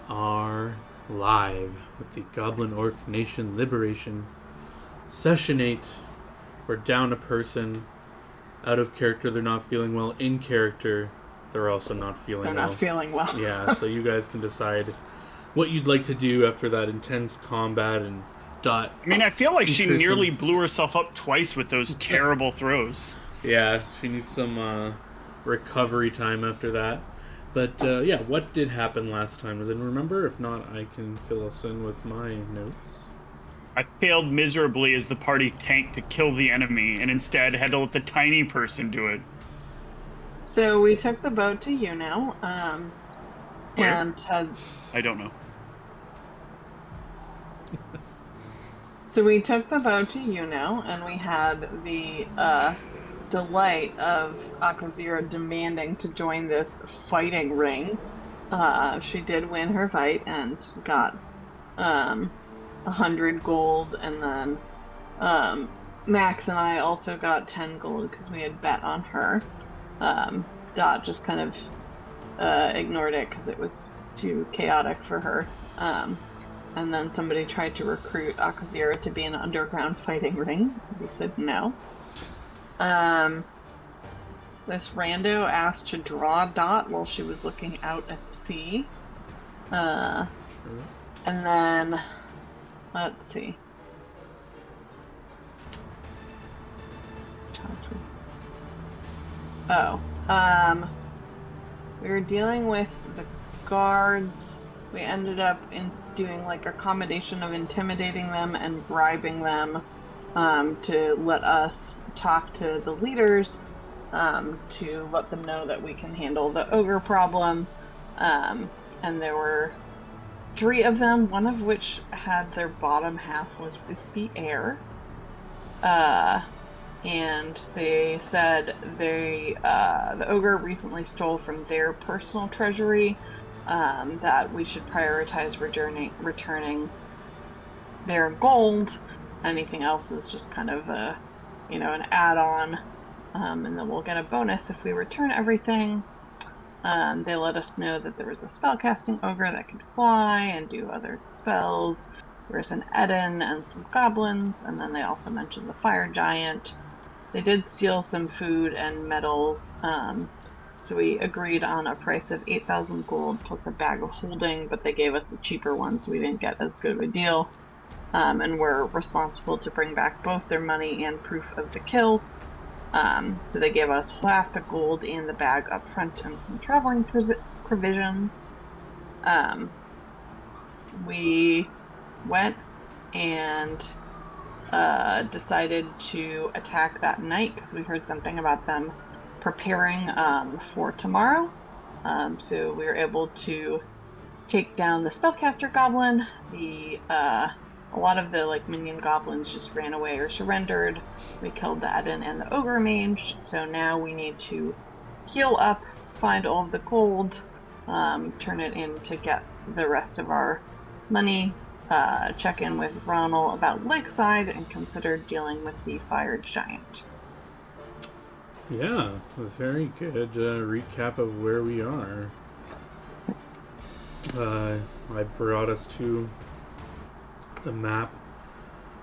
Are live with the Goblin-Orc Nation Liberation Session 8. We're down a person. Out of character, they're not feeling well. In character, they're also not feeling They're well. not feeling well. Yeah, so you guys can decide what you'd like to do after that intense combat and Dot. I mean, I feel like she Increasing. nearly blew herself up twice with those terrible throws. Yeah, she needs some recovery time after that. But yeah, what did happen last time? Does anyone remember? If not, I can fill us in with my notes. I failed miserably as the party tanked to kill the enemy and instead had to let the tiny person do it. So we took the boat to Juneau, Where? and had. I don't know. So we took the boat to Juneau, and we had the delight of Akazira demanding to join this fighting ring. She did win her fight and got 100 gold, and then Max and I also got 10 gold because we had bet on her. Dot just kind of ignored it because it was too chaotic for her. And then somebody tried to recruit Akazira to be an underground fighting ring. We said no. This rando asked to draw Dot while she was looking out at the sea. And then, let's see. We were dealing with the guards. We ended up doing like a combination of intimidating them and bribing them to let us talk to the leaders to let them know that we can handle the ogre problem. And there were 3 of them, one of which had their bottom half was wispy air. And they said the ogre recently stole from their personal treasury, that we should prioritize returning their gold. Anything else is just kind of an add-on, and then we'll get a bonus if we return everything. They let us know that there was a spellcasting ogre that could fly and do other spells. There was an Eden and some goblins, and then they also mentioned the fire giant. They did steal some food and metals, so we agreed on a price of 8,000 gold plus a bag of holding, but they gave us a cheaper one, so we didn't get as good of a deal. And we're responsible to bring back both their money and proof of the kill. So they gave us half the gold in the bag up front and some traveling provisions. We went and decided to attack that night because we heard something about them preparing for tomorrow. So we were able to take down the spellcaster goblin. A lot of the minion goblins just ran away or surrendered. We killed the Eden and the ogre mage. So now we need to heal up, find all of the gold, turn it in to get the rest of our money, check in with Ronald about Lakeside, and consider dealing with the fire giant. Yeah, a very good recap of where we are. I brought us to the map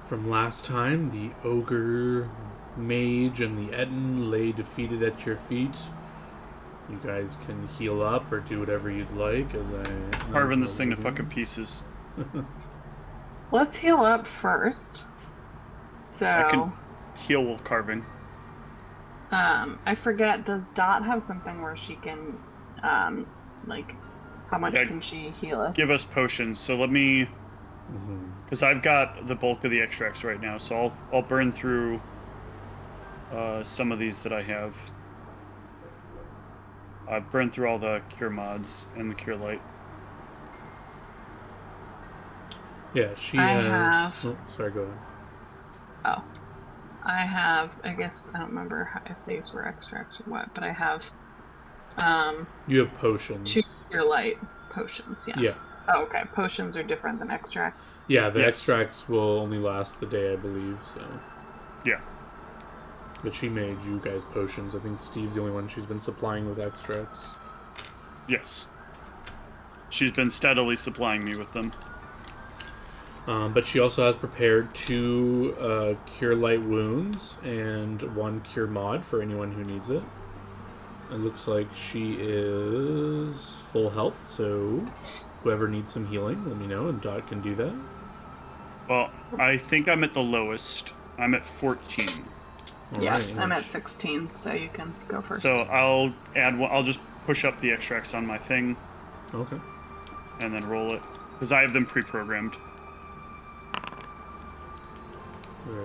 from last time. The ogre mage and the Eden lay defeated at your feet. You guys can heal up or do whatever you'd like as I Carving this thing to fucking pieces. Let's heal up first. So I can heal while carving. I forget, does Dot have something where she can how much can she heal us? Give us potions. So let me, because I've got the bulk of the extracts right now, so I'll burn through some of these that I have. I've burned through all the cure mods and the cure light. Yeah, she I has. have... Oh, sorry, go ahead. Oh. I have, I guess, I don't remember if these were extracts or what, but I have You have potions. 2 cure light potions, yes. Yeah. Oh, okay. Potions are different than extracts. Yeah, the Yes. extracts will only last the day, I believe, so. Yeah. But she made you guys potions. I think Steve's the only one she's been supplying with extracts. Yes. She's been steadily supplying me with them. But she also has prepared 2 Cure Light Wounds and 1 Cure Mod for anyone who needs it. It looks like she is full health, so whoever needs some healing, let me know, and Dot can do that. Well, I think I'm at the lowest. I'm at 14. Yes, I'm at 16, so you can go first. So I'll add one. I'll just push up the extracts on my thing. Okay. And then roll it, because I have them pre-programmed.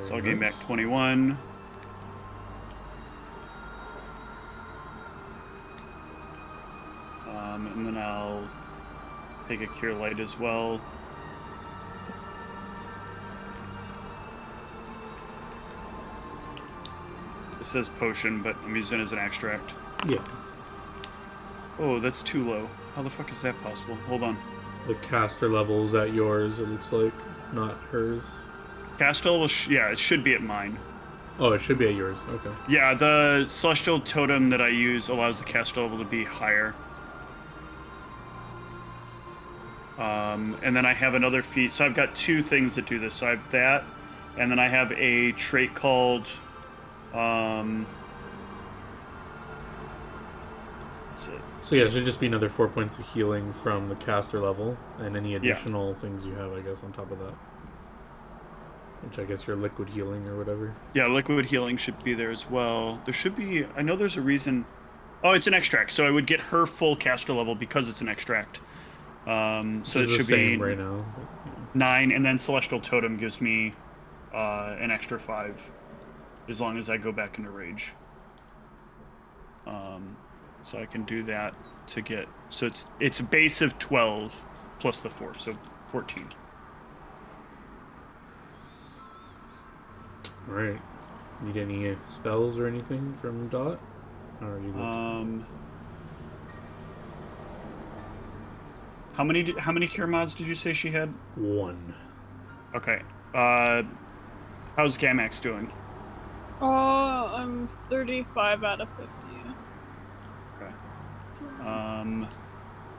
So I'll gain back 21. And then I'll take a Cure Light as well. It says potion, but I'm using it as an extract. Yeah. Oh, that's too low. How the fuck is that possible? Hold on. The caster level's at yours, it looks like, not hers. Caster level, yeah, it should be at mine. Oh, it should be at yours. Okay. Yeah, the Celestial Totem that I use allows the caster level to be higher. And then I have another feat. So I've got 2 things that do this. So I have that, and then I have a trait called... That's it. So yeah, it should just be another 4 points of healing from the caster level, and any additional things you have, I guess, on top of that. Which I guess your liquid healing or whatever. Yeah, liquid healing should be there as well. There should be... I know there's a reason... Oh, it's an extract, so I would get her full caster level because it's an extract. So it should be right now. But, yeah. 9, and then Celestial Totem gives me an extra 5, as long as I go back into rage. So I can do that to get... So it's a base of 12 plus the 4, so 14. Alright. Need any spells or anything from Dot? Or are you How many cure mods did you say she had? 1. Okay. How's Gamax doing? I'm 35 out of 50. Okay.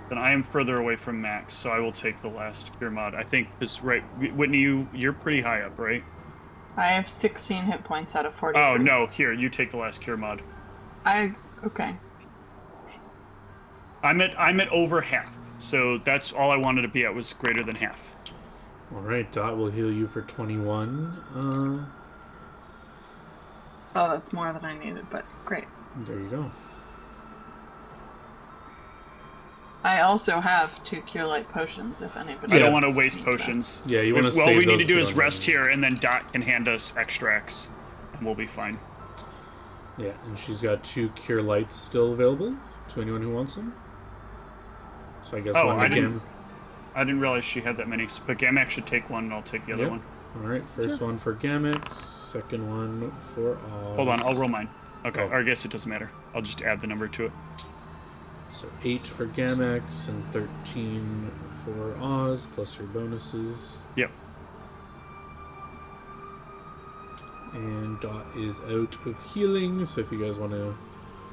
Then I am further away from max, so I will take the last cure mod. I think is right. Whitney, you're pretty high up, right? I have 16 hit points out of 40. Oh no! Here, you take the last cure mod. Okay. I'm at over half, so that's all I wanted to be at was greater than half. Alright, Dot will heal you for 21. Oh, that's more than I needed, but great. There you go. I also have 2 Cure Light potions, if anybody... I don't want to waste potions. Yeah, you want to All save we need those to do if is you don't rest have here, and then Dot can hand us extracts, and we'll be fine. Yeah, and she's got 2 Cure Lights still available to anyone who wants them. So I guess one I again. I didn't realize she had that many, but Gamax should take one, and I'll take the other one. Alright, first one for Gamax, second one for Oz. Hold on, I'll roll mine. Okay, Oh. or I guess it doesn't matter. I'll just add the number to it. So 8 for Gamax and 13 for Oz, plus your bonuses. Yep. And Dot is out of healing, so if you guys want to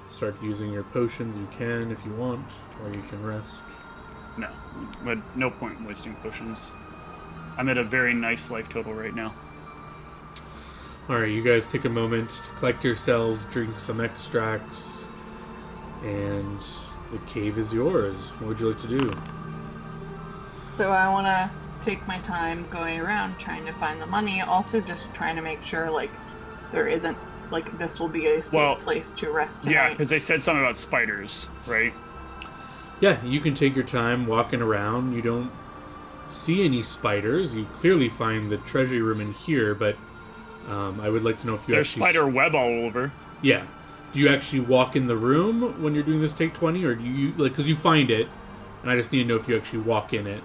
start using your potions, you can if you want, or you can rest. No, but no point in wasting potions. I'm at a very nice life total right now. Alright, you guys take a moment to collect yourselves, drink some extracts, and the cave is yours. What would you like to do? So I want to take my time going around trying to find the money, also just trying to make sure, like, there isn't, like, this will be a safe place to rest tonight. Yeah, because they said something about spiders, right? Yeah, you can take your time walking around. You don't see any spiders. You clearly find the treasury room in here, but I would like to know if you There's actually... spider web all over. Yeah. Do you actually walk in the room when you're doing this take 20, or do you... Like, because you find it, and I just need to know if you actually walk in it,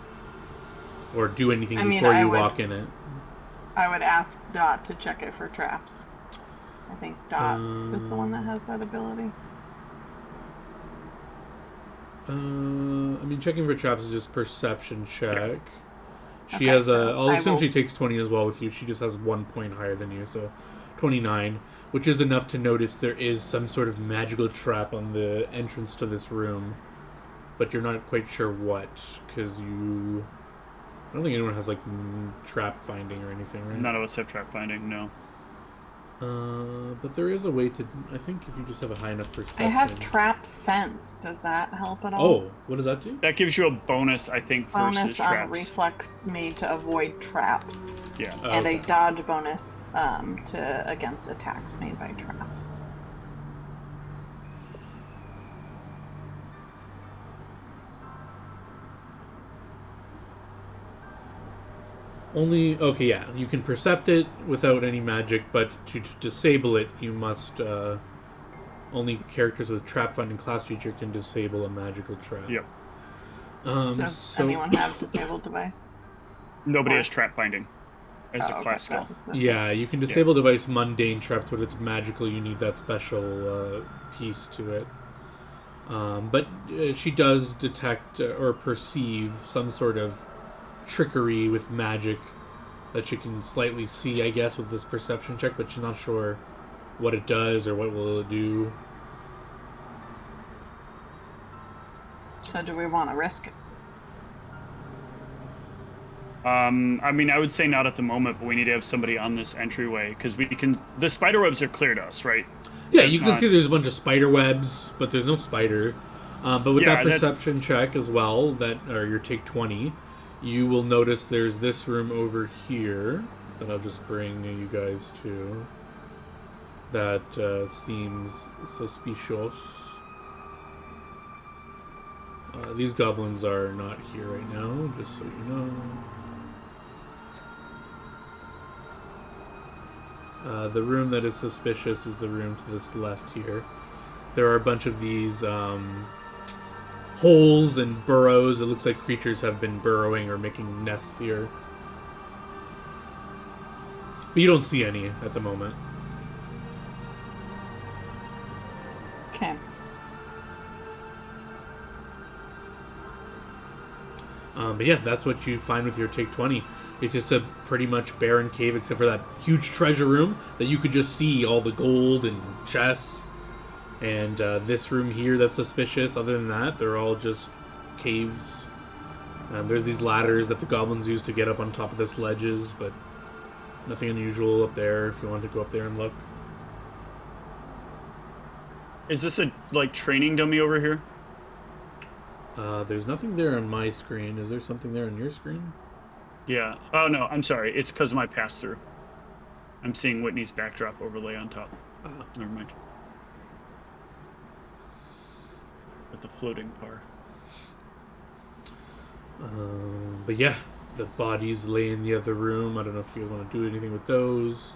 or do anything before you walk in it. I would ask Dot to check it for traps. I think Dot is the one that has that ability. I mean, checking for traps is just perception check. She Okay, has so I'll I assume will- she takes 20 as well with you. She just has 1 point higher than you, so 29, which is enough to notice there is some sort of magical trap on the entrance to this room. but you're not quite sure what, because you... I don't think anyone has, like, trap finding or anything, right? None of us have trap finding, no. But there is a way to... I think if you just have a high enough perception... I have trap sense. Does that help at all? Oh, what does that do? That gives you a bonus, I think, versus Bonus on traps. reflex made to avoid traps. Yeah. And Okay. a dodge bonus against attacks made by traps. Only... Okay, yeah. You can percept it without any magic, but to disable it, you must... only characters with trap finding class feature can disable a magical trap. Yep. Does anyone have disabled device? Nobody Or- has trap finding as a class skill. Yeah, you can disable device mundane traps, but if it's magical, you need that special piece to it. But she does detect or perceive some sort of trickery with magic that she can slightly see, I guess, with this perception check, but she's not sure what it does or what will it do. So do we want to risk it? I mean, I would say not at the moment, but we need to have somebody on this entryway because we can. The spider webs are clear to us, right? Yeah, That's you can not- see there's a bunch of spider webs, but there's no spider. But with Yeah, that perception check as well, or your take 20, you will notice there's this room over here that I'll just bring you guys to. That seems suspicious. These goblins are not here right now, just so you know. The room that is suspicious is the room to this left here. There are a bunch of these holes and burrows. It looks like creatures have been burrowing or making nests here. But you don't see any at the moment. Okay. But yeah, that's what you find with your take 20. It's just a pretty much barren cave except for that huge treasure room that you could just see all the gold and chests. And this room here that's suspicious. Other than that, they're all just caves. There's these ladders that the goblins use to get up on top of this ledges, but nothing unusual up there if you want to go up there and look. Is this a training dummy over here? There's nothing there on my screen. Is there something there on your screen? Yeah. Oh no, I'm sorry. It's because of my pass through. I'm seeing Whitney's backdrop overlay on top. Never mind. With the floating car. But yeah, the bodies lay in the other room. I don't know if you guys want to do anything with those.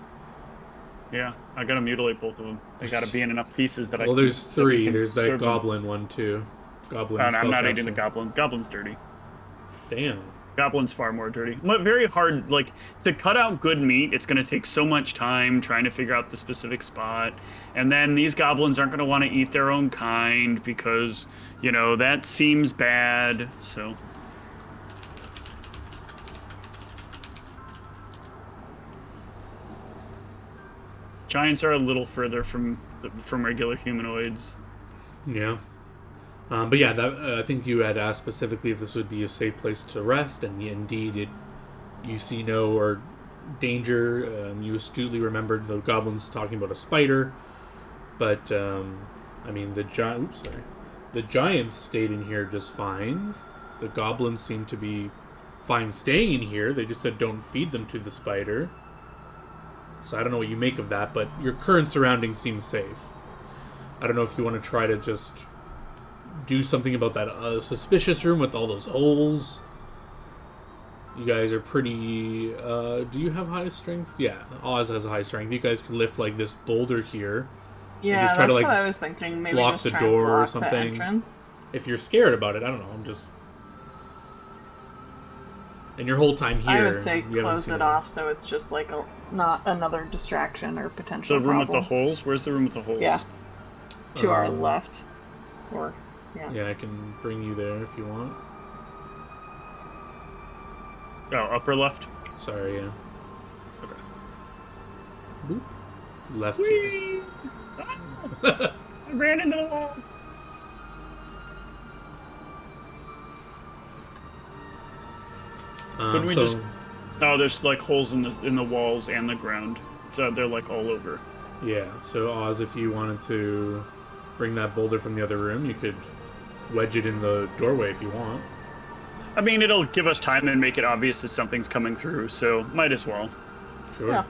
Yeah, I gotta mutilate both of them. They gotta be in enough pieces that Well, I. there's that we three. can There's that serve them. goblin one too. Goblin. Oh, no, I'm not eating the spellcaster. goblin. Goblin's dirty. Damn. Goblin's far more dirty. Very hard. To cut out good meat, it's going to take so much time trying to figure out the specific spot. And then these goblins aren't going to want to eat their own kind because, that seems bad. So. Giants are a little further from regular humanoids. Yeah. But yeah, I think you had asked specifically if this would be a safe place to rest, and indeed, you see no danger. You astutely remembered the goblins talking about a spider, but the giants stayed in here just fine. The goblins seem to be fine staying in here. They just said don't feed them to the spider. So I don't know what you make of that, but your current surroundings seem safe. I don't know if you want to try to just do something about that suspicious room with all those holes. You guys are pretty... do you have high strength? Yeah, Oz has a high strength. You guys could lift, this boulder here. Yeah, just try that's to, what I was thinking. Maybe block just the try and door or block the something. entrance. If you're scared about it, I don't know. I'm just... And your whole time here... I would say you haven't close seen it off so it's just not another distraction or potential The room problem. with the holes? Where's the room with the holes? Yeah. To our Um, left. Or, yeah. Yeah, I can bring you there if you want. Oh, upper left? Sorry, yeah. Okay. Boop. Left here. Whee! I ran into the wall. Couldn't we just... Oh, there's like holes in the walls and the ground. So they're like all over. Yeah, so Oz, if you wanted to bring that boulder from the other room, you could wedge it in the doorway if you want. I mean, it'll give us time and make it obvious that something's coming through, so might as well. Sure. Yeah,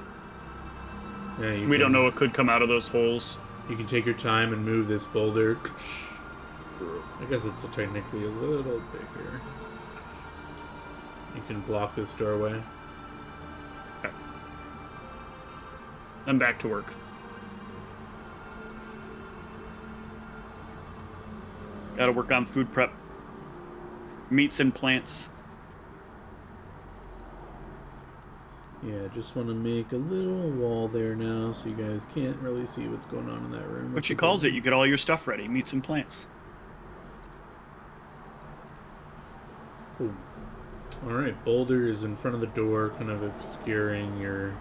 We don't know what could come out of those holes. You can take your time and move this boulder. I guess it's technically a little bigger. You can block this doorway. Okay. I'm back to work. Gotta work on food prep. Meats and plants. Yeah, just want to make a little wall there now so you guys can't really see what's going on in that room. What she calls it, you get all your stuff ready. Meats and plants. Ooh. Alright, boulder is in front of the door, kind of obscuring your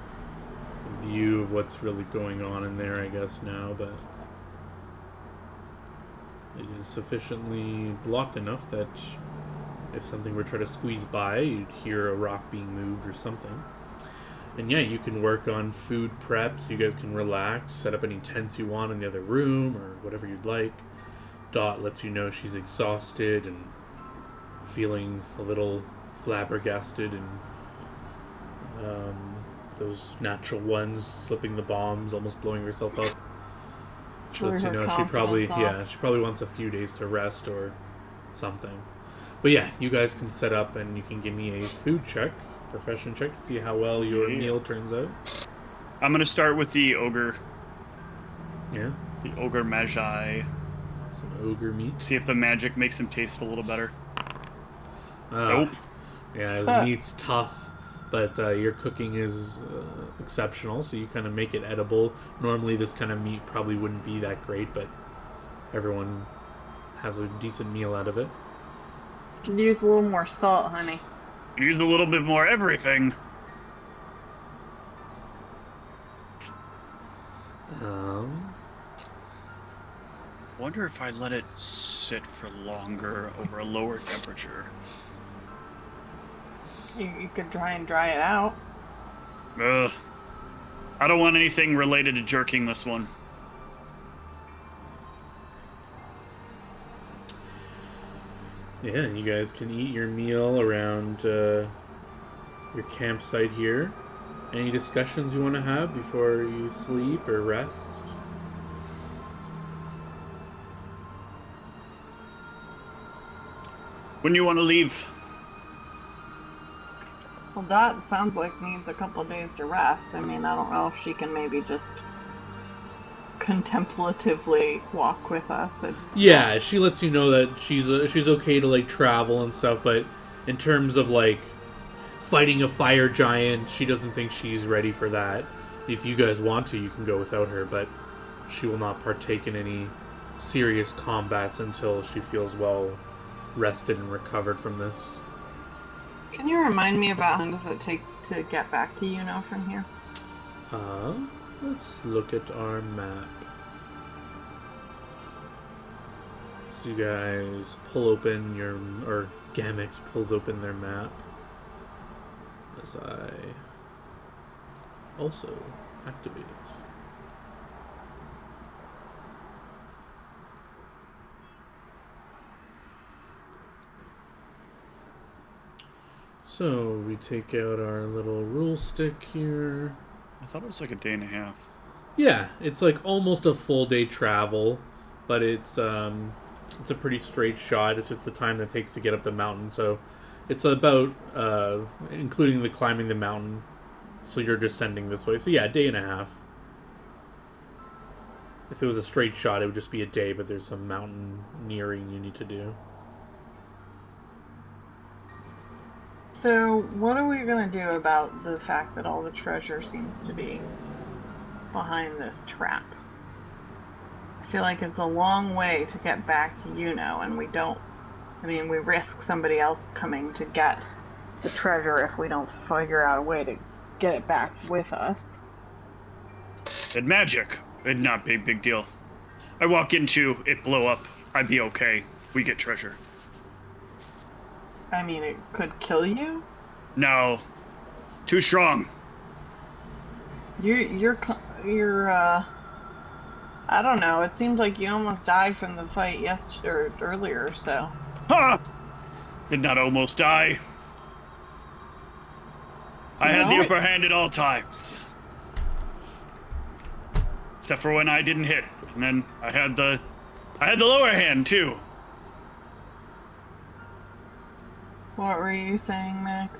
view of what's really going on in there, I guess, now, but it is sufficiently blocked enough that if something were to try to squeeze by, you'd hear a rock being moved or something. And yeah, you can work on food prep, so you guys can relax, set up any tents you want in the other room, or whatever you'd like. Dot lets you know she's exhausted and feeling a little flabbergasted, and those natural ones, slipping the bombs, almost blowing herself up. She lets you know she probably wants a few days to rest or something. But yeah, you guys can set up and you can give me a food check, profession check, to see how well your meal turns out. I'm gonna start with the ogre. Yeah. The ogre magi. Some ogre meat. See if the magic makes him taste a little better. Nope. Yeah, his meat's tough, but your cooking is exceptional, so you kind of make it edible. Normally this kind of meat probably wouldn't be that great, but everyone has a decent meal out of it. You can use a little more salt, honey. Use a little bit more everything. Wonder if I let it sit for longer over a lower temperature. You could try and dry it out. Ugh. I don't want anything related to jerking this one. Yeah, you guys can eat your meal around your campsite here. Any discussions you want to have before you sleep or rest? When you want to leave? Well, that sounds like needs a couple of days to rest. I mean, I don't know if she can maybe just contemplatively walk with us. Yeah, she lets you know that she's okay to like travel and stuff, but in terms of like fighting a fire giant, she doesn't think she's ready for that. If you guys want to, you can go without her, but she will not partake in any serious combats until she feels well rested and recovered from this. Can you remind me about how long does it take to get back to Yuno from here? Let's look at our map. So you guys pull open or Gamix pulls open their map. As I also activate it. So we take out our little rule stick here. I thought it was like a day and a half. Yeah, it's like almost a full day travel, but it's a pretty straight shot. It's just the time that it takes to get up the mountain. So it's about including the climbing the mountain. So you're descending this way. So yeah, a day and a half. If it was a straight shot, it would just be a day, but there's some mountaineering you need to do. So, what are we going to do about the fact that all the treasure seems to be behind this trap? I feel like it's a long way to get back to Yuno, and we risk somebody else coming to get the treasure if we don't figure out a way to get it back with us. It's magic. It'd not be a big deal. I walk into it, blow up. I'd be okay. We get treasure. I mean, it could kill you? No. Too strong. You're I don't know. It seems like you almost died from the fight yesterday or earlier. So. Ha! Did not almost die. I had the No? upper hand at all times. Except for when I didn't hit. And then I had the lower hand too. What were you saying, Max?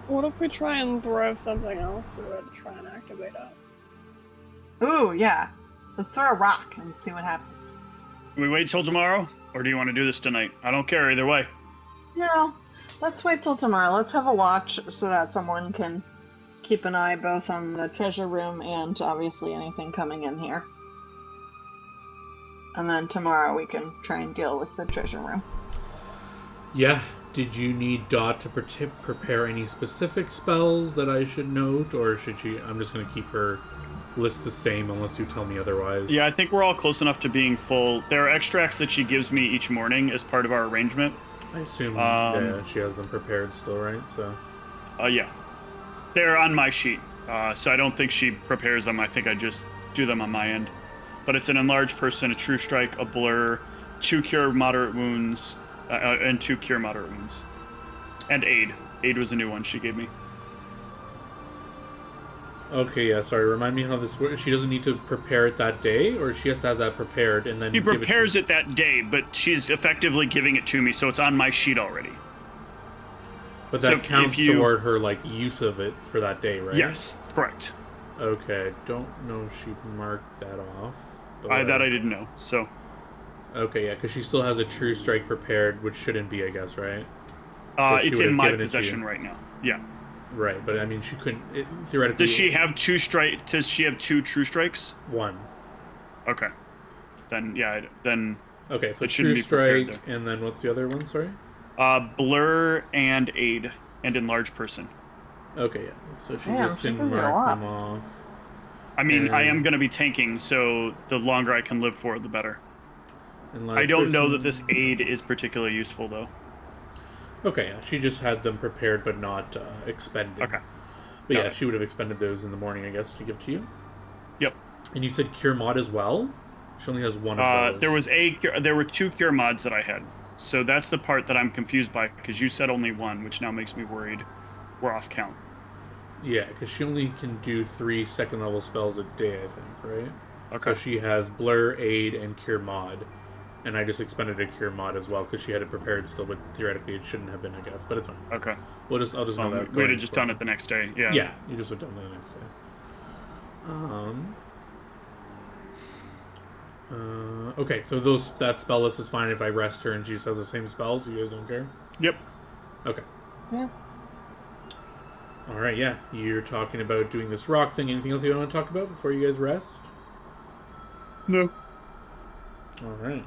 What if we try and throw something else to try and activate it? Ooh, yeah. Let's throw a rock and see what happens. Can we wait till tomorrow? Or do you want to do this tonight? I don't care either way. No, let's wait till tomorrow. Let's have a watch so that someone can keep an eye both on the treasure room and obviously anything coming in here. And then tomorrow we can try and deal with the treasure room. Yeah. Did you need Dot to prepare any specific spells that I should note, or should she? I'm just going to keep her list the same unless you tell me otherwise. Yeah, I think we're all close enough to being full. There are extracts that she gives me each morning as part of our arrangement. I assume yeah, she has them prepared still, right? So. Yeah. They're on my sheet, so I don't think she prepares them. I think I just do them on my end. But it's an enlarged person, a true strike, a blur, 2 cure moderate wounds, and 2 cure moderate wounds. And aid. Aid was a new one she gave me. Okay, yeah, sorry. Remind me how this works. She doesn't need to prepare it that day, or she has to have that prepared and then She give prepares it it that day, but she's effectively giving it to me, so it's on my sheet already. But that So counts if you- toward her, like, use of it for that day, right? Yes, correct. Okay, don't know if she marked that off. But That I didn't know, so... Okay, yeah, because she still has a true strike prepared, which shouldn't be, I guess, right? She it's would in have my given it to possession you. right now. Yeah. Right, but I mean, she couldn't... theoretically... Does she have 2 strike? Does she have 2 true strikes? One. Okay. Then, yeah, then... Okay, so It shouldn't true be prepared strike, and then what's the other one, sorry? Blur and aid, and enlarged person. Okay, yeah. So she Damn, just she didn't does it a mark lot. them off. I mean, I am And- going to be tanking, so the longer I can live for, the better. Enlarged I don't know that person. this aid is particularly useful, though. Okay, yeah. She just had them prepared but not expended. Okay. But Got yeah, it. she would have expended those in the morning, I guess, to give to you. Yep. And you said Cure Mod as well? She only has one of those. There were 2 cure mods that I had. So that's the part that I'm confused by, because you said only 1, which now makes me worried we're off count. Yeah, because she only can do 3 second-level spells a day, I think, right? Okay. So she has Blur, Aid, and Cure Mod. And I just expended a Cure Mod as well, because she had it prepared still, but theoretically it shouldn't have been, I guess. But it's fine. Okay. I'll just know that. We'd have just done it the next day. Yeah. Yeah, you just would have done it the next day. Okay, so that spell list is fine if I rest her and she just has the same spells. You guys don't care? Yep. Okay. Yeah. Alright, yeah. You're talking about doing this rock thing. Anything else you want to talk about before you guys rest? No. Alright.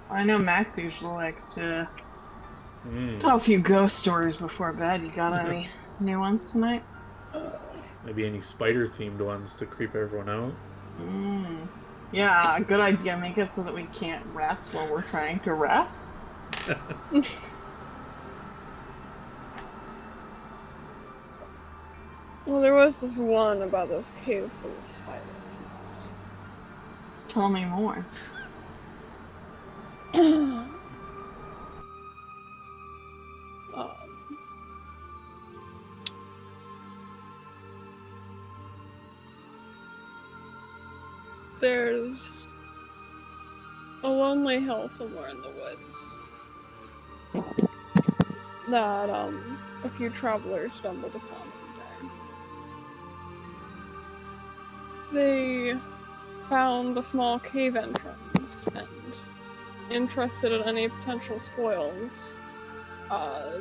I know Max usually likes to tell a few ghost stories before bed. You got any new ones tonight? Maybe any spider-themed ones to creep everyone out. Yeah, good idea. Make it so that we can't rest while we're trying to rest. Well, there was this one about this cave full of spiders. Tell me more. There's a lonely hill somewhere in the woods that a few travelers stumbled upon one day. They found a small cave entrance, and interested in any potential spoils,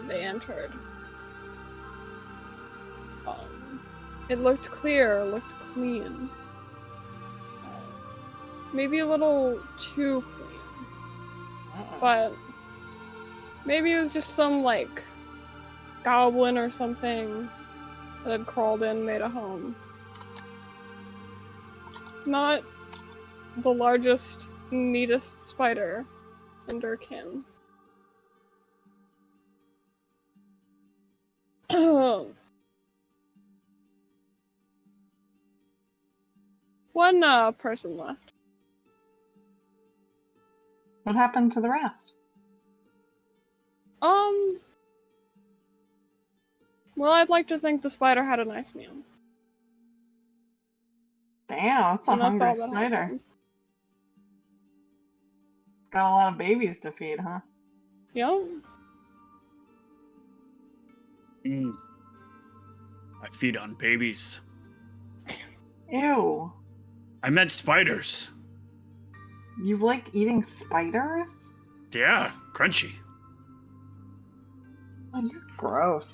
they entered. It looked clear, looked clean. Maybe a little too clean. But maybe it was just some, like, goblin or something that had crawled in, made a home. Not the largest, neatest spider in Durkin. One person left. What happened to the rest? Well, I'd like to think the spider had a nice meal. Damn, that's a And that's hungry all that spider. happened. Got a lot of babies to feed, huh? Yep. I feed on babies. Ew. I meant spiders. You like eating spiders? Yeah, crunchy. Oh, you're gross.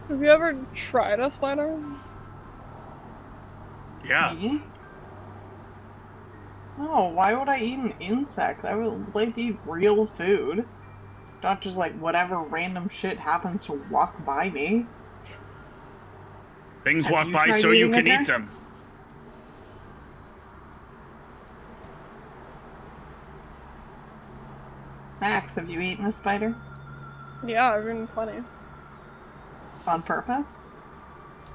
Have you ever tried a spider? Yeah. Me? No, why would I eat an insect? I would like to eat real food. Not just like whatever random shit happens to walk by me. Things Have walk you by tried so you eating a can eat spider? them. Max, have you eaten a spider? Yeah, I've eaten plenty. On purpose?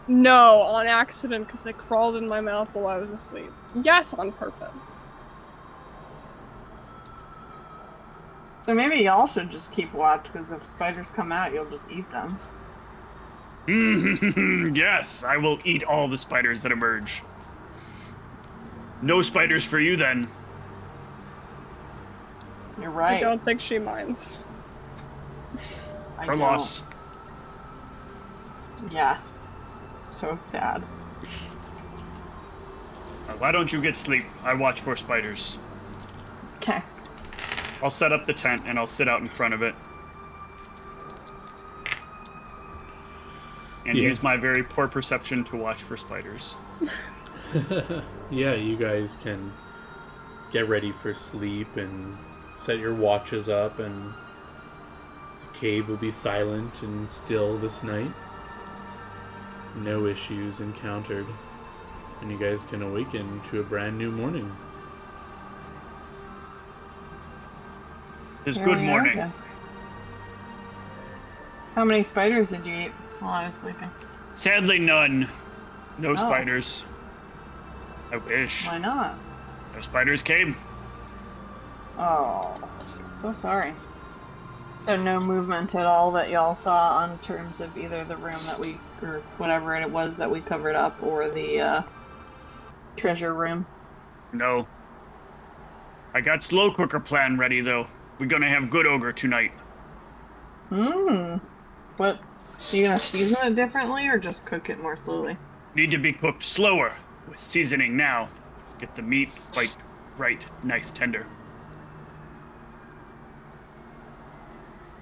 No, on accident, because they crawled in my mouth while I was asleep. Yes, on purpose. So maybe y'all should just keep watch, because if spiders come out, you'll just eat them. Yes, I will eat all the spiders that emerge. No spiders for you then. You're I right. don't think she minds. I Her don't. loss. Yes. So sad. Why don't you get sleep? I watch for spiders. Okay. I'll set up the tent and I'll sit out in front of it. And Yeah. use my very poor perception to watch for spiders. Yeah, you guys can get ready for sleep and set your watches up, and the cave will be silent and still this night. No issues encountered. And you guys can awaken to a brand new morning. It's Here good we are morning. then. How many spiders did you eat while I was sleeping? Sadly, none. No Oh. spiders. I wish. Why not? No spiders came. Oh, so sorry. So no movement at all that y'all saw on terms of either the room that we, or whatever it was that we covered up, or the treasure room. No. I got slow cooker plan ready though. We're gonna have good ogre tonight. What? Are you gonna season it differently, or just cook it more slowly? Need to be cooked slower with seasoning now. Get the meat quite right, nice tender.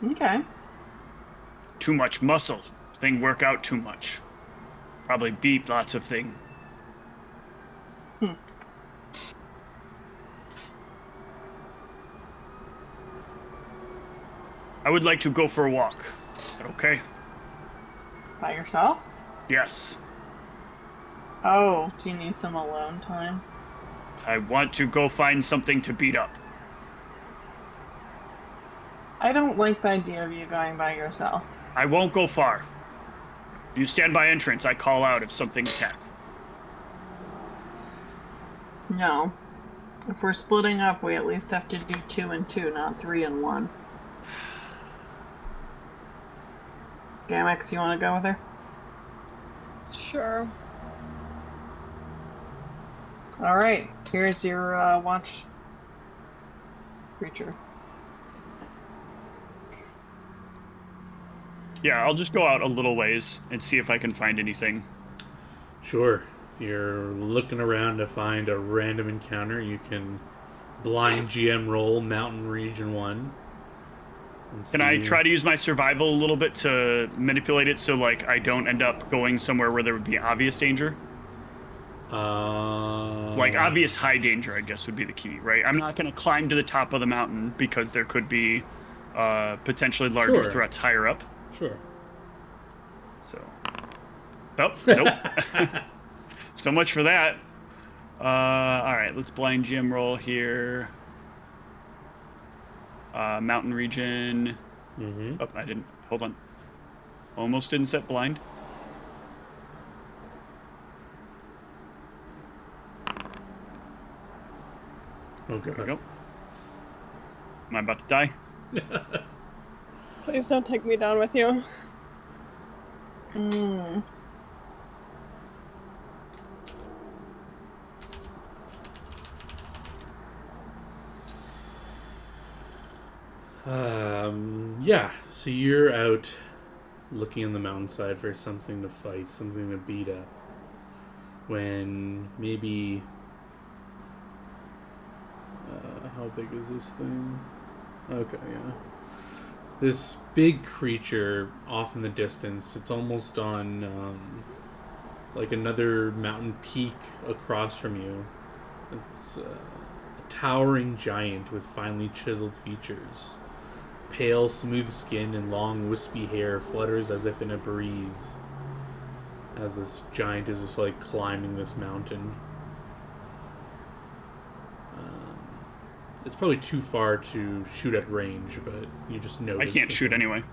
Okay. Too much muscle. Thing work out too much. Probably beat lots of thing. I would like to go for a walk. Is that okay? By yourself? Yes. Oh, do you need some alone time? I want to go find something to beat up. I don't like the idea of you going by yourself. I won't go far. You stand by entrance. I call out if something attack. No. If we're splitting up, we at least have to do 2 and 2, not 3 and 1. Gamex, you want to go with her? Sure. Alright, here's your watch creature. Yeah, I'll just go out a little ways and see if I can find anything. Sure. If you're looking around to find a random encounter, you can blind GM roll Mountain Region 1. Can I try to use my survival a little bit to manipulate it so, like, I don't end up going somewhere where there would be obvious danger? Like, obvious high danger, I guess, would be the key, right? I'm not going to climb to the top of the mountain because there could be potentially larger Sure. threats higher up. Sure. So, oh, nope. So much for that. All right, let's blind GM roll here. Mountain region. Mm-hmm. Oh, I didn't. Hold on. Almost didn't set blind. Okay. There we go. Am I about to die? Please don't take me down with you. Yeah, so you're out looking on the mountainside for something to fight, something to beat up. When maybe... how big is this thing? Okay, yeah. This big creature off in the distance, it's almost on like another mountain peak across from you. It's a towering giant with finely chiseled features. Pale, smooth skin and long, wispy hair flutters as if in a breeze as this giant is just like climbing this mountain. It's probably too far to shoot at range, but you just notice. I can't shoot anyway.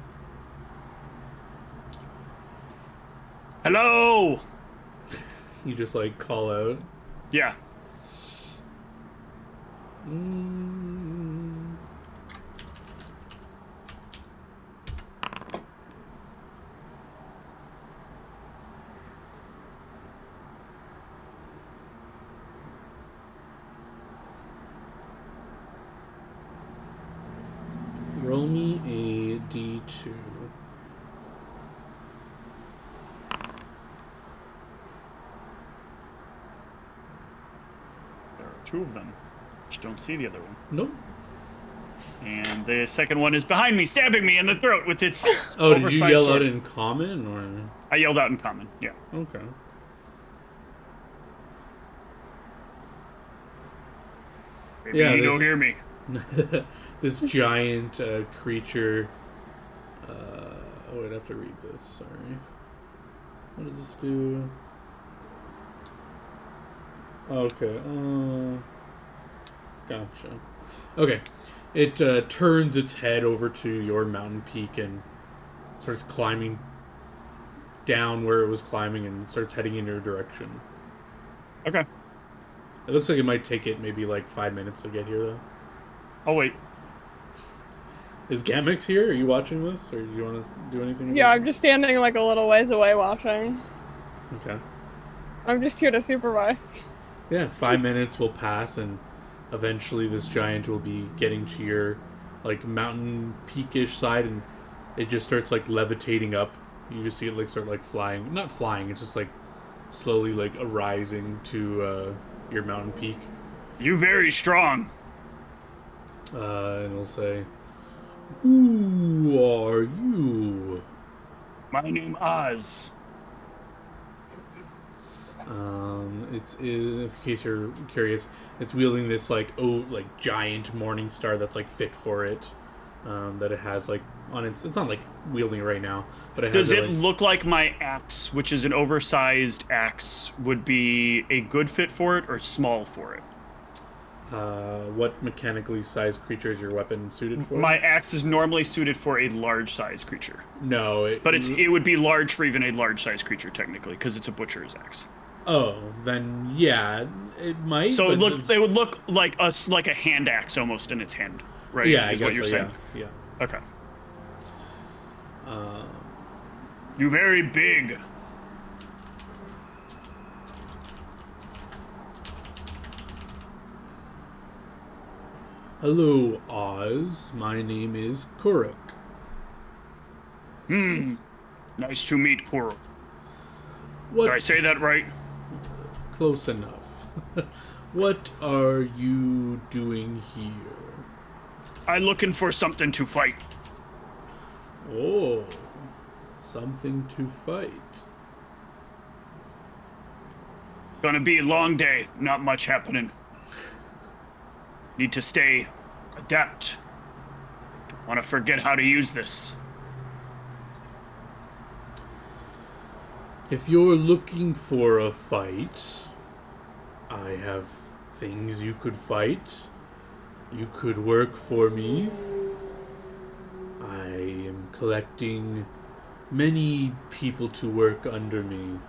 Hello! You just like call out. Yeah. Roll me a d2. There are two of them. Just don't see the other one. Nope. And the second one is behind me, stabbing me in the throat with its Oh, did you yell sword. out in common, or? I yelled out in common, yeah. Okay. Maybe Yeah, you this- don't hear me. This giant creature. Oh, I'd have to read this. Sorry. What does this do? Okay. Gotcha. Okay. It turns its head over to your mountain peak and starts climbing down where it was climbing and starts heading in your direction. Okay. It looks like it might take it maybe like 5 minutes to get here, though. Oh, wait. Is Gamix here? Are you watching this, or do you want to do anything? Yeah, I'm just standing like a little ways away watching. Okay. I'm just here to supervise. Yeah, 5 minutes will pass, and eventually this giant will be getting to your, like, mountain peakish side, and it just starts, like, levitating up. You just see it, like, start, like, flying. Not flying, it's just, like, slowly, like, arising to your mountain peak. You very strong. And it'll say, "Who are you?" My name Oz. It's in case you're curious, it's wielding this like giant morning star that's like fit for it. That it has like on its. It's not like wielding it right now, but it has. Does it like, look like my axe, which is an oversized axe, would be a good fit for it or small for it? what mechanically sized creature is your weapon suited for? My axe is normally suited for a large-sized creature, No, but it would be large for even a large-sized creature technically, because it's a butcher's axe. Oh, then yeah, it might. So but they would look like a hand axe almost in its hand, right? Yeah, I is guess what you're so, saying. Yeah. Okay. Yeah. You very big. Hello, Oz. My name is Kuruk. Nice to meet, Kuro. What? Did I say that right? Close enough. What are you doing here? I'm looking for something to fight. Oh, something to fight. Gonna be a long day, not much happening. Need to stay, adapt. Don't want to forget how to use this. If you're looking for a fight, I have things you could fight. You could work for me. I am collecting many people to work under me.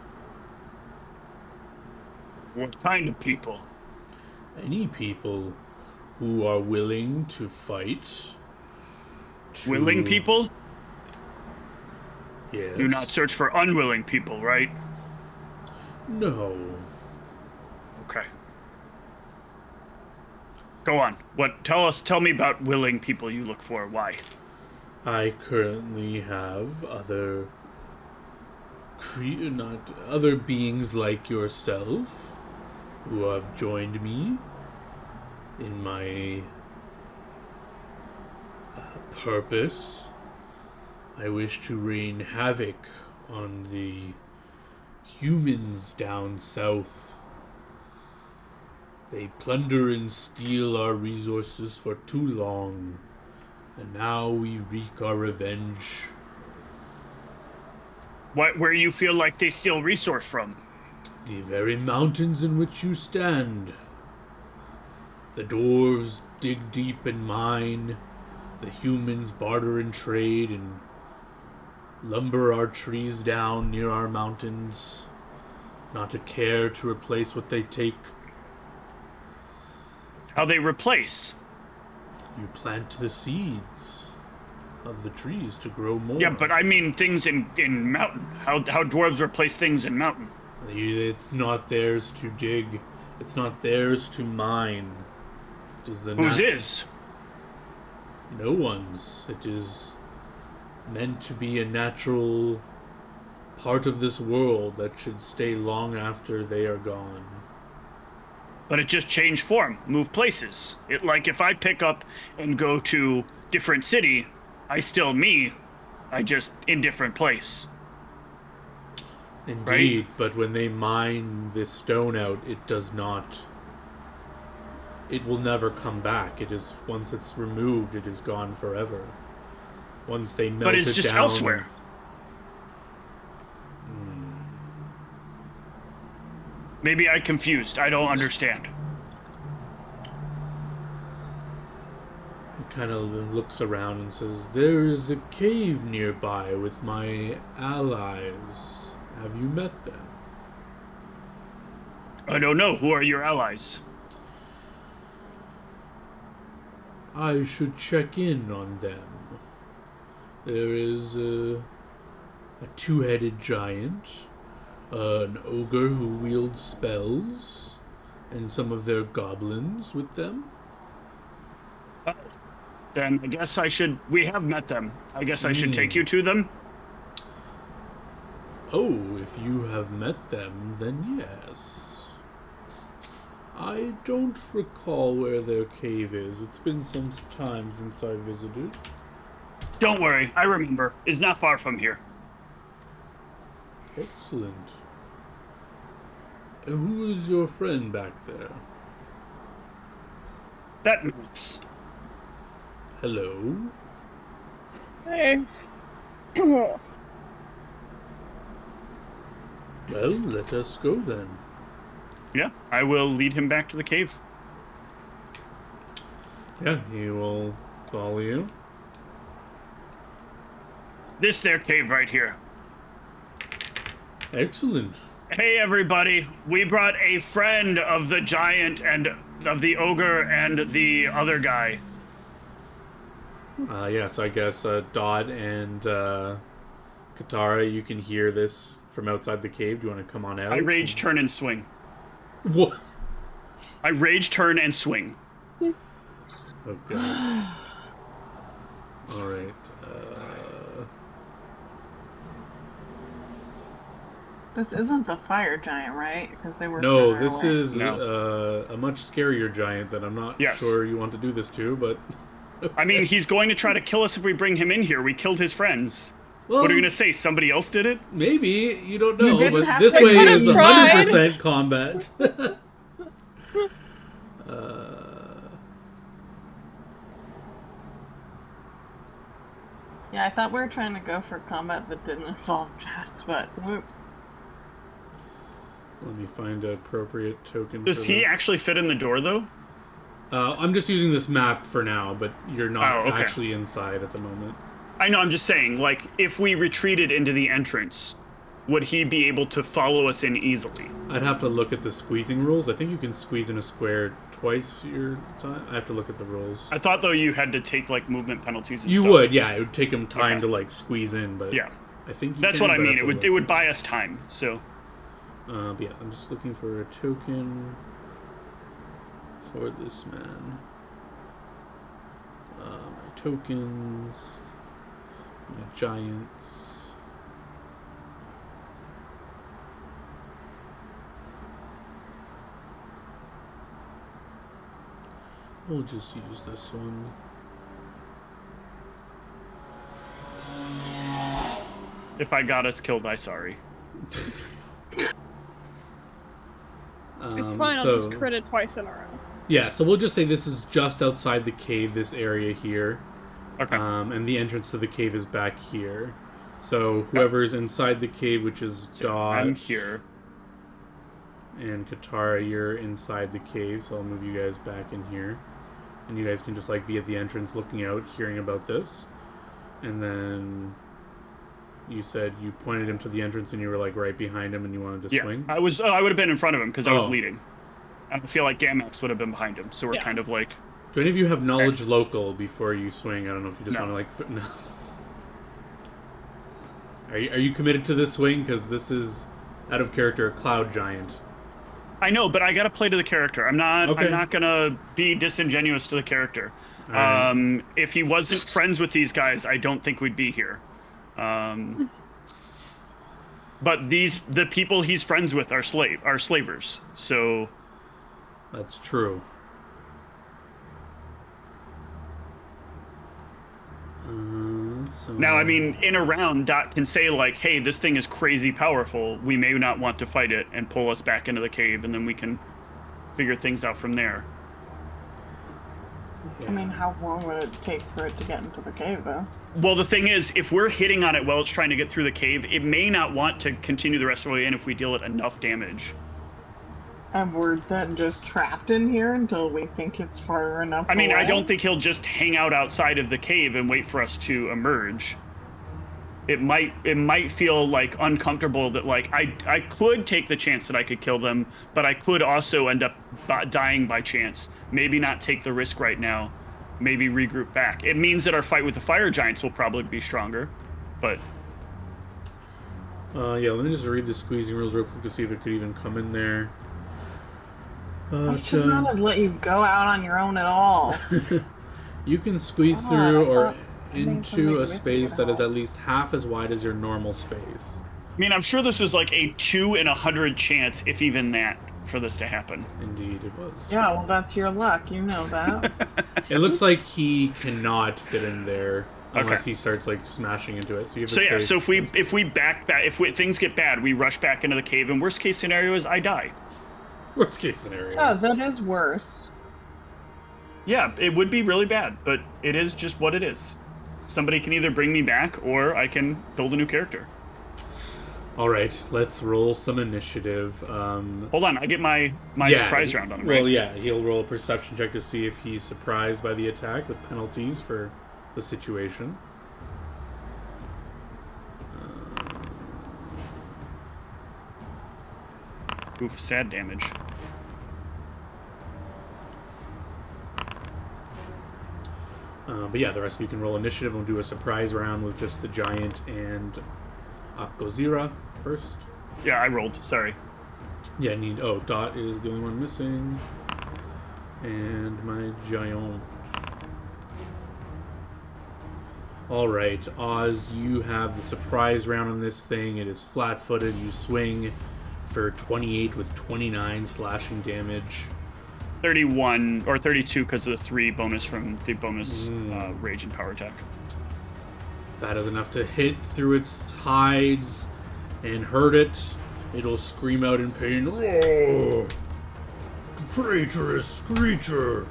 What kind of people? Any people who are willing to fight. Willing people? Yes. Do not search for unwilling people, right? No. Okay. Go on. Tell me about willing people you look for. Why? I currently have other beings like yourself who have joined me in my purpose. I wish to rain havoc on the humans down south. They plunder and steal our resources for too long, and now we wreak our revenge. Where you feel like they steal resource from? The very mountains in which you stand. The dwarves dig deep and mine. The humans barter and trade and lumber our trees down near our mountains, not a care to replace what they take. How they replace? You plant the seeds of the trees to grow more. Yeah, but I mean things in mountain. How dwarves replace things in mountain? It's not theirs to dig. It's not theirs to mine. It is Whose is? No one's. It is meant to be a natural part of this world that should stay long after they are gone. But it just changed form, move places. Like if I pick up and go to different city, I still me, I just in different place. Indeed, right? But when they mine this stone out, it will never come back. Once it's removed, it is gone forever. Once they melt it down. But it's just elsewhere. Maybe I confused. I don't understand. He kind of looks around and says, "There is a cave nearby with my allies. Have you met them?" I don't know. Who are your allies? I should check in on them. There is a two-headed giant, an ogre who wields spells, and some of their goblins with them. Oh, then I guess I should... We have met them. I guess I should take you to them? Oh, if you have met them, then yes. I don't recall where their cave is. It's been some time since I visited. Don't worry, I remember. It's not far from here. Excellent. And who is your friend back there? That Max. Hello? Hey. Well, let us go then. Yeah, I will lead him back to the cave. Yeah, he will follow you. This there cave right here. Excellent. Hey everybody, we brought a friend of the giant and of the ogre and the other guy. Yes, I guess Dodd and Katara, you can hear this from outside the cave. Do you want to come on out? I rage, turn, and swing. What? I rage, turn, and swing. Oh god. Alright, This isn't the fire giant, right? Because they were. No, further this away. is No. a much scarier giant that I'm not Yes. sure you want to do this to, but... I mean, he's going to try to kill us if we bring him in here. We killed his friends. Well, What are you going to say? Somebody else did it? maybe, you don't know, didn't but have this to way cut is him 100% combat. Yeah, I thought we were trying to go for combat that didn't involve chats, but whoops. Let me find an appropriate token Does for he this. actually fit in the door, though? I'm just using this map for now, but you're not Oh, okay. actually inside at the moment. I know, I'm just saying, like, if we retreated into the entrance, would he be able to follow us in easily? I'd have to look at the squeezing rules. I think you can squeeze in a square twice your time. I have to look at the rules. I thought though you had to take like movement penalties. And You stuff. would, yeah. It would take him time Okay. to like squeeze in, but Yeah, I think you that's can, what I but mean. have It to would look. it would buy us time. So But yeah, I'm just looking for a token for this man. My tokens, my giants. We'll just use this one. if I got us killed, I'm sorry. It's fine, I'll just crit it twice in a row. Yeah, so we'll just say this is just outside the cave, this area here. Okay. And the entrance to the cave is back here. So whoever's inside the cave, which is Dot. I'm here. And Katara, you're inside the cave, so I'll move you guys back in here. And you guys can just like be at the entrance looking out, hearing about this. And then you said you pointed him to the entrance and you were like right behind him and you wanted to swing? I would have been in front of him because I was Oh. leading. I feel like Gamax would have been behind him, so we're kind of like... Do any of you have knowledge local before you swing? I don't know if you just No. want to like... No. Are you committed to this swing? Because this is, out of character, a cloud giant. I know, but I gotta play to the character. I'm not Okay. I'm not gonna be disingenuous to the character. Alright. If he wasn't friends with these guys, I don't think we'd be here. But the people he's friends with are slavers. So That's true. So... now, I mean, in a round, Dot can say like, "Hey, this thing is crazy powerful. We may not want to fight it," and pull us back into the cave, and then we can figure things out from there. I mean, how long would it take for it to get into the cave, though? Well, the thing is, if we're hitting on it while it's trying to get through the cave, it may not want to continue the rest of the way in if we deal it enough damage. And we're then just trapped in here until we think it's far enough I mean, I away? don't think he'll just hang out outside of the cave and wait for us to emerge. It might feel like uncomfortable that like I could take the chance that I could kill them, but I could also end up dying by chance. Maybe not take the risk right now. Maybe regroup back. It means that our fight with the fire giants will probably be stronger, but yeah, let me just read the squeezing rules real quick to see if it could even come in there. I should not have let you go out on your own at all. You can squeeze Oh, through I or thought- I think into somebody a with me space would that is help. at least half as wide as your normal space. I mean, I'm sure this was like a 2 in 100 chance, if even that, for this to happen. Indeed, it was. Yeah, well, that's your luck. You know that. It looks like he cannot fit in there unless Okay. he starts like smashing into it. So you have So to yeah, save- so if things get bad, we rush back into the cave, and worst case scenario is I die. worst case scenario. Oh, that is worse. Yeah, it would be really bad, but it is just what it is. Somebody can either bring me back, or I can build a new character. All right, let's roll some initiative. Hold on, I get my surprise round on him, right? Well, yeah, he'll roll a perception check to see if he's surprised by the attack with penalties for the situation. Oof, sad damage. But yeah, the rest of you can roll initiative. We'll do a surprise round with just the giant and Akkozira first. Yeah, I rolled. Sorry. Yeah, Dot is the only one missing. And my giant. Alright, Oz, you have the surprise round on this thing. It is flat-footed. You swing for 28 with 29 slashing damage. 31 or 32 because of the 3 bonus from the bonus rage and power attack. That is enough to hit through its hides and hurt it. It'll scream out in pain. Oh, traitorous creature!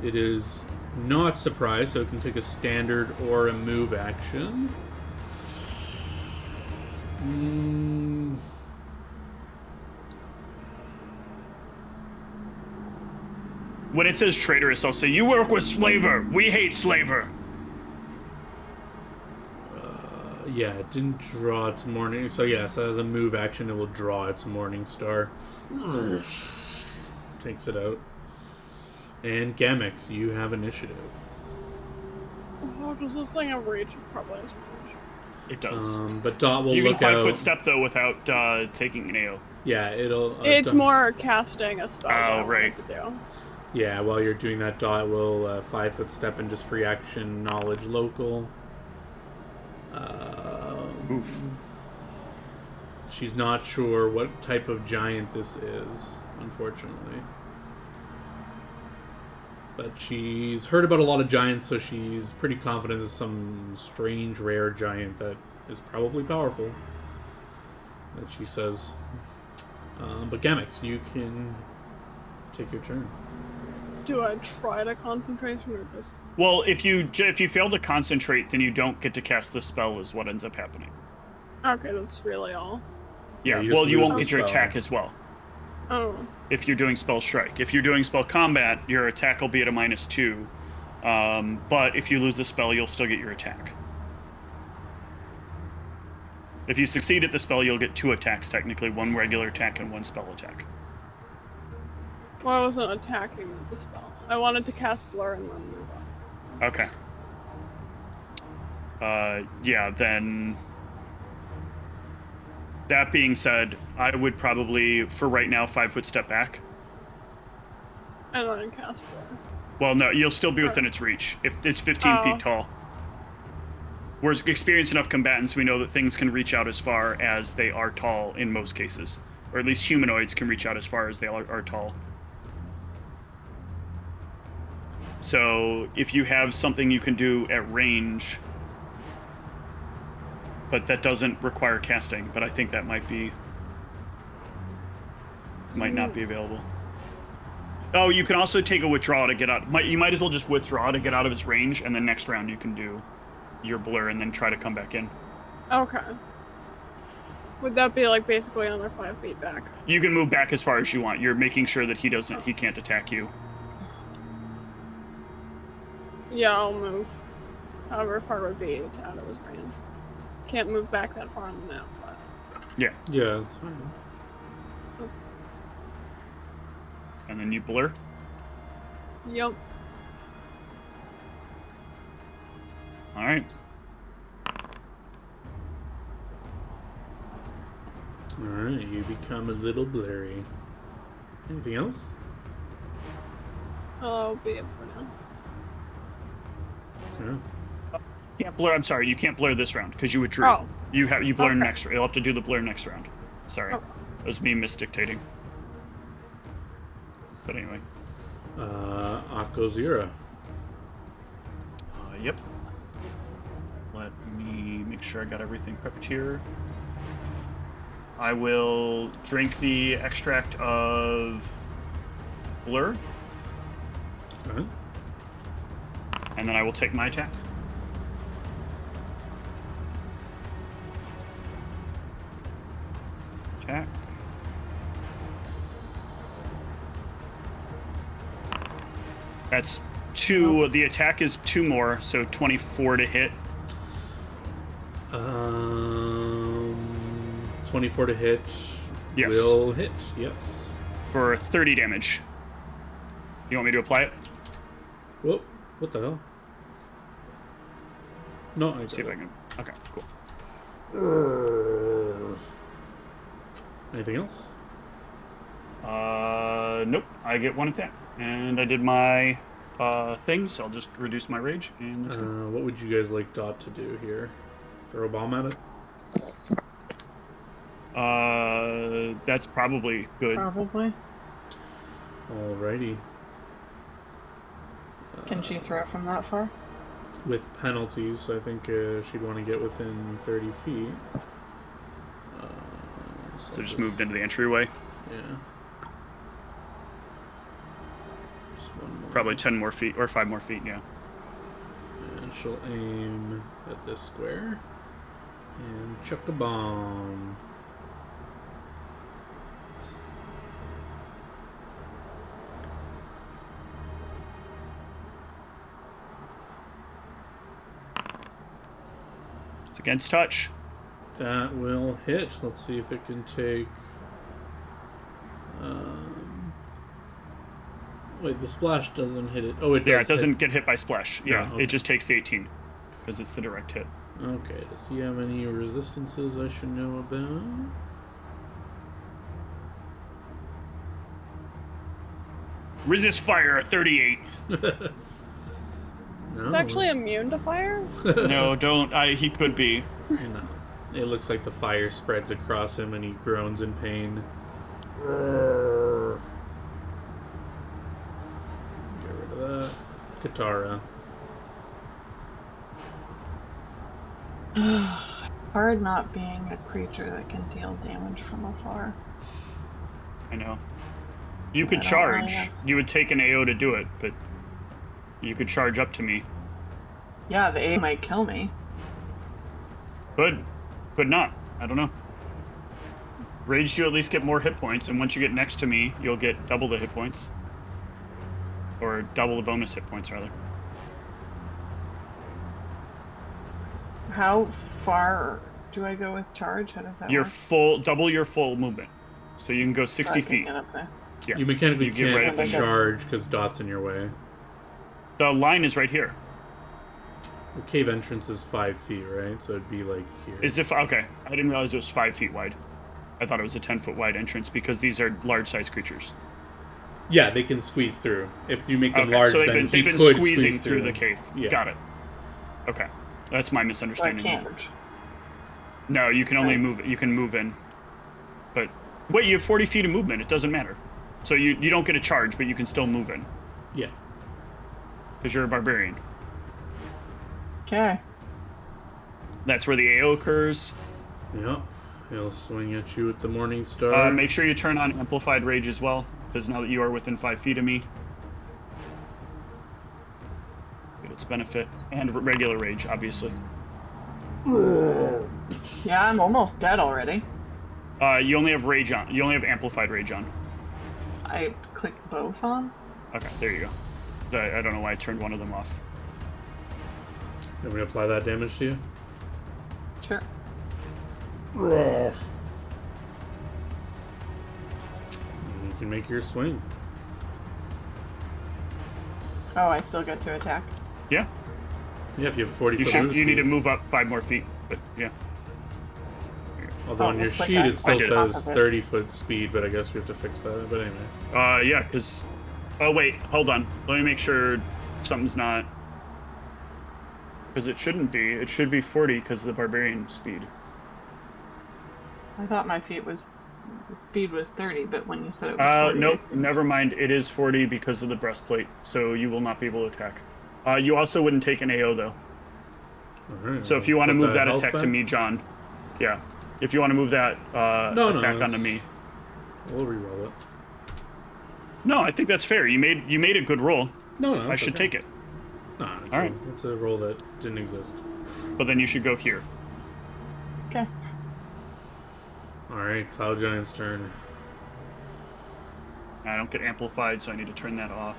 It is not surprised, so it can take a standard or a move action. When it says traitorous, I'll say, "You work with slaver. We hate slaver." Yeah, it didn't draw its morning. So yes, as a move action, it will draw its morning star. Takes it out. And Gamix, you have initiative. Oh, does this thing have reach? It probably has reach. It does. But Dot will You can look out. 5-foot step though without taking an AO. Yeah, it'll. It's more casting a spell that I right. wanted to do. Yeah, while you're doing that, Dot will 5-foot step and just free action knowledge local. Oof. She's not sure what type of giant this is, unfortunately. But she's heard about a lot of giants, so she's pretty confident it's some strange, rare giant that is probably powerful. That she says. But Gamix, you can take your turn. Do I try to concentration or just... Well, if you fail to concentrate, then you don't get to cast the spell is what ends up happening. Okay, that's really all. Yeah, you well, just you lose won't the get your spell. attack as well. Oh. If you're doing spell strike. If you're doing spell combat, your attack will be at a -2. But if you lose the spell, you'll still get your attack. If you succeed at the spell, you'll get 2 attacks technically, 1 regular attack and 1 spell attack. Well, I wasn't attacking with the spell. I wanted to cast Blur and then move on. Okay. Yeah, then... That being said, I would probably, for right now, 5-foot step back. And then cast Blur. Well, no, you'll still be within its reach. If it's 15 feet tall. We're experienced enough combatants, we know that things can reach out as far as they are tall in most cases. Or at least humanoids can reach out as far as they are tall. So, if you have something you can do at range... But that doesn't require casting, but I think that might not be available. Oh, you can also take a withdraw to get out. You might as well just withdraw to get out of its range, and then next round you can do your blur and then try to come back in. Okay. Would that be like basically another 5 feet back? You can move back as far as you want. You're making sure that he can't attack you. Yeah, I'll move. However far it would be to out of his range. Can't move back that far on the map, but... Yeah. Yeah, that's fine. And then you blur. Yep. All right. Alright, you become a little blurry. Anything else? That'll be it for now. Yeah. Can't blur. I'm sorry, you can't blur this round because you withdrew. Oh. You blur Okay. next round. You'll have to do the blur next round. Sorry, Okay. that was me misdictating. But anyway. Akozira. Yep. Let me make sure I got everything prepped here. I will drink the extract of blur, Okay. and then I will take my attack. Attack. That's 2. The attack is 2 more, so 24 to hit. 24 to hit. Yes. Will hit, yes. For 30 damage. You want me to apply it? Whoa, what the hell? No, I Let's see if I can. Okay, cool. Anything else? Nope. I get 1 attack, and I did my thing, so I'll just reduce my rage. And let's go. What would you guys like Dot to do here? Throw a bomb at it? That's probably good. Probably. Alrighty. Can she throw from that far? With penalties, I think she'd want to get within 30 feet. So just moved into the entryway. Yeah. Just one more. Probably 10 more feet, or 5 more feet, yeah. And she'll aim at this square. And chuck a bomb. It's against touch. That will hit. Let's see if it can take... Wait, the splash doesn't hit it. Oh, it does. Yeah, it doesn't get hit by splash. Yeah, No, okay. It just takes the 18 because it's the direct hit. Okay, does he have any resistances I should know about? Resist fire, 38. No. He's actually immune to fire? No, don't. He could be. No. It looks like the fire spreads across him and he groans in pain. Get rid of that. Katara. Hard not being a creature that can deal damage from afar. I know. You could I don't charge. really know. You would take an AO to do it, but you could charge up to me. Yeah, the A might kill me. Could not. I don't know. Rage, you at least get more hit points, and once you get next to me, you'll get double the hit points. Or double the bonus hit points, rather. How far do I go with charge? How does that Your work? double your full movement. So you can go So 60 I can feet. get up there. Yeah. You mechanically You get right can't up there. charge because Dot's in your way. The line is right here. The cave entrance is 5 feet, right? So it'd be like here. Okay, I didn't realize it was 5 feet wide. I thought it was a 10-foot wide entrance because these are large-sized creatures. Yeah, they can squeeze through. If you make them Okay, large, so then they've he been could squeezing squeeze through the cave. Yeah. Got it. Okay, that's my So I misunderstanding. can't. No, you can only Right. move. You can move in. But wait, you have 40 feet of movement. It doesn't matter. So you don't get a charge, but you can still move in Yeah. because you're a barbarian. Okay. That's where the AO occurs. Yep. He'll swing at you with the Morning Star. Make sure you turn on Amplified Rage as well, because now that you are within 5 feet of me, get its benefit. And regular Rage, obviously. Yeah, I'm almost dead already. You only have Rage on. You only have Amplified Rage on. I clicked both on. Okay, there you go. I don't know why I turned one of them off. I'm going to apply that damage to you. Sure. You can make your swing. Oh, I still get to attack. Yeah, Yeah, if you have 40 you foot should. move You need to speed. move up 5 more feet, but yeah. Although Oh, on your looks like sheet I it still did. says Top of it. 30 foot speed, but I guess we have to fix that. But anyway. Yeah, because... Oh, wait, hold on. Let me make sure something's not... Because it shouldn't be. It should be 40 because of the barbarian speed. I thought my speed was 30, but when you said it was 40, Nope, I assumed- never mind. It is 40 because of the breastplate, so you will not be able to attack. You also wouldn't take an AO, though. Alright, So if you want to put move that health attack to back. me, John. Yeah. If you want to move that attack onto it's- me. We'll reroll it. No, I think that's fair. You made a good roll. No, I should take it. No, it's, Alright. it's a roll that didn't exist. But then you should go here. Okay. Alright, Cloud Giant's turn. I don't get amplified, so I need to turn that off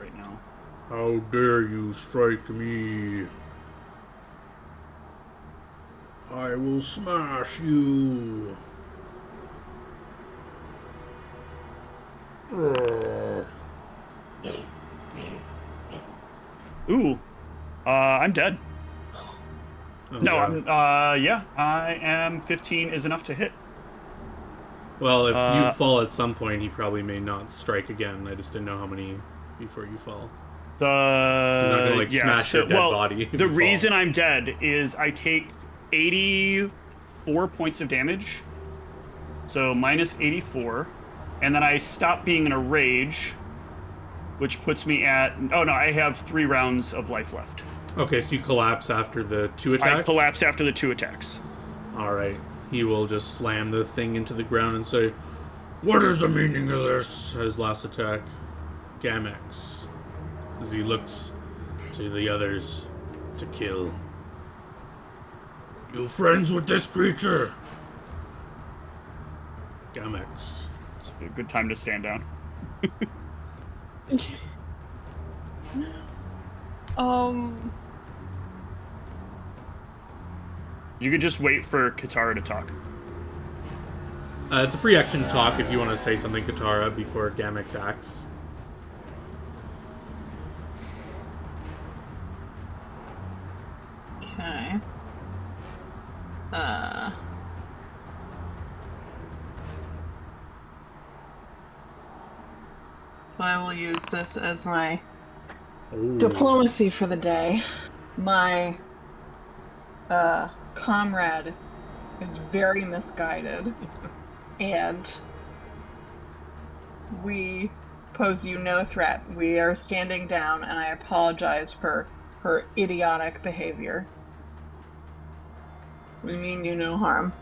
right now. How dare you strike me? I will smash you. Ooh. I'm dead. Oh, No, God. I am 15 is enough to hit. Well, if you uh, fall at some point, he probably may not strike again. I just didn't know how many before you fall. The He's not gonna, smash your dead body if The you fall. reason I'm dead is I take 84 points of damage. So minus 84. And then I stop being in a rage, which puts me at... Oh, no, I have 3 rounds of life left. Okay, so you collapse after the 2 attacks? I collapse after the 2 attacks. Alright. He will just slam the thing into the ground and say, "What is the meaning of this?" His last attack. Gamex. As he looks to the others to kill. You friends with this creature? Gamex. It's a good time to stand down. You could just wait for Katara to talk. It's a free action talk if you want to say something, Katara, before Gamix acts. Okay. So I will use this as my diplomacy for the day. My comrade is very misguided, and we pose you no threat. We are standing down, and I apologize for her idiotic behavior. We mean you no harm.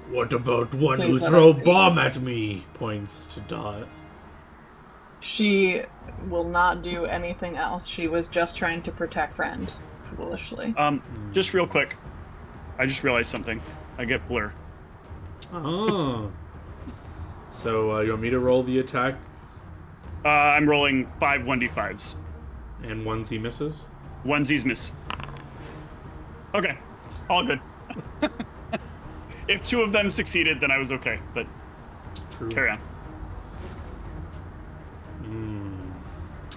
What about one Please who let throw us speak. bomb at me? Points to Dot. She will not do anything else. She was just trying to protect friend, foolishly. Just real quick. I just realized something. I get blur. Oh. So, you want me to roll the attack? I'm rolling 5 1d5s. And onesie misses? Onesies miss. Okay. All good. If 2 of them succeeded, then I was okay. But True. carry on.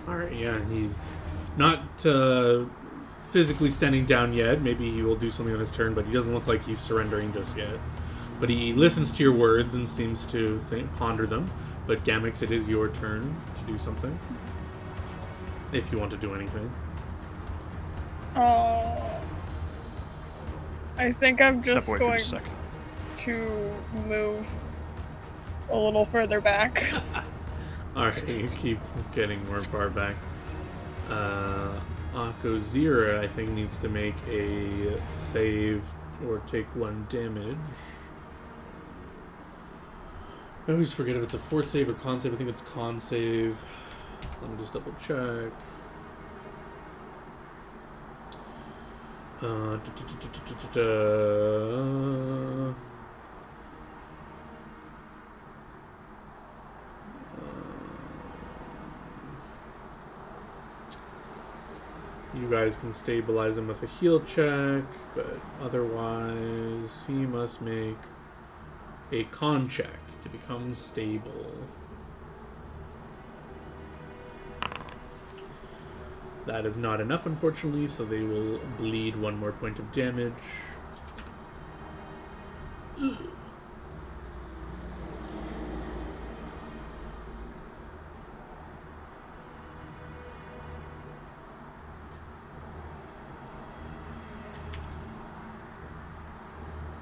Alright, yeah, he's not physically standing down yet. Maybe he will do something on his turn, but he doesn't look like he's surrendering just yet. But he listens to your words and seems to ponder them. But Gamix, it is your turn to do something. If you want to do anything. I think I'm just Step away for going just a second. to move a little further back. Alright, you keep getting more far back. Akozira, I think, needs to make a save or take 1 damage. I always forget if it's a fort save or con save. I think it's con save. Let me just double check. You guys can stabilize him with a heal check, but otherwise he must make a con check to become stable. That is not enough, unfortunately, so they will bleed 1 more point of damage. Ugh.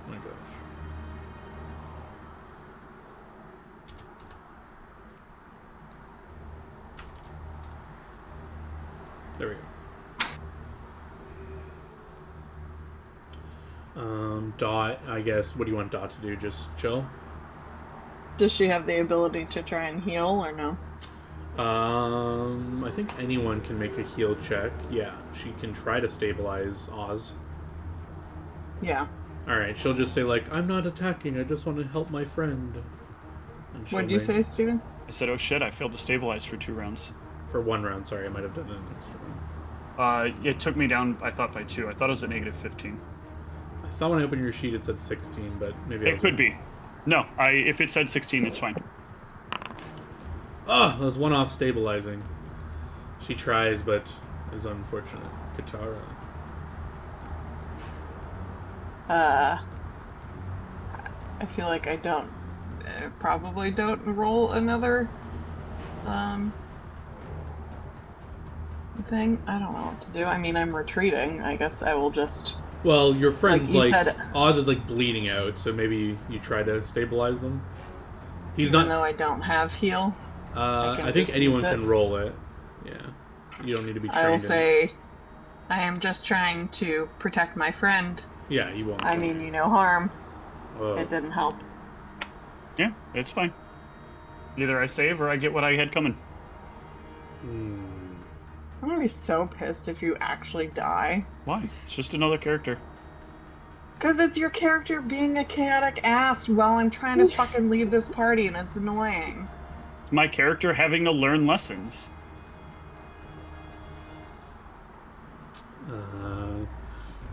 My gosh. There we go. Dot, I guess, what do you want Dot to do? Just chill? Does she have the ability to try and heal, or no? I think anyone can make a heal check. Yeah, she can try to stabilize Oz. Yeah. Alright, she'll just say, like, I'm not attacking, I just want to help my friend. And she'll What'd you make- say, Steven? I said, oh shit, I failed to stabilize for 2 rounds. For 1 round, sorry, I might have done an extra one. It took me down, I thought, by 2. I thought it was at -15. I thought when I opened your sheet it said 16, but maybe I It was... could be. No, if it said 16, it's fine. Oh, that was 1 off stabilizing. She tries, but is unfortunate. Katara. I feel like I probably don't roll another, thing. I don't know what to do. I mean, I'm retreating. I guess I will just... Well, your friend's Like you like... said- Oz is like bleeding out, so maybe you try to stabilize them. He's Even not... though I don't have heal, I think just anyone use it. can roll it. Yeah. You don't need to be trained I will in it. say I am just trying to protect my friend. Yeah, you won't. I say. mean you no harm. Whoa. It didn't help. Yeah, it's fine. Either I save or I get what I had coming. Hmm. I'm gonna be so pissed if you actually die. Why? It's just another character. Because it's your character being a chaotic ass while I'm trying to fucking leave this party and it's annoying. It's my character having to learn lessons.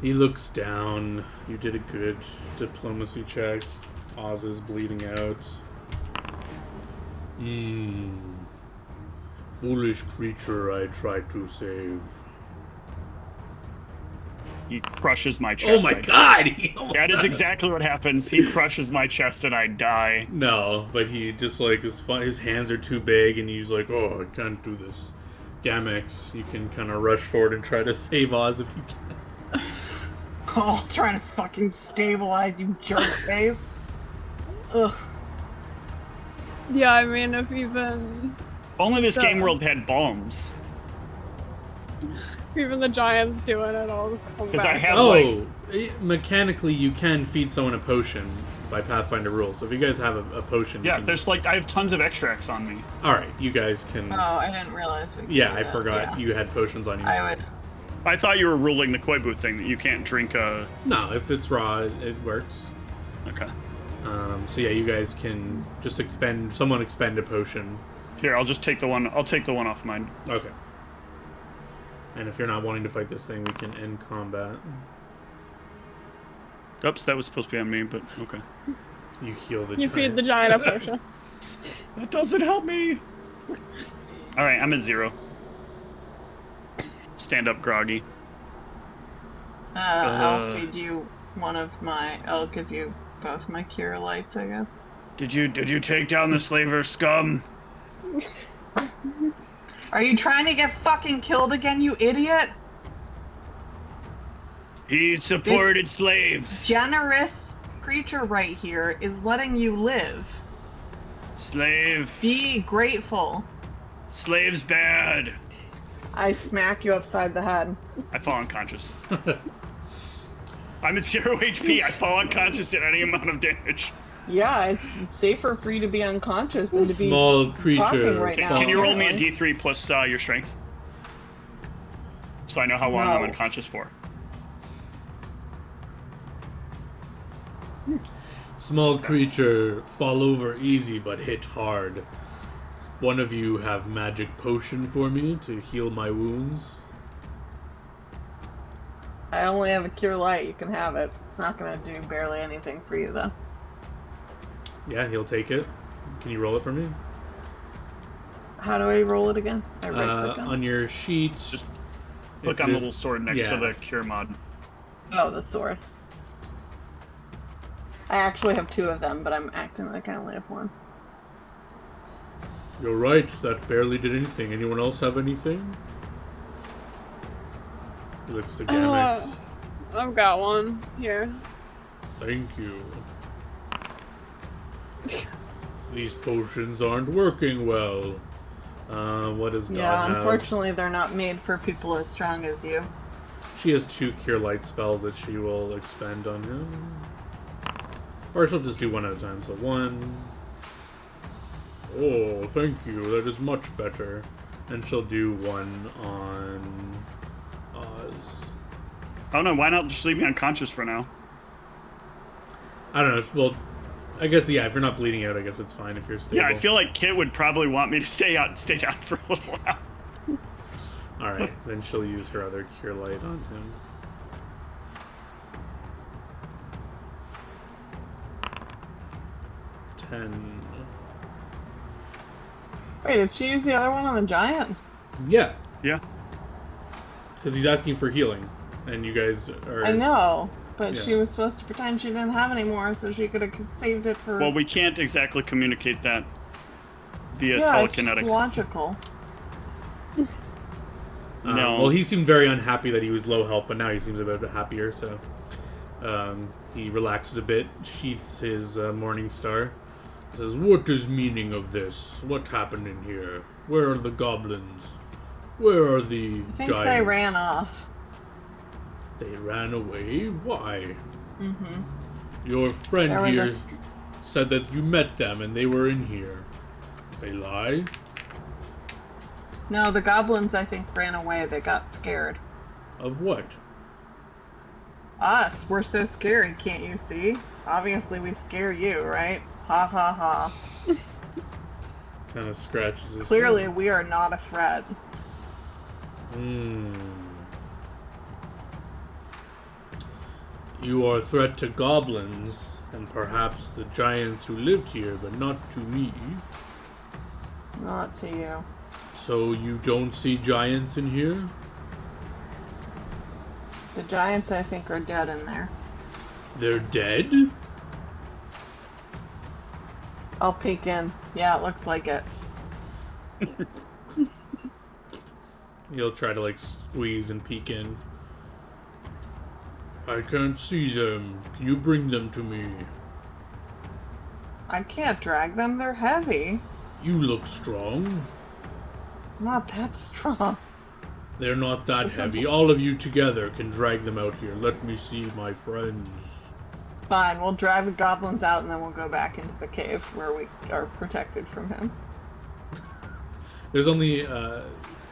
He looks down. You did a good diplomacy check. Oz is bleeding out. Foolish creature I tried to save. He crushes my chest. Oh my god! That is exactly what happens. He crushes my chest and I die. No, but he just like his hands are too big and he's like, oh, I can't do this. Gamex, you can kind of rush forward and try to save Oz if you can. Oh, trying to fucking stabilize, you jerk face. Ugh. Yeah, I mean, if even... Only this game world had bombs. Even the giants doing it all come Because I back. have mechanically you can feed someone a potion by Pathfinder rules. So if you guys have a potion, Yeah, you can... there's like, I have tons of extracts on me. Alright, you guys can... Oh, I didn't realize we could Yeah, do I that. forgot Yeah. you had potions on you. I would. I thought you were ruling the Koibu thing, that you can't drink a... No, if it's raw, it works. Okay. So yeah, you guys can just someone expend a potion. Here, I'll take the one off mine. Okay. And if you're not wanting to fight this thing, we can end combat. Oops, that was supposed to be on me, but okay. You heal the You giant. feed the giant a potion. That doesn't help me! Alright, I'm at 0. Stand up, Groggy. I'll feed you I'll give you both my cure lights, I guess. Did you take down the slaver scum? Are you trying to get fucking killed again, you idiot? He supported slaves. Generous creature right here is letting you live. Slave. Be grateful. Slave's bad. I smack you upside the head. I fall unconscious. I'm at 0 HP. I fall unconscious at any amount of damage. Yeah, it's safer for you to be unconscious than to be Small talking creature. right now. Can you roll me a apparently. D3 plus your strength? So I know how long I'm unconscious for. Small creature, fall over easy but hit hard. One of you have magic potion for me to heal my wounds? I only have a cure light. You can have it. It's not gonna do barely anything for you though. Yeah, he'll take it. Can you roll it for me? How do I roll it again? I right click On your sheet. Just click on the little sword next to the cure mod. Oh, the sword. I actually have 2 of them, but I'm acting like I only have 1. You're right, that barely did anything. Anyone else have anything? He looks to Gamex. I've got one here. Thank you. These potions aren't working well. What does God have? Unfortunately they're not made for people as strong as you. She has 2 Cure Light spells that she will expend on him. Or she'll just do one at a time. So 1. Oh, thank you. That is much better. And she'll do 1 on Oz. Oh no, why not just leave me unconscious for now? I don't know. Well, I guess, yeah, if you're not bleeding out, I guess it's fine if you're stable. Yeah, I feel like Kit would probably want me to stay down for a little while. Alright, then she'll use her other Cure Light on him. Wait, did she use the other one on the giant? Yeah, Yeah. because he's asking for healing, and you guys are... I know, but Yeah. she was supposed to pretend she didn't have any more, so she could have saved it for... Well, we can't exactly communicate that via yeah, telekinetics. it's logical. No. Well, he seemed very unhappy that he was low health, but now he seems a bit happier, so... he relaxes a bit, sheaths his Morning Star, says, "What is meaning of this? What happened in here? Where are the goblins? Where are the I think giants?" they ran off. They ran away? Why? Mm-hmm. Your friend There was here said that you met them and they were in here. They lie? No, the goblins, I think, ran away. They got scared. Of what? Us, we're so scared, can't you see? Obviously we scare you, right? Ha ha ha. Kind of scratches his Clearly head. we are not a threat. You are a threat to goblins, and perhaps the giants who lived here, but not to me. Not to you. So you don't see giants in here? The giants, I think, are dead in there. They're dead? I'll peek in. Yeah, it looks like it. He'll try to, like, squeeze and peek in. I can't see them. Can you bring them to me? I can't drag them, they're heavy. You look strong. Not that strong. They're not that heavy. All of you together can drag them out here. Let me see my friends. Fine, we'll drive the goblins out and then we'll go back into the cave where we are protected from him. There's only,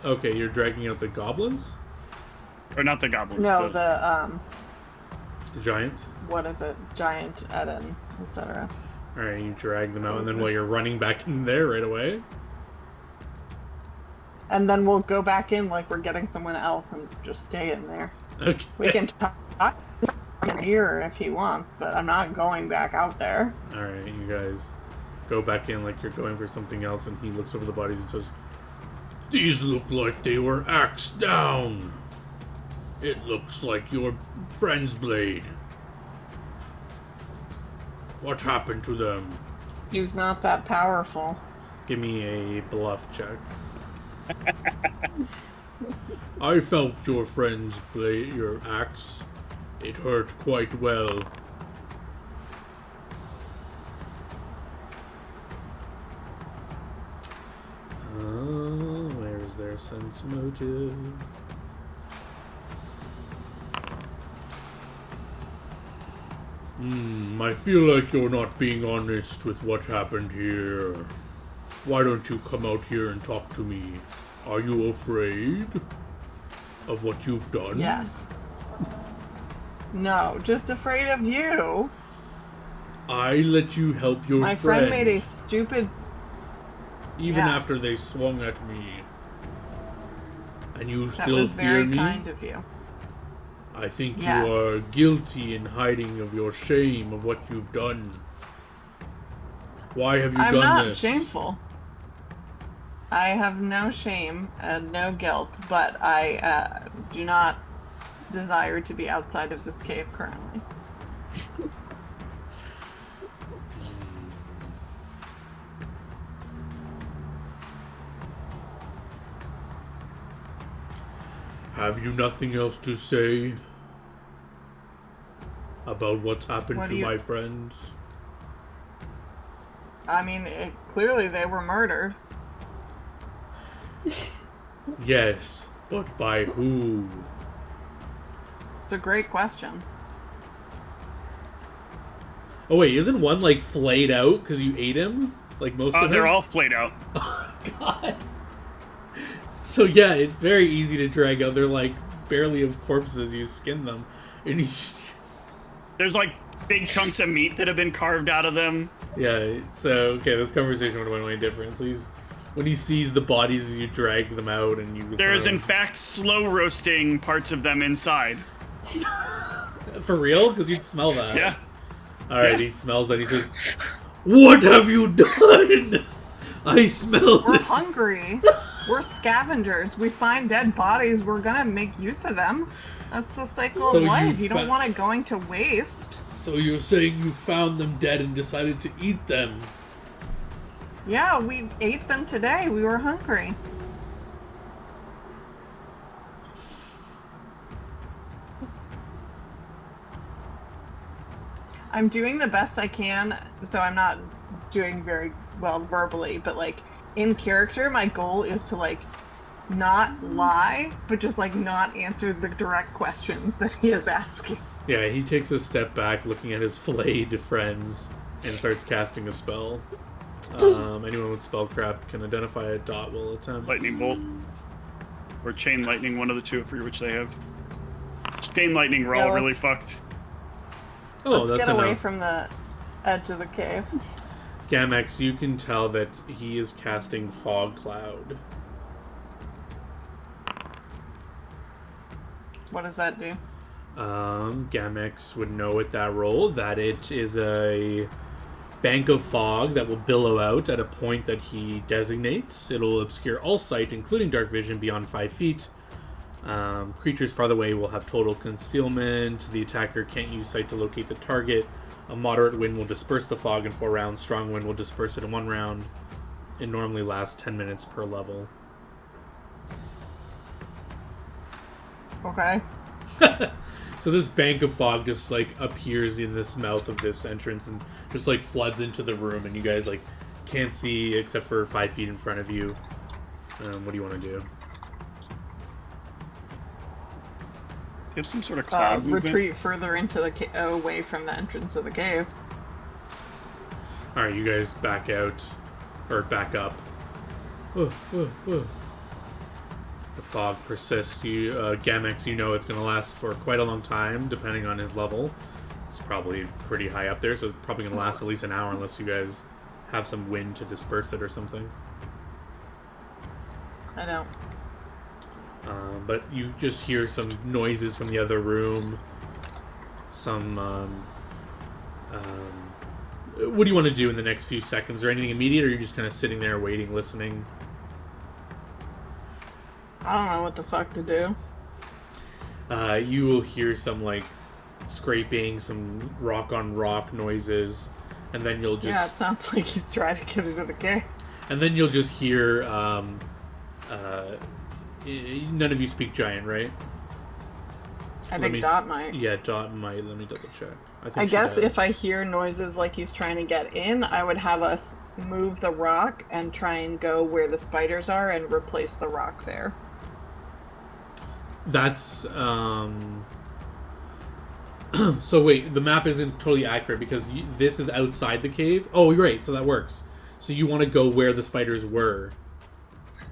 okay, you're dragging out the goblins? Or not the goblins. No, The giants? what is it? Giant, Eden, etc. Alright, you drag them out, and then while you're running back in there right away? And then we'll go back in like we're getting someone else and just stay in there. Okay. We can talk in here if he wants, but I'm not going back out there. Alright, you guys go back in like you're going for something else, and he looks over the bodies and says, "These look like they were axed down. It looks like your friend's blade. What happened to them?" He's not that powerful. Give me a bluff check. I felt your friend's blade, your axe. It hurt quite well. Oh, where's their sense motive? I feel like you're not being honest with what happened here. Why don't you come out here and talk to me? Are you afraid of what you've done? Yes. No, just afraid of you. I let you help your My friend made a stupid... even Yes. after they swung at me. And you That still was fear very me? kind of you. I think Yes. you are guilty in hiding of your shame of what you've done. Why have you I'm done not this? shameful. I have no shame and no guilt, but I do not desire to be outside of this cave currently. Have you nothing else to say about what's happened What to do you- my friends? I mean, clearly they were murdered. Yes, but by who? It's a great question. Oh wait, isn't one like flayed out because you ate him? Like most of them? They're all flayed out. Oh god. So yeah, it's very easy to drag out. They're like barely of corpses. You skin them, and he's There's like big chunks of meat that have been carved out of them. yeah. So okay, this conversation would have went way different. So he's when he sees the bodies, you drag them out, and you. There is throw in fact slow roasting parts of them inside. them. For real, because you'd smell that. Yeah. All right, Yeah. he smells that. He says, "What have you done? I smell We're it." hungry. We're scavengers. We find dead bodies. We're gonna make use of them. That's the cycle So of you life. You don't fa- want it going to waste. So you're saying you found them dead and decided to eat them? Yeah, we ate them today. We were hungry. I'm doing the best I can, so I'm not doing very well verbally, but like in character, my goal is to like not lie, but just like not answer the direct questions that he is asking. Yeah, he takes a step back, looking at his flayed friends, and starts casting a spell. Anyone with spellcraft can identify a dot will attempt. Lightning bolt. Or chain lightning, one of the two, for which they have. Chain lightning, we're all Yeah, really fucked. Oh, Let's that's get away enough. from the edge of the cave. Gamex, you can tell that he is casting fog cloud. What does that do? Gamex would know with that roll that it is a bank of fog that will billow out at a point that he designates. It'll obscure all sight, including dark vision, beyond 5 feet. Creatures farther away will have total concealment. The attacker can't use sight to locate the target. A moderate wind will disperse the fog in 4 rounds. Strong wind will disperse it in 1 round. It normally lasts 10 minutes per level. Okay. So this bank of fog just like appears in this mouth of this entrance and just like floods into the room, and you guys like can't see except for 5 feet in front of you. What do you want to do? Do you have some sort of cloud movement? Retreat further into the away from the entrance of the cave. All right, you guys back out or back up. The fog persists. You, Gamex, you know it's going to last for quite a long time, depending on his level. It's probably pretty high up there, so it's probably going to last at least an hour unless you guys have some wind to disperse it or something. I know. But you just hear some noises from the other room. Some, what do you want to do in the next few seconds? Is there anything immediate, or are you just kind of sitting there waiting, listening? I don't know what the fuck to do. You will hear some, like, scraping, some rock-on-rock noises, and then you'll just... Yeah, it sounds like he's trying to get into the cave. And then you'll just hear, none of you speak Giant, right? I think Dot might. Yeah, Dot might. Let me double check. I guess if I hear noises like he's trying to get in, I would have us move the rock and try and go where the spiders are and replace the rock there. That's, so wait, the map isn't totally accurate because this is outside the cave? Oh, you're right, so that works. So you want to go where the spiders were.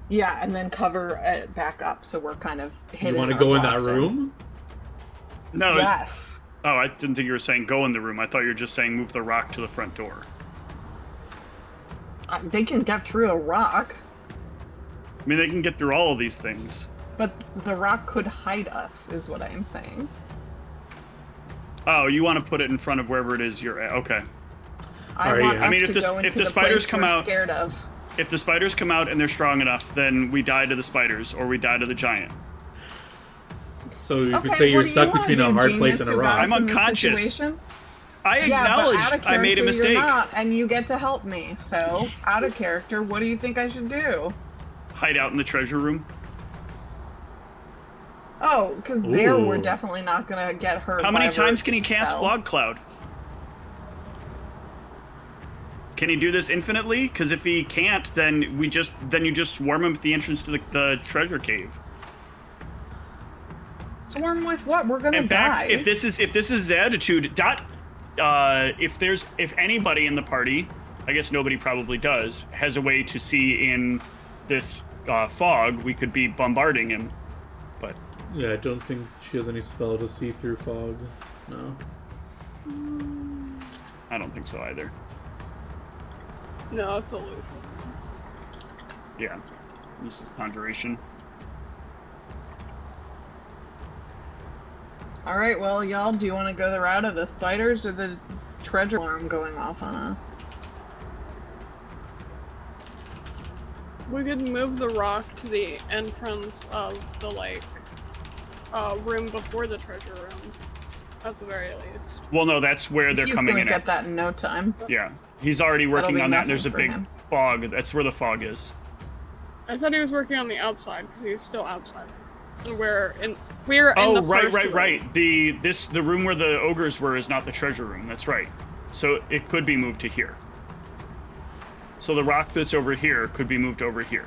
Yeah, and then cover it back up so we're kind of hidden. You want to go in that room? No. Yes. Oh, I didn't think you were saying go in the room. I thought you were just saying move the rock to the front door. They can get through a rock. I mean, they can get through all of these things. But the rock could hide us, is what I'm saying. Oh, you want to put it in front of wherever it is you're at. Okay. I want us I mean, to go into if the the spiders place come we're out, scared of. if the spiders come out and they're strong enough, then we die to the spiders or we die to the giant. So you could say you're stuck between a hard place and a rock. I'm unconscious. I acknowledged I made a mistake. You're not, and you get to help me. So, out of character, what do you think I should do? Hide out in the treasure room. Oh, because there we're definitely not gonna get hurt. How many times can he cast Fog Cloud? Can he do this infinitely? Because if he can't, then you just swarm him at the entrance to the treasure cave. Swarm with what? We're gonna die. In fact, if this is the attitude, if anybody in the party, I guess nobody probably does, has a way to see in this fog, we could be bombarding him. But yeah, I don't think she has any spell to see through fog. No. I don't think so either. No, it's illusion. Yeah, this is conjuration. Alright, well, y'all, do you want to go the route of the spiders or the treasure alarm going off on us? We could move the rock to the entrance of the, like, room before the treasure room, at the very least. Well, no, that's where they're coming in He's gonna at. get that in no time. Yeah, he's already working on that. There's a big him. fog. That's where the fog is. I thought he was working on the outside, because he's still outside. And we're in the first room. Right. The room where the ogres were is not the treasure room. That's right. So it could be moved to here. So the rock that's over here could be moved over here.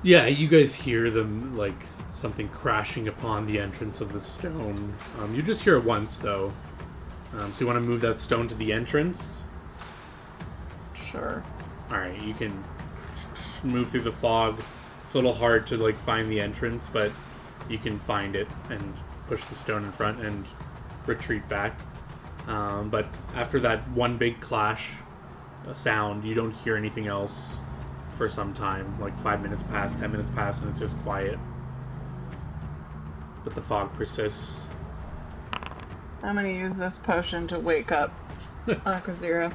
Yeah, you guys hear them, like, something crashing upon the entrance of the stone. You just hear it once, though. So you want to move that stone to the entrance? Sure. Alright, you can move through the fog. It's a little hard to, like, find the entrance, but you can find it and push the stone in front and retreat back. But after that one big clash sound, you don't hear anything else for some time. Like 5 minutes pass, 10 minutes pass, and it's just quiet. but the fog persists. I'm gonna use this potion to wake up Akazira.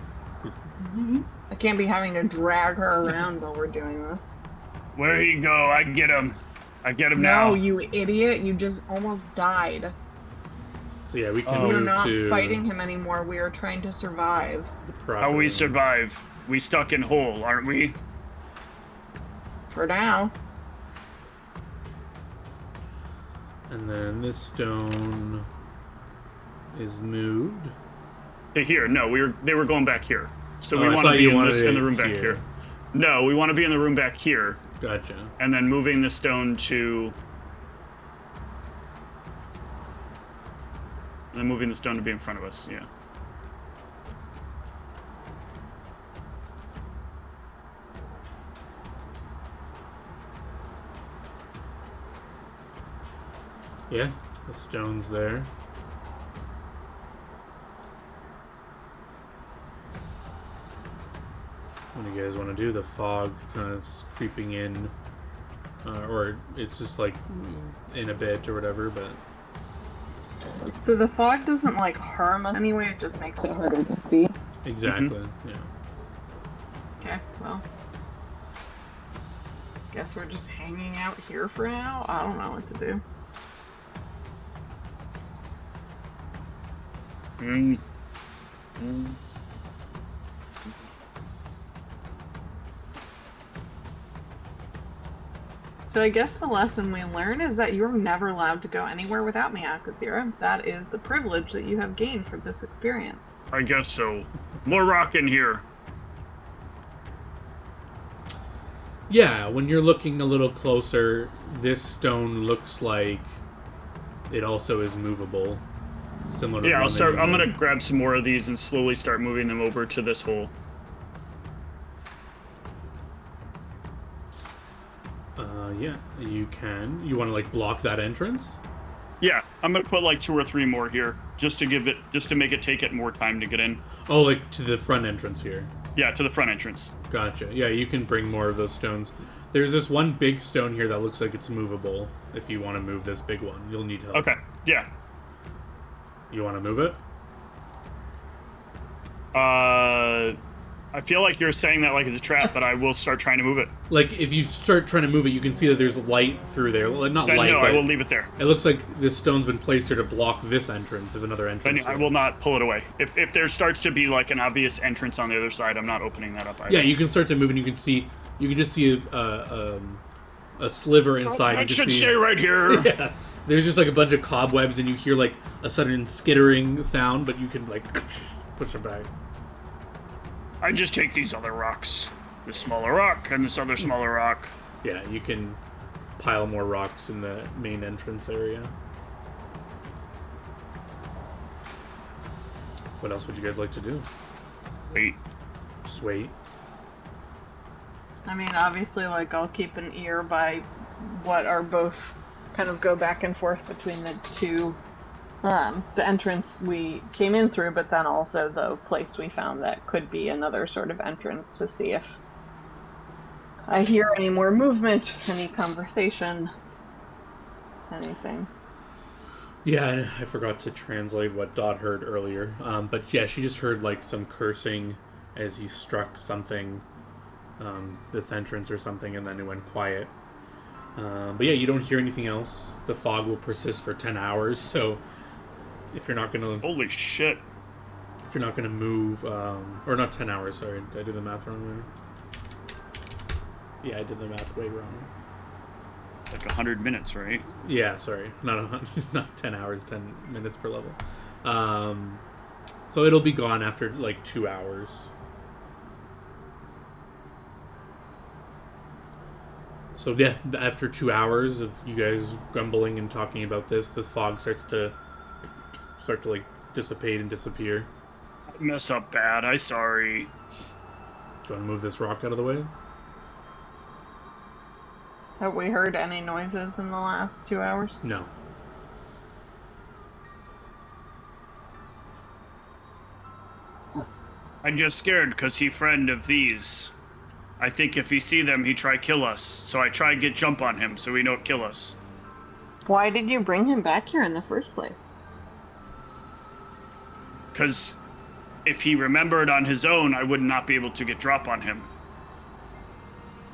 I can't be having to drag her around while we're doing this. Where he go? I get him. I get him now. No, you idiot! You just almost died. So yeah, we can We are move not to fighting him anymore. We are trying to survive. the How we property. survive? We stuck in hole, aren't we? For now. And then this stone is moved. Here, no, they were going back here. So we Oh, I want to thought be you in wanted the it room back here. here. No, we want to be in the room back here, Gotcha. and then moving the stone to. And then moving the stone to be in front of us. Yeah. Yeah, the stone's there. What do you guys want to do? The fog kind of creeping in, or it's just like in a bit or whatever. But So the fog doesn't like harm us anyway. It just makes it harder to see. exactly, yeah. Okay, well. Guess we're just hanging out here for now? I don't know what to do. So I guess the lesson we learn is that you're never allowed to go anywhere without me, Akazira. That is the privilege that you have gained from this experience. I guess so. More rock in here. Yeah, when you're looking a little closer, this stone looks like it also is movable. Similar to Yeah, the I'll one that start. you I'm gonna moved. grab some more of these and slowly start moving them over to this hole. Yeah, you can. You want to like block that entrance? Yeah, I'm gonna put like 2 or 3 more here, just to make it take it more time to get in. Oh, like to the front entrance here. Yeah, to the front entrance. Gotcha. Yeah, you can bring more of those stones. There's this one big stone here that looks like it's movable. If you want to move this big one, you'll need help. Okay. Yeah. You want to move it? I feel like you're saying that like it's a trap, but I will start trying to move it. Like, if you start trying to move it, you can see that there's light through there. Well, not Then light, no, but I will leave it there. it looks like this stone's been placed here to block this entrance. There's another Then entrance. I here. will not pull it away. If there starts to be like an obvious entrance on the other side, I'm not opening that up either. Yeah, you can start to move, and you can just see a sliver inside. I You can should see, stay right here. Yeah, there's just like a bunch of cobwebs, and you hear like a sudden skittering sound, but you can like push it back. I just take these other rocks. This smaller rock and this other smaller rock. Yeah, you can pile more rocks in the main entrance area. What else would you guys like to do? Wait. Just wait. I mean, obviously, like, I'll keep an ear by what are both kind of go back and forth between the two, the entrance we came in through, but then also the place we found that could be another sort of entrance to see if I hear any more movement, any conversation, anything. Yeah, and I forgot to translate what Dot heard earlier. But yeah, she just heard like some cursing as he struck something, this entrance or something, and then it went quiet. But yeah, you don't hear anything else. The fog will persist for 10 hours, so if you're not gonna Holy shit. move, or not 10 hours, sorry, did I do the math wrong there? Yeah, I did the math way wrong. Like 100 minutes, right? Yeah, sorry, not 100, not 10 hours, 10 minutes per level. So it'll be gone after like 2 hours. So yeah, after 2 hours of you guys grumbling and talking about this, the fog starts to like dissipate and disappear. I mess up bad. I sorry. Do you want to move this rock out of the way? Have we heard any noises in the last 2 hours? No. I'm just scared because he friend of these. I think if he see them, he try kill us. So I try get jump on him so he don't kill us. Why did you bring him back here in the first place? Because if he remembered on his own, I would not be able to get drop on him.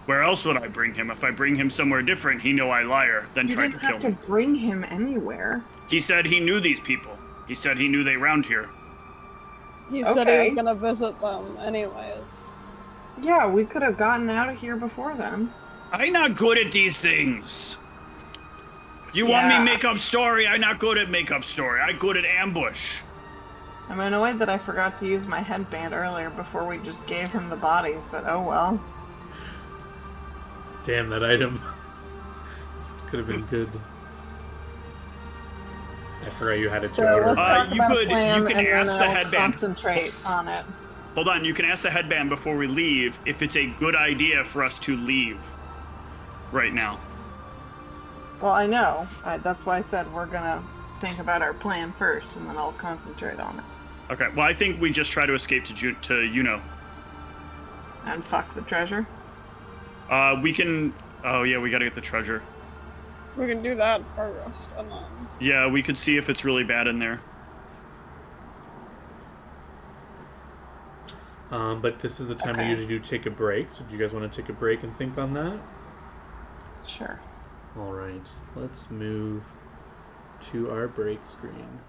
Where else would I bring him? If I bring him somewhere different, he know I liar, then You try to didn't kill have to me. bring him anywhere. He said he knew these people. He said he knew they round here. He said he was Okay. gonna visit them anyways. Yeah, we could have gotten out of here before then. I not good at these things. You want me Yeah. make up story? I not good at make up story. I good at ambush. I'm annoyed that I forgot to use my headband earlier before we just gave him the bodies, but oh well. Damn, that item. Could have been good. I forgot you had it to So let's order. talk you about could- a plan you can and ask then the I'll headband. concentrate on it. Hold on, you can ask the headband before we leave if it's a good idea for us to leave right now. Well, I know. That's why I said we're gonna think about our plan first, and then I'll concentrate on it. Okay, well, I think we just try to escape to Yuno. And fuck the treasure. We can... Oh, yeah, we gotta get the treasure. We can do that first, and then... Yeah, we could see if it's really bad in there. But this is the time we Okay. usually do take a break. So do you guys want to take a break and think on that? Sure. All right. Let's move to our break screen.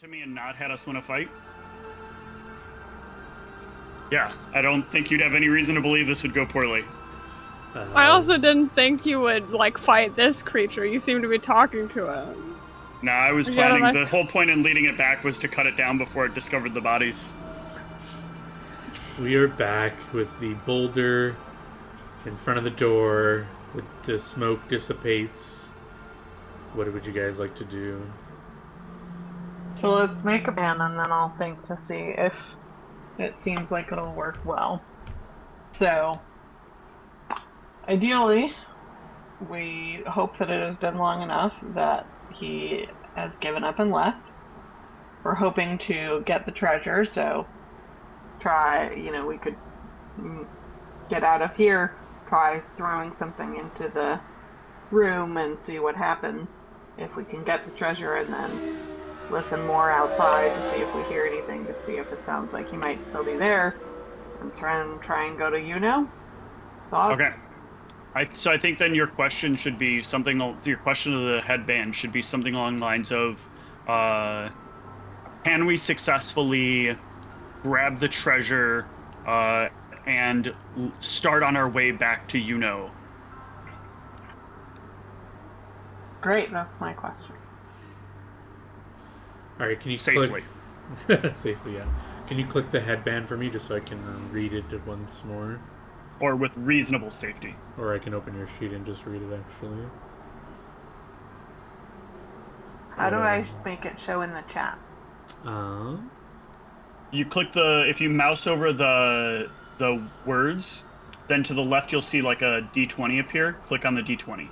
to me and not had us win a fight? Yeah, I don't think you'd have any reason to believe this would go poorly. I also didn't think you would, like, fight this creature. You seem to be talking to it. No, I was planning, the whole point in leading it back was to cut it down before it discovered the bodies. We are back with the boulder in front of the door. The smoke dissipates. What would you guys like to do? So let's make a plan and then I'll think to see if it seems like it'll work well. So, ideally, we hope that it has been long enough that he has given up and left. We're hoping to get the treasure, so we could get out of here, try throwing something into the room and see what happens. If we can get the treasure, and then listen more outside to see if we hear anything, to see if it sounds like he might still be there, and try and go to Yuno. Thoughts? Okay. So I think then your question should be something. Your question to the headband should be something along the lines of, can we successfully grab the treasure and start on our way back to Yuno? Great, that's my question. All right, can you safely? Safely, yeah. Can you click the headband for me just so I can read it once more? Or with reasonable safety. Or I can open your sheet and just read it, actually. How do I make it show in the chat? You click if you mouse over the words, then to the left you'll see like a D20 appear. Click on the D20.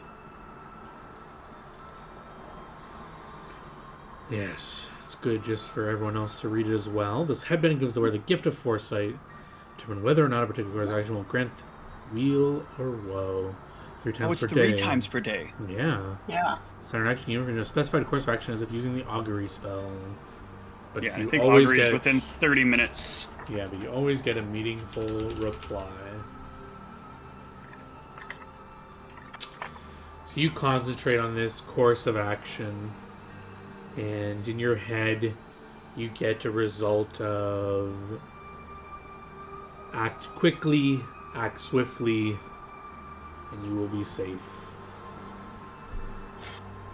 Yes, it's good just for everyone else to read it as well. This headband gives the wearer the gift of foresight to determine whether or not a particular action will grant weal or woe 3 times per day. Oh, it's 3 times per day. Yeah. Yeah. Start an action given in a specified course of action as if using the augury spell. But yeah, you I think always augury get is within 30 minutes. Yeah, but you always get a meaningful reply. So you concentrate on this course of action, and in your head, you get a result of act quickly, act swiftly, and you will be safe.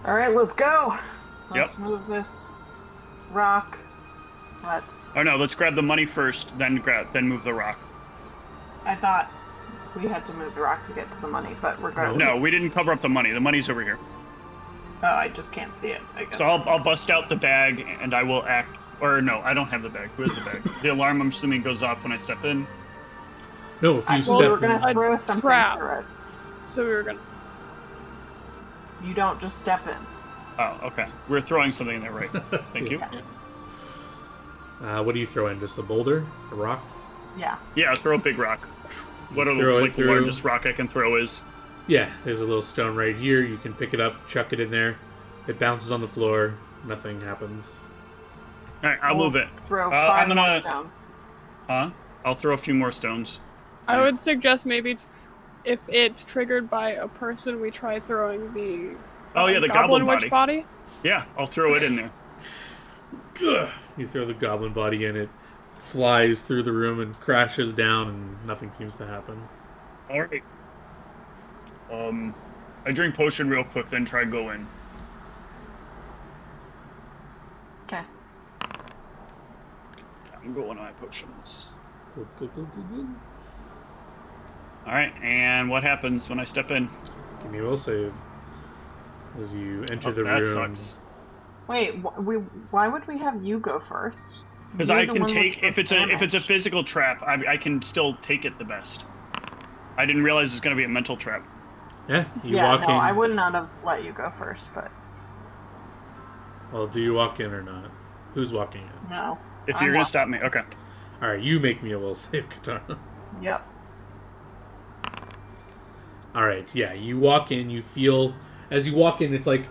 All right, let's go. Let's Yep. move this rock. Oh no, let's grab the money first, then move the rock. I thought we had to move the rock to get to the money, but regardless. No, we didn't cover up the money. The money's over here. Oh, I just can't see it, I guess. So I'll bust out the bag and I will act. Or no, I don't have the bag. Who has the bag? The alarm, I'm assuming, goes off when I step in. No, if you we step were going to in... throw something trap. through it. So we were gonna... You don't just step in. Oh, okay. We're throwing something in there, right? Thank you. Yes. what do you throw in? Just a boulder? A rock? Yeah. Yeah, throw a big rock. What the largest rock I can throw is? Yeah, there's a little stone right here. You can pick it up, chuck it in there. It bounces on the floor. Nothing happens. All right, I'll move it. Throw I'm 5 more stones. Huh? I'll throw a few more stones. I would suggest maybe if it's triggered by a person, we try throwing the the goblin body. witch body. Yeah, I'll throw it in there. You throw the goblin body in, it flies through the room and crashes down, and nothing seems to happen. All right. I drink potion real quick, then try go in. Okay. I'm going on my potions. Good, good, good, good, good. All right, and what happens when I step in? Give me a will save. As you enter the that room. Sucks. Wait, why would we have you go first? Because You're I the can one take with if it's damage. a physical trap, I can still take it the best. I didn't realize it's going to be a mental trap. Yeah, you Yeah, walk no, in. I would not have let you go first, but Well, do you walk in or not? Who's walking in? no. If I'm you're going to walking. stop me, okay. All right, you make me a will save, Katana. Yep. All right, yeah, you walk in, you feel... As you walk in, it's like...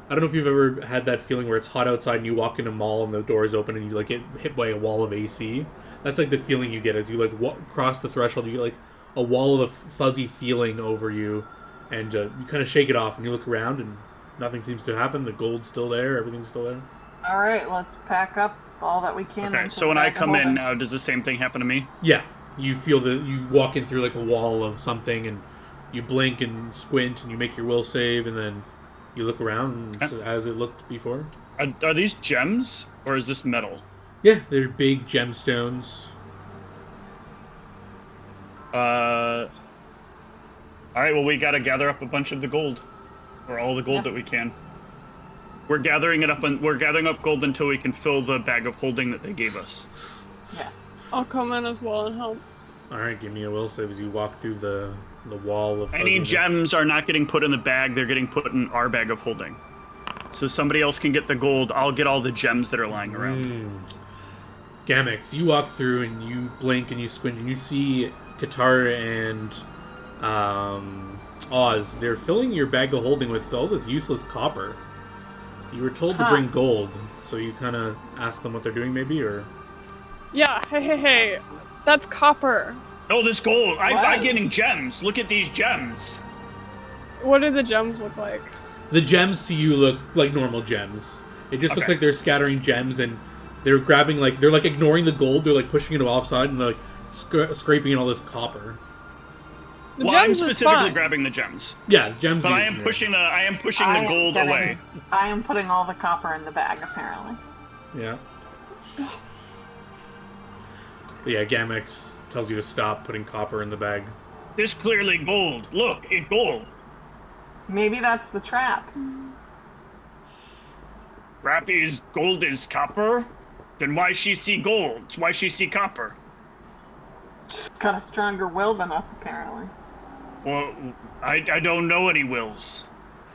I don't know if you've ever had that feeling where it's hot outside and you walk in a mall and the doors open and you like get hit by a wall of AC. That's like the feeling you get as you like cross the threshold. You get like a wall of a fuzzy feeling over you, and you kind of shake it off and you look around and nothing seems to happen. The gold's still there, everything's still there. All right, let's pack up all that we can. Okay, into so the when I bag of come in holding. now, does the same thing happen to me? Yeah, you feel you walk in through like a wall of something, and you blink and squint, and you make your will save, and then you look around, and it's as it looked before. Are these gems, or is this metal? Yeah, they're big gemstones. All right, well, we gotta gather up a bunch of the gold, or all the gold that we can. We're gathering it up, and we're gathering up gold until we can fill the bag of holding that they gave us. Yes. I'll come in as well and help. All right, give me a will save as you walk through the wall of Any fuzziness. gems are not getting put in the bag; they're getting put in our bag of holding. So somebody else can get the gold. I'll get all the gems that are lying around. Gamix, you walk through and you blink and you squint and you see Katara and Oz. They're filling your bag of holding with all this useless copper. You were told to bring gold, so you kind of asked them what they're doing, maybe, or? Yeah, hey. That's copper. Oh, this gold! I'm getting gems. Look at these gems. What do the gems look like? The gems to you look like normal gems. It just looks like they're scattering gems and they're grabbing, like, they're like ignoring the gold, they're like pushing it offside and they're like scraping in all this copper. I'm specifically grabbing the gems. Yeah, the gems. But I am pushing the gold away. I am putting all the copper in the bag, apparently. Yeah. But yeah, Gamex tells you to stop putting copper in the bag. This clearly gold. Look, it's gold. Maybe that's the trap. Rappy's gold is copper? Then why she see gold? Why she see copper? She's got a stronger will than us, apparently. Well, I don't know any wills.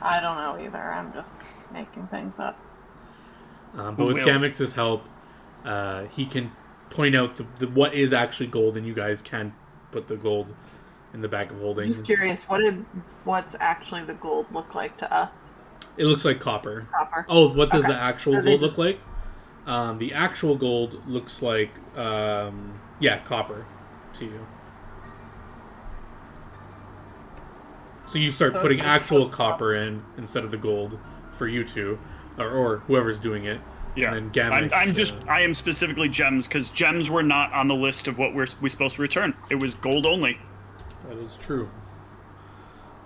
I don't know either. I'm just making things up. But with Gamex's help, he can point out the what is actually gold, and you guys can put the gold in the bag of holding. I'm just curious, what's actually the gold look like to us? It looks like copper. Copper. Oh, what does the actual gold look like? The actual gold looks like, copper to you. So you start putting actual copper in instead of the gold for you two, or whoever's doing it. Yeah, and then Gamex, I am specifically gems because gems were not on the list of what we're supposed to return. It was gold only. That is true.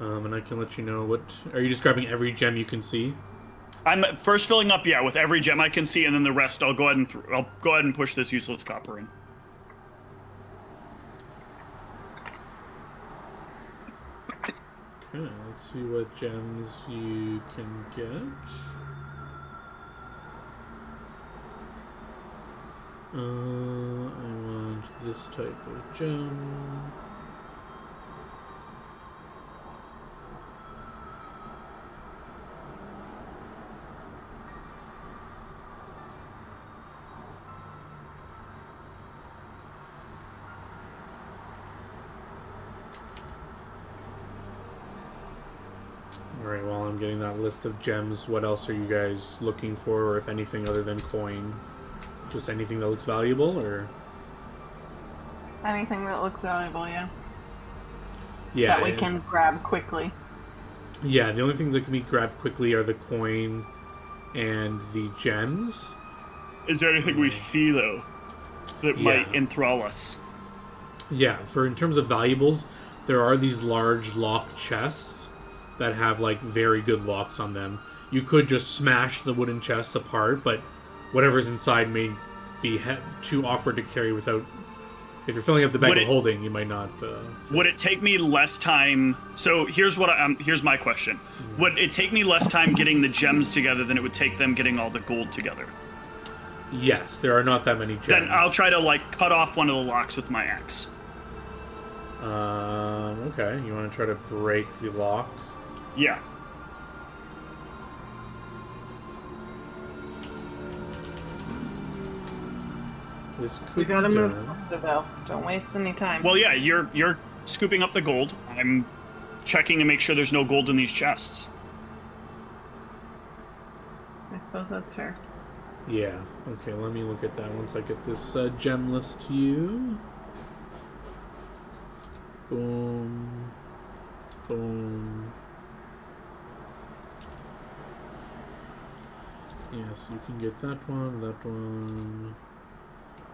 And I can let you know what. Are you just grabbing every gem you can see? I'm first filling up, with every gem I can see, and then the rest I'll go ahead and push this useless copper in. Okay, let's see what gems you can get. I want this type of gem. Alright, while I'm getting that list of gems, what else are you guys looking for, or if anything other than coin? Just anything that looks valuable, or? Anything that looks valuable, yeah. Yeah. That we can grab quickly. Yeah, the only things that can be grabbed quickly are the coin and the gems. Is there anything we see, though, that might enthrall us? Yeah, in terms of valuables, there are these large lock chests that have, like, very good locks on them. You could just smash the wooden chests apart, but whatever's inside may be too awkward to carry without... If you're filling up the bag of holding, you might not... Would it take me less time... So here's my question. Would it take me less time getting the gems together than it would take them getting all the gold together? Yes, there are not that many gems. Then I'll try to, like, cut off one of the locks with my axe. Okay. You want to try to break the lock? Yeah. This could We gotta be move done. faster, though. Don't waste any time. Well, yeah, you're scooping up the gold. I'm checking to make sure there's no gold in these chests. I suppose that's fair. Yeah. Okay, let me look at that once I get this gem list to you. Boom. Boom. Yes, you can get that one, that one.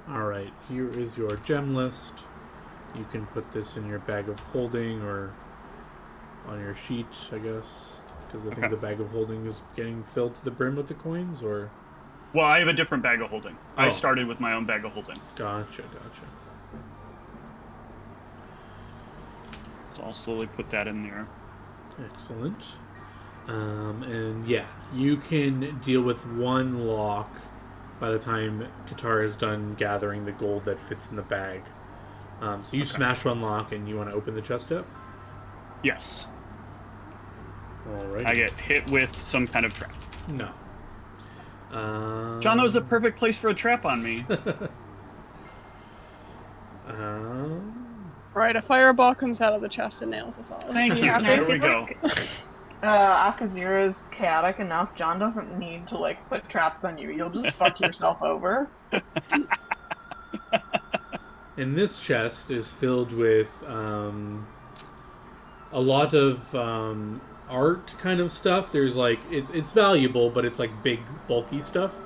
Alright, here is your gem list. You can put this in your bag of holding or on your sheet, I guess. Because I think the bag of holding is getting filled to the brim with the coins, or... Well, I have a different bag of holding. Oh. I started with my own bag of holding. Gotcha. So I'll slowly put that in there. Excellent. And yeah, you can deal with one lock by the time Qatar is done gathering the gold that fits in the bag. So you smash one lock and you want to open the chest up? Yes. Alright. I get hit with some kind of trap. No. John, that was the perfect place for a trap on me. Right, a fireball comes out of the chest and nails us all. Thank you. There we go. Akazura's chaotic enough. John doesn't need to like put traps on you. You'll just fuck yourself over. And this chest is filled with a lot of art kind of stuff. There's like it's valuable, but it's like big bulky stuff.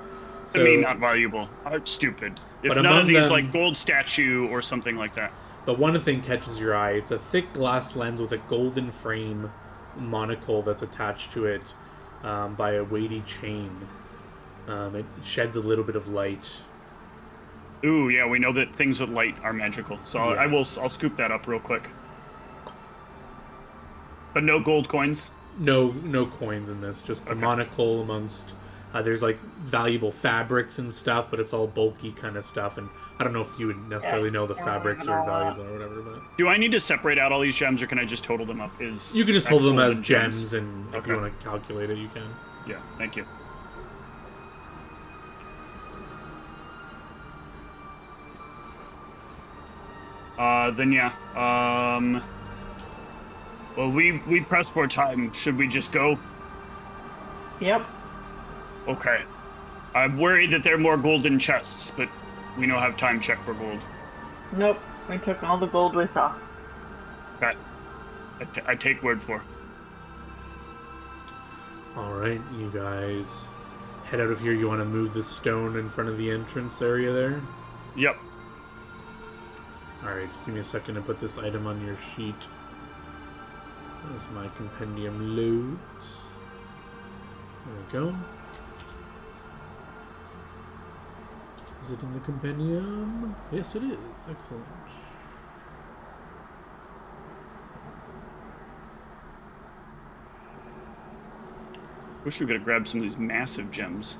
So, To me, not valuable. Stupid. If none of these like gold statue or something like that. But one thing catches your eye. It's a thick glass lens with a golden frame monocle that's attached to it by a weighty chain. It sheds a little bit of light. Ooh, yeah, we know that things with light are magical. So Yes. I'll scoop that up real quick. But no gold coins? No coins in this. Just the monocle amongst... there's like valuable fabrics and stuff, but it's all bulky kind of stuff. And I don't know if you would necessarily know the fabrics are valuable or whatever. But do I need to separate out all these gems, or can I just total them up? You can just total them as gems, and if you want to calculate it, you can. Yeah, thank you. Then yeah. Well, we press for time. Should we just go? Yep. Okay. I'm worried that there are more golden chests, but we don't have time check for gold. Nope. We took all the gold we saw. Okay. I take word for. Alright, you guys head out of here. You want to move the stone in front of the entrance area there? Yep. Alright, just give me a second to put this item on your sheet as my compendium loads. There we go. Is it in the compendium? Yes, it is. Excellent. Wish we could have grabbed some of these massive gems.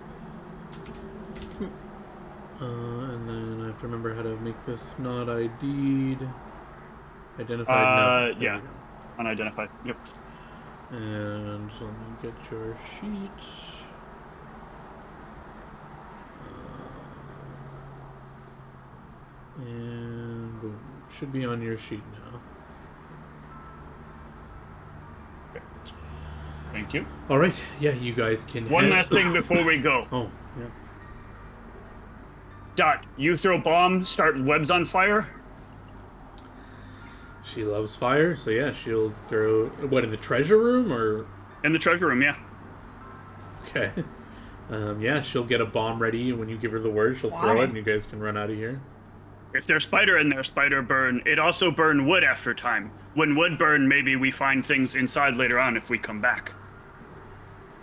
And then I have to remember how to make this not ID'd. Identified? No. Yeah. Unidentified. Yep. And let me get your sheet. And boom. Should be on your sheet now. Okay. Thank you. Alright, yeah, you guys can One last thing before we go. Oh, yeah. Dot, you throw bomb, start webs on fire? She loves fire, so yeah, she'll throw... What, in the treasure room, or...? In the treasure room, yeah. Okay. Yeah, she'll get a bomb ready, and when you give her the word, she'll throw it, and you guys can run out of here. If there's spider in there, spider burn. It also burn wood after time. When wood burn, maybe we find things inside later on if we come back.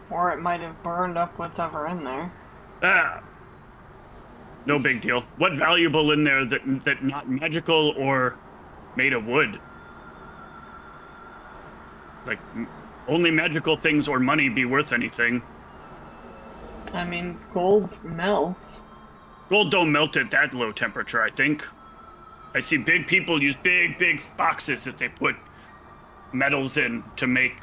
Or it might have burned up what's ever in there. Ah. No big deal. What valuable in there that not magical or made of wood? Like, only magical things or money be worth anything. I mean, gold melts. Gold don't melt at that low temperature, I think. I see big people use big boxes that they put metals in to make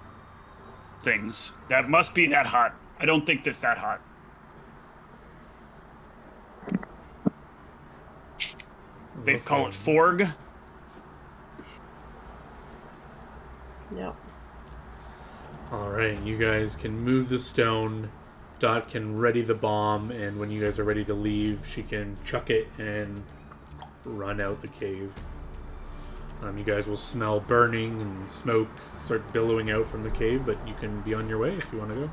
things. That must be that hot. I don't think that's that hot. They call it forg. Yep. Alright, you guys can move the stone. Dot can ready the bomb, and when you guys are ready to leave, she can chuck it and run out the cave. You guys will smell burning and smoke start billowing out from the cave, but you can be on your way if you want to go.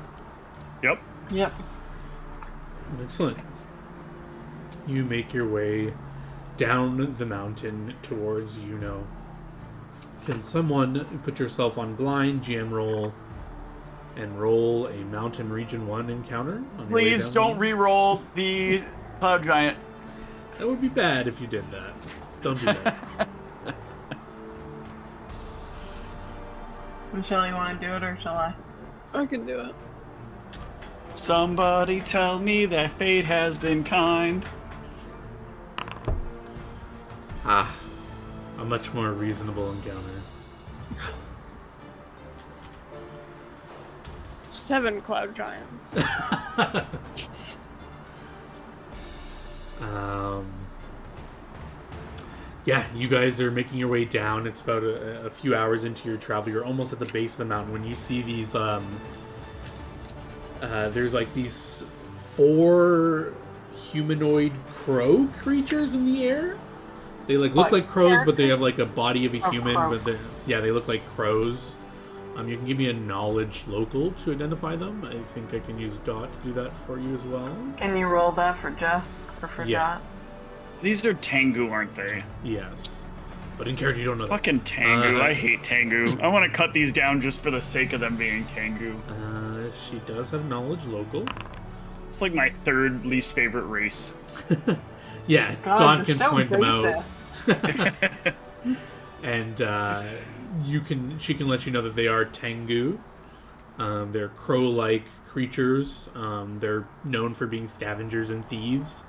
Yep. Yep. Excellent. You make your way down the mountain towards Can someone put yourself on blind, GM roll, and roll a Mountain Region 1 encounter? On your way Please down don't there? re-roll the Cloud Giant. That would be bad if you did that. Don't do that. Michelle, you want to do it or shall I? I can do it. Somebody tell me that fate has been kind. A much more reasonable encounter. 7 cloud giants. Yeah, you guys are making your way down. It's about a few hours into your travel. You're almost at the base of the mountain when you see these. There's like these 4 humanoid crow creatures in the air. They look like crows, but they have like a body of a human. But they look like crows. You can give me a knowledge local to identify them. I think I can use Dot to do that for you as well. Can you roll that for Jess or for Dot? These are Tengu, aren't they? Yes. But in character, you don't know that. Fucking Tengu. I hate Tengu. I want to cut these down just for the sake of them being Tengu. She does have knowledge local. It's like my 3rd least favorite race. Yeah, God, Dawn you're can so point them out. racist. And she can let you know that they are Tengu. They're crow-like creatures. They're known for being scavengers and thieves.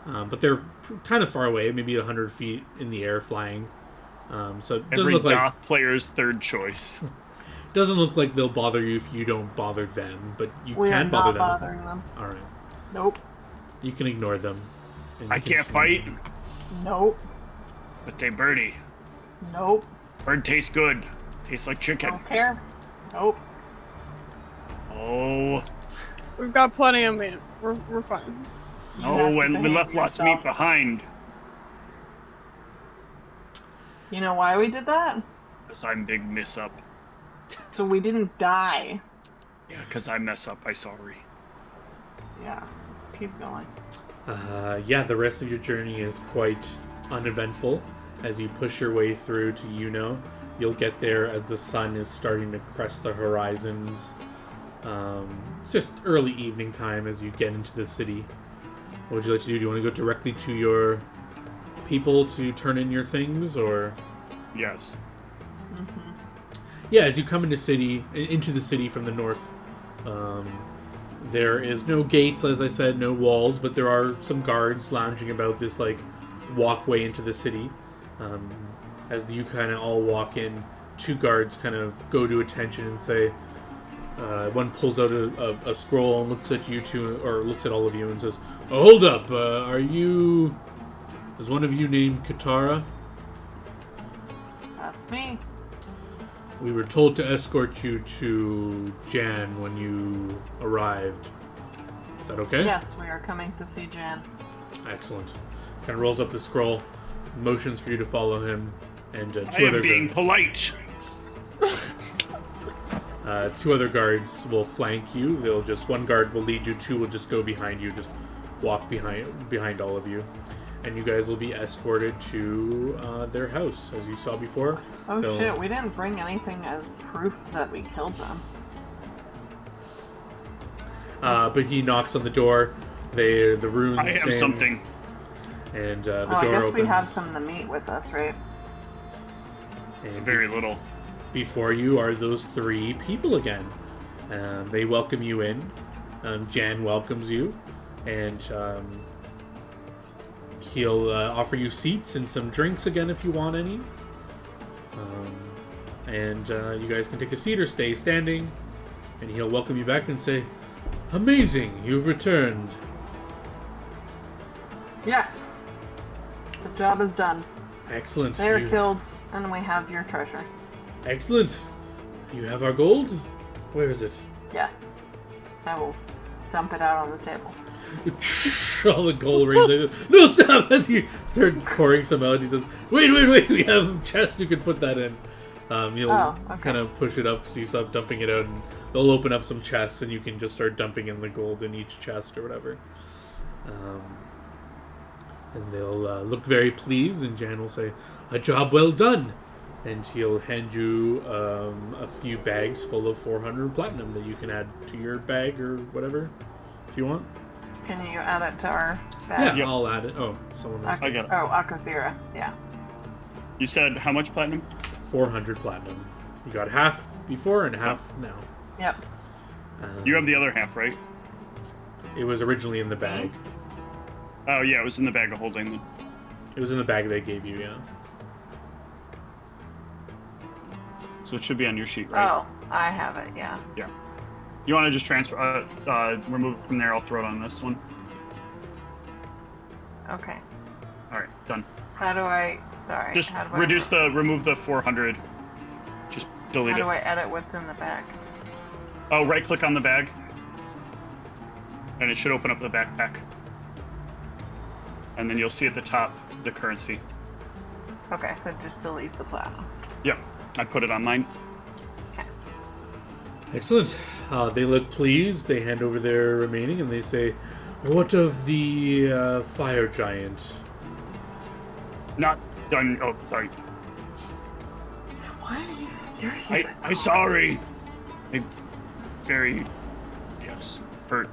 But they're kind of far away, maybe 100 feet in the air flying. So it doesn't Every look like goth player's 3rd choice. doesn't look like they'll bother you if you don't bother them, but you We are can bother not them. bothering them. All right, Nope. you can ignore them. And I you can can't fight, Nope. but they birdie. Nope. Bird tastes good. Tastes like chicken. Don't care. Nope. Oh, We've got plenty of meat. We're fine. You have to and we behave left lots of meat yourself. behind. You know why we did that? Because I'm big miss up. So we didn't die. Yeah, because I mess up. I'm sorry. Yeah. Let's keep going. The rest of your journey is quite uneventful as you push your way through to You'll get there as the sun is starting to crest the horizons. It's just early evening time as you get into the city. What would you like to do? Do you want to go directly to your people to turn in your things, or? Yes. Mm-hmm. Yeah, as you come into the city from the north, there is no gates, as I said, no walls, but there are some guards lounging about this walkway into the city. As you kind of all walk in, 2 guards kind of go to attention and say, one pulls out a scroll and looks at you two, or looks at all of you and says, "Oh, hold up, is one of you named Katara? That's me. We were told to escort you to Jan when you arrived. Is that okay?" Yes, we are coming to see Jan. Excellent. Kind of rolls up the scroll, motions for you to follow him, and 2 I other am being guards. polite. 2 other guards will flank you. One guard will lead you, 2 will just go behind you, just walk behind all of you. And you guys will be escorted to their house, as you saw before. Oh shit, we didn't bring anything as proof that we killed them. But he knocks on the door. The runes I have sing, something. and the I door guess opens. we have some of the meat with us, right? And Very little. before you are those 3 people again. They welcome you in. Jan welcomes you, and he'll offer you seats and some drinks again if you want any. And you guys can take a seat or stay standing, and he'll welcome you back and say, "Amazing, you've returned." Yes. The job is done. Excellent. They are killed, and we have your treasure. Excellent. You have our gold? Where is it? Yes. I will dump it out on the table. All the gold rings. No, stop! As you start pouring some out, he says, wait, we have chest you can put that in. You'll okay. kind of push it up so you stop dumping it out, and they'll open up some chests, and you can just start dumping in the gold in each chest or whatever. And they'll look very pleased, and Jan will say, "A job well done." And he'll hand you a few bags full of 400 platinum that you can add to your bag or whatever, if you want. Can you add it to our Yeah, bag? Yep. I'll add it. Oh, someone else. I got it. Oh, Akazira. Yeah. You said how much platinum? 400 platinum. You got half before and half now. Yep. You have the other half, right? It was originally in the bag. Oh yeah, it was in the bag of holding. It was in the bag they gave you, yeah. So it should be on your sheet, right? Oh, I have it. Yeah. Yeah. You want to just transfer, remove it from there? I'll throw it on this one. Okay. All right, done. How do I? Sorry. Just how do remove the 400. Just delete How it. do I edit what's in the bag? Oh, right click on the bag. And it should open up the backpack. And then you'll see at the top the currency. Okay, so just delete the platinum. Yep, I put it on mine. Excellent. They look pleased. They hand over their remaining, and they say, "What of the fire giant?" Not done. Oh, sorry. Why are you? You're here. I'm sorry. I'm very, yes, hurt.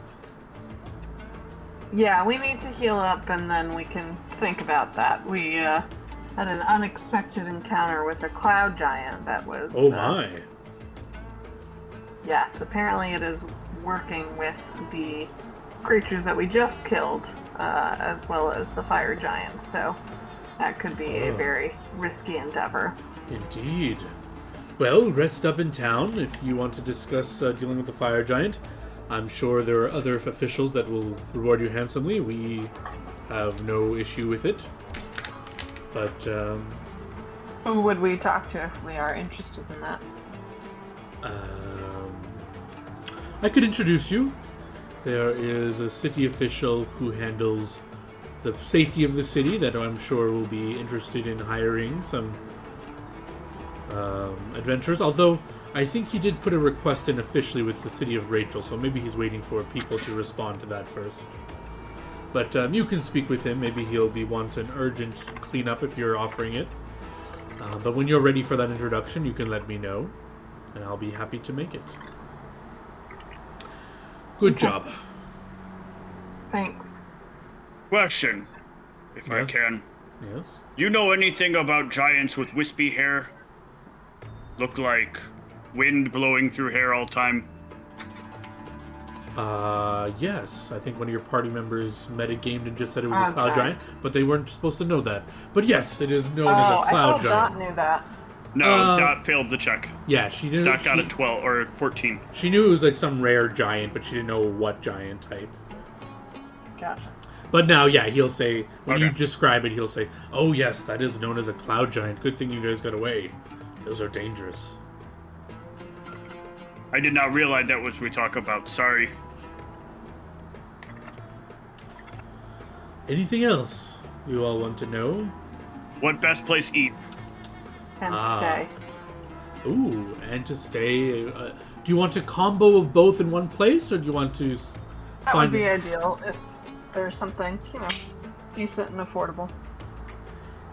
Yeah, we need to heal up, and then we can think about that. We had an unexpected encounter with a cloud giant that was. Oh my. Yes, apparently it is working with the creatures that we just killed, as well as the fire giant. So that could be a very risky endeavor. Indeed. Well, rest up in town if you want to discuss dealing with the fire giant. I'm sure there are other officials that will reward you handsomely. We have no issue with it. But, Who would we talk to if we are interested in that? I could introduce you. There is a city official who handles the safety of the city that I'm sure will be interested in hiring some adventurers. Although I think he did put a request in officially with the city of Rachel, so maybe he's waiting for people to respond to that first. But you can speak with him. Maybe he'll want an urgent cleanup if you're offering it. But when you're ready for that introduction, you can let me know, and I'll be happy to make it. Good job. Thanks. Question, if I Yes. can. Yes? You know anything about giants with wispy hair? Look like wind blowing through hair all time. Yes. I think one of your party members metagamed and just said it was a Cloud cloud giant, but they weren't supposed to know that. But yes, it is known as a I cloud thought Dot giant. knew that. No, Dot failed the check. Yeah, she knew. Dot got she, a 12 or 14. she knew it was like some rare giant, but she didn't know what giant type. Gotcha. But now, yeah, he'll say, when you Okay. describe it, he'll say, "Oh yes, that is known as a cloud giant. Good thing you guys got away. Those are dangerous." I did not realize that was what we talk about. Sorry. Anything else you all want to know? What best place eat? And Ah. stay. Ooh, and to stay. Do you want a combo of both in one place, or do you want to That find would be ideal if there's something, decent and affordable.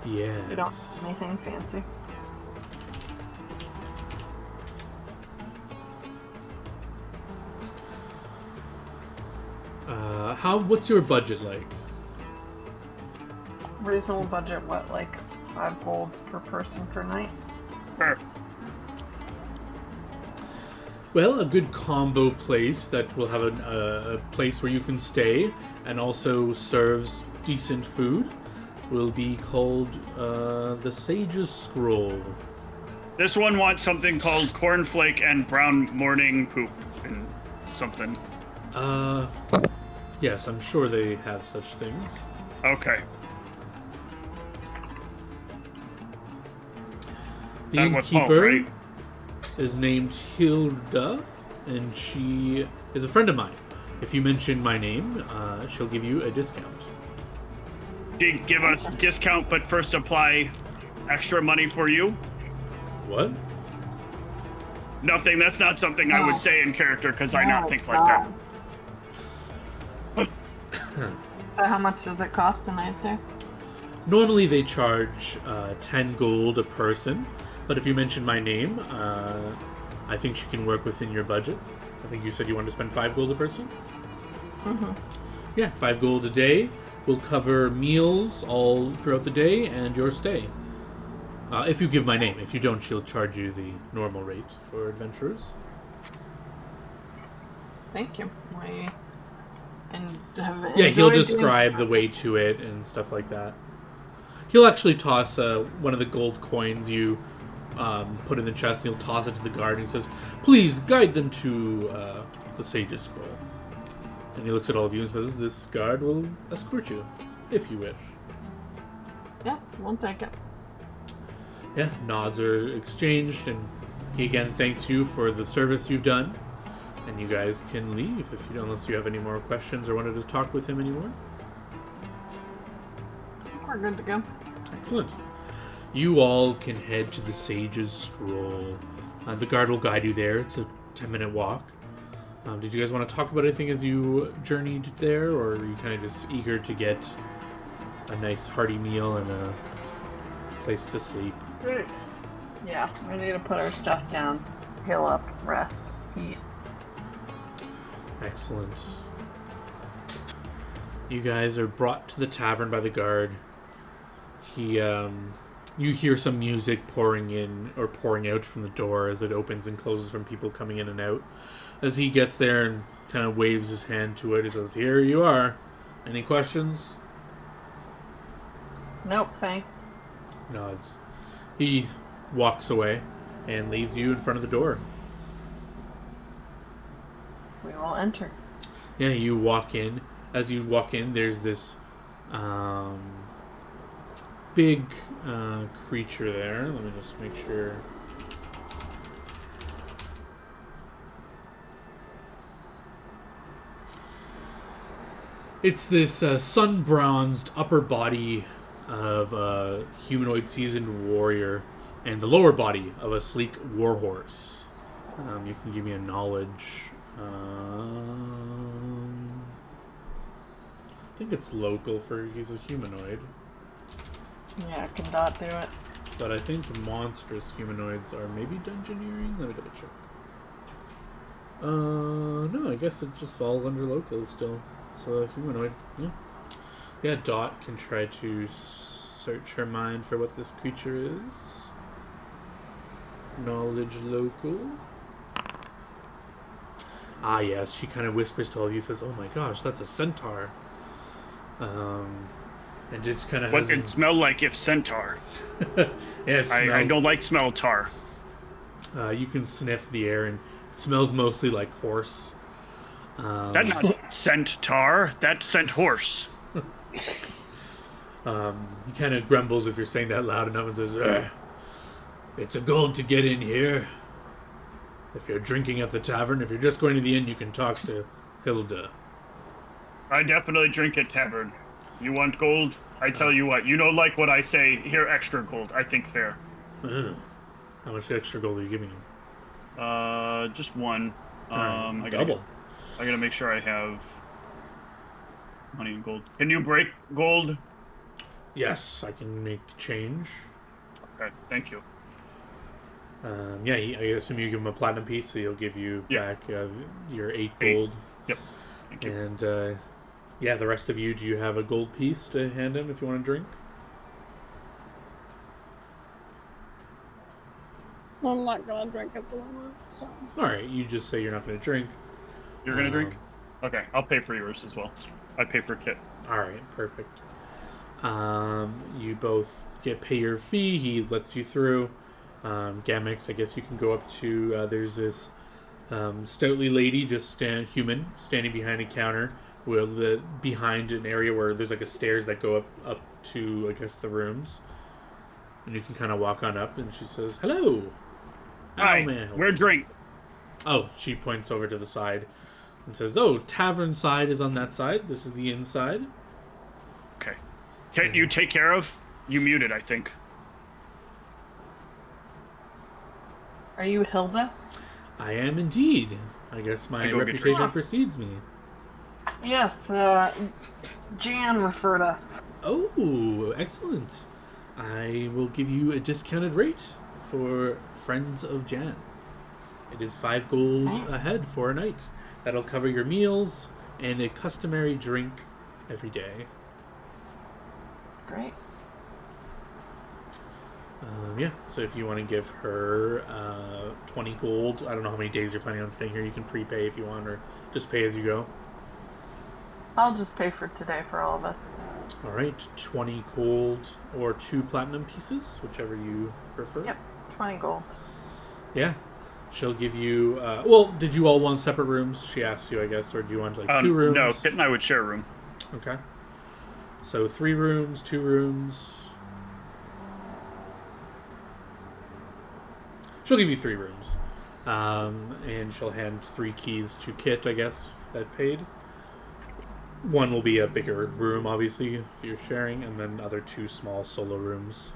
Yes. We don't need anything fancy. What's your budget like? Reasonable budget, what, like 5 gold per person per night? Sure. Well, a good combo place that will have a place where you can stay and also serves decent food will be called the Sage's Scroll. This one wants something called cornflake and brown morning poop and something. Yes, I'm sure they have such things. Okay. The That was innkeeper right? is named Hilda, and she is a friend of mine. If you mention my name, she'll give you a discount. She'd give us a discount, but first apply extra money for you. What? Nothing. That's not something I would No. say in character because I No, not think it's like not. that. So how much does it cost tonight there? Normally they charge 10 gold a person, but if you mention my name, I think she can work within your budget. I think you said you wanted to spend 5 gold a person? Mm-hmm. Yeah, 5 gold a day will cover meals all throughout the day and your stay. If you give my name. If you don't, she'll charge you the normal rate for adventurers. Thank you. Yeah, he'll enjoyed describe the doing- way to it and stuff like that. He'll actually toss one of the gold coins you put in the chest, and he'll toss it to the guard, and he says, "Please guide them to the Sage's Scroll." And he looks at all of you and says, "This guard will escort you, if you wish." Yeah, we'll take it. Yeah, nods are exchanged, and he again thanks you for the service you've done. And you guys can leave unless you have any more questions or wanted to talk with him anymore. We're good to go. Excellent. You all can head to the Sage's Scroll. The guard will guide you there. It's a 10-minute walk. Did you guys want to talk about anything as you journeyed there, or are you kind of just eager to get a nice hearty meal and a place to sleep? Great. Yeah, we need to put our stuff down, heal up, rest, eat. Excellent. You guys are brought to the tavern by the guard. You hear some music pouring out from the door as it opens and closes from people coming in and out. As he gets there and kind of waves his hand to it, he says, "Here you are. Any questions?" Nope, thanks. Nods. He walks away and leaves you in front of the door. We will enter. Yeah, you walk in. As you walk in, there's this big creature there. Let me just make sure. It's this sun-bronzed upper body of a humanoid seasoned warrior and the lower body of a sleek warhorse. You can give me a knowledge. I think it's local for he's a humanoid, Yeah, can Dot do it? but I think monstrous humanoids are maybe dungeoneering. Let me double check. No, I guess it just falls under local still. It's a humanoid. Yeah. Yeah, Dot can try to search her mind for what this creature is. Knowledge local. Ah, yes, she kind of whispers to all of you, says, "Oh my gosh, that's a centaur." And just kind of What has... it smell like if centaur? Yeah, it I smells... don't like smell tar. You can sniff the air, and it smells mostly like horse. That's not scent tar. That's scent horse. He kind of grumbles if you're saying that loud enough and says, "Ugh, it's a gold to get in here. If you're drinking at the tavern, if you're just going to the inn, you can talk to Hilda." I definitely drink at tavern. You want gold? I tell you what, you don't like what I say. Here, extra gold. I think fair. How much extra gold are you giving him? Just one. Alright, double. I gotta make sure I have money and gold. Can you break gold? Yes, I can make change. Okay, thank you. Yeah, I assume you give him a platinum piece, so he'll give you back your 8 8. gold. Yep. Thank you. And yeah, the rest of you, do you have a gold piece to hand him if you want to drink? I'm not gonna drink at the moment, so. Alright, you just say you're not going to drink. You're gonna drink? Okay, I'll pay for yours as well. I pay for Kit. Alright, perfect. You both pay your fee, he lets you through. Gamix, I guess you can go up to, there's this stoutly lady, just human, standing behind a counter, behind an area where there's like a stairs that go up to, I guess, the rooms. And you can kind of walk on up, and she says, "Hello. Hi, How may I help where you?" drink? Oh, she points over to the side and says, "Oh, tavern side is on that side. This is the inside." Okay. Can you take care of? You muted, I think. Are you Hilda? I am indeed. I guess my I go get reputation drunk. precedes me. Yes, Jan referred us. Oh, excellent. I will give you a discounted rate for Friends of Jan. It is 5 gold a head for a night. That'll cover your meals and a customary drink every day. Great. Yeah, so if you want to give her 20 gold, I don't know how many days you're planning on staying here. You can prepay if you want, or just pay as you go. I'll just pay for today for all of us. All right, 20 gold or 2 platinum pieces, whichever you prefer. Yep, 20 gold. Yeah, she'll give you. Well, did you all want separate rooms? She asked you, I guess, or do you want like 2 rooms? No, Kit and I would share a room. Okay. So 3 rooms, 2 rooms. She'll give you 3 rooms, and she'll hand 3 keys to Kit, I guess, that paid. One will be a bigger room, obviously, if you're sharing, and then other 2 small solo rooms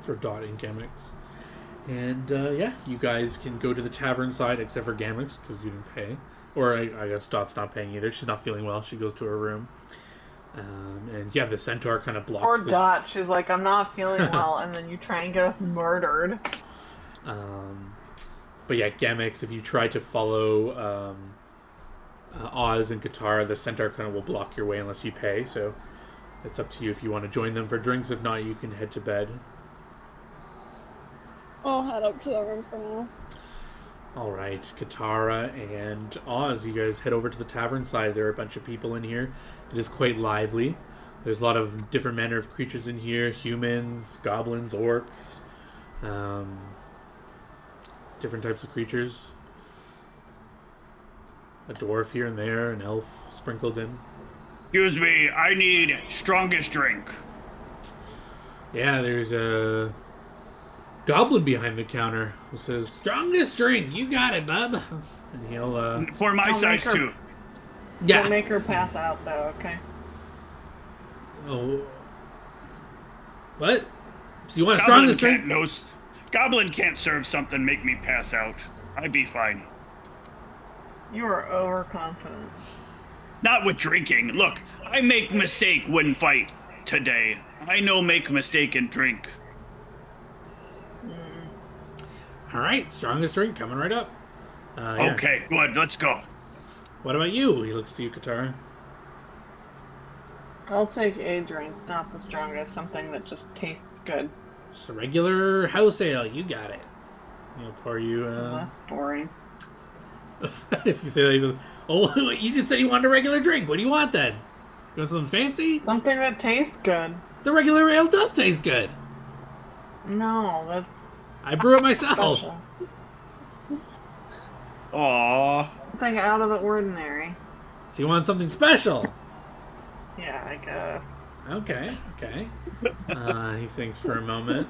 for Dot and Gamix. And, yeah, you guys can go to the tavern side, except for Gamix, because you didn't pay. Or, I guess Dot's not paying either. She's not feeling well. She goes to her room. And, yeah, the centaur kind of blocks Poor this... Dot, she's like, I'm not feeling well, and then you try and get us murdered. But yeah, Gamix, if you try to follow Oz and Katara, the centaur kind of will block your way unless you pay, so it's up to you if you want to join them for drinks. If not, you can head to bed. I'll head up to the room for now. Alright, Katara and Oz, you guys head over to the tavern side. There are a bunch of people in here. It is quite lively. There's a lot of different manner of creatures in here. Humans, goblins, orcs. Different types of creatures. A dwarf here and there, an elf sprinkled in. Excuse me, I need strongest drink. Yeah, there's a goblin behind the counter who says, "Strongest drink, you got it, bub." And he'll, For my I'll size, make her- too. yeah. Don't make her pass out, though, okay? Oh. What? So you want Goblin strongest drink? Goblin can't serve something make me pass out. I'd be fine. You are overconfident. Not with drinking. Look, I make mistake when fight today. I know make mistake and drink. Alright, strongest drink coming right up. Yeah. Okay, good. Let's go. What about you? He looks to you, Katara. I'll take a drink, not the strongest, something that just tastes good. Just a regular house ale, you got it. He'll pour you, That's boring. if you say that, he says, "Oh, you just said you wanted a regular drink. What do you want then? You want something fancy?" Something that tastes good. The regular ale does taste good. No, that's I brew it myself. special. Aww. Something out of the ordinary. So you want something special? Yeah, I guess. Okay, okay. He thinks for a moment.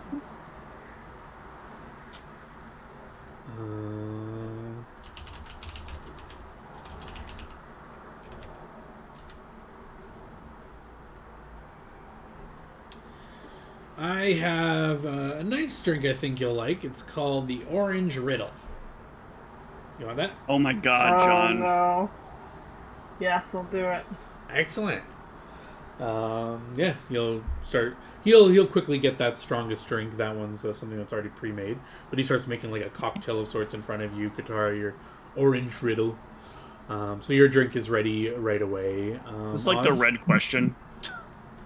I have a nice drink I think you'll like. It's called the Orange Riddle. You want that? Oh my god, John. No. Yes, I'll do it. Excellent. Yeah, he'll quickly get that strongest drink. That one's something that's already pre-made. But he starts making like a cocktail of sorts in front of you, Katara, your Orange Riddle. So your drink is ready right away. It's like the Oz? red question.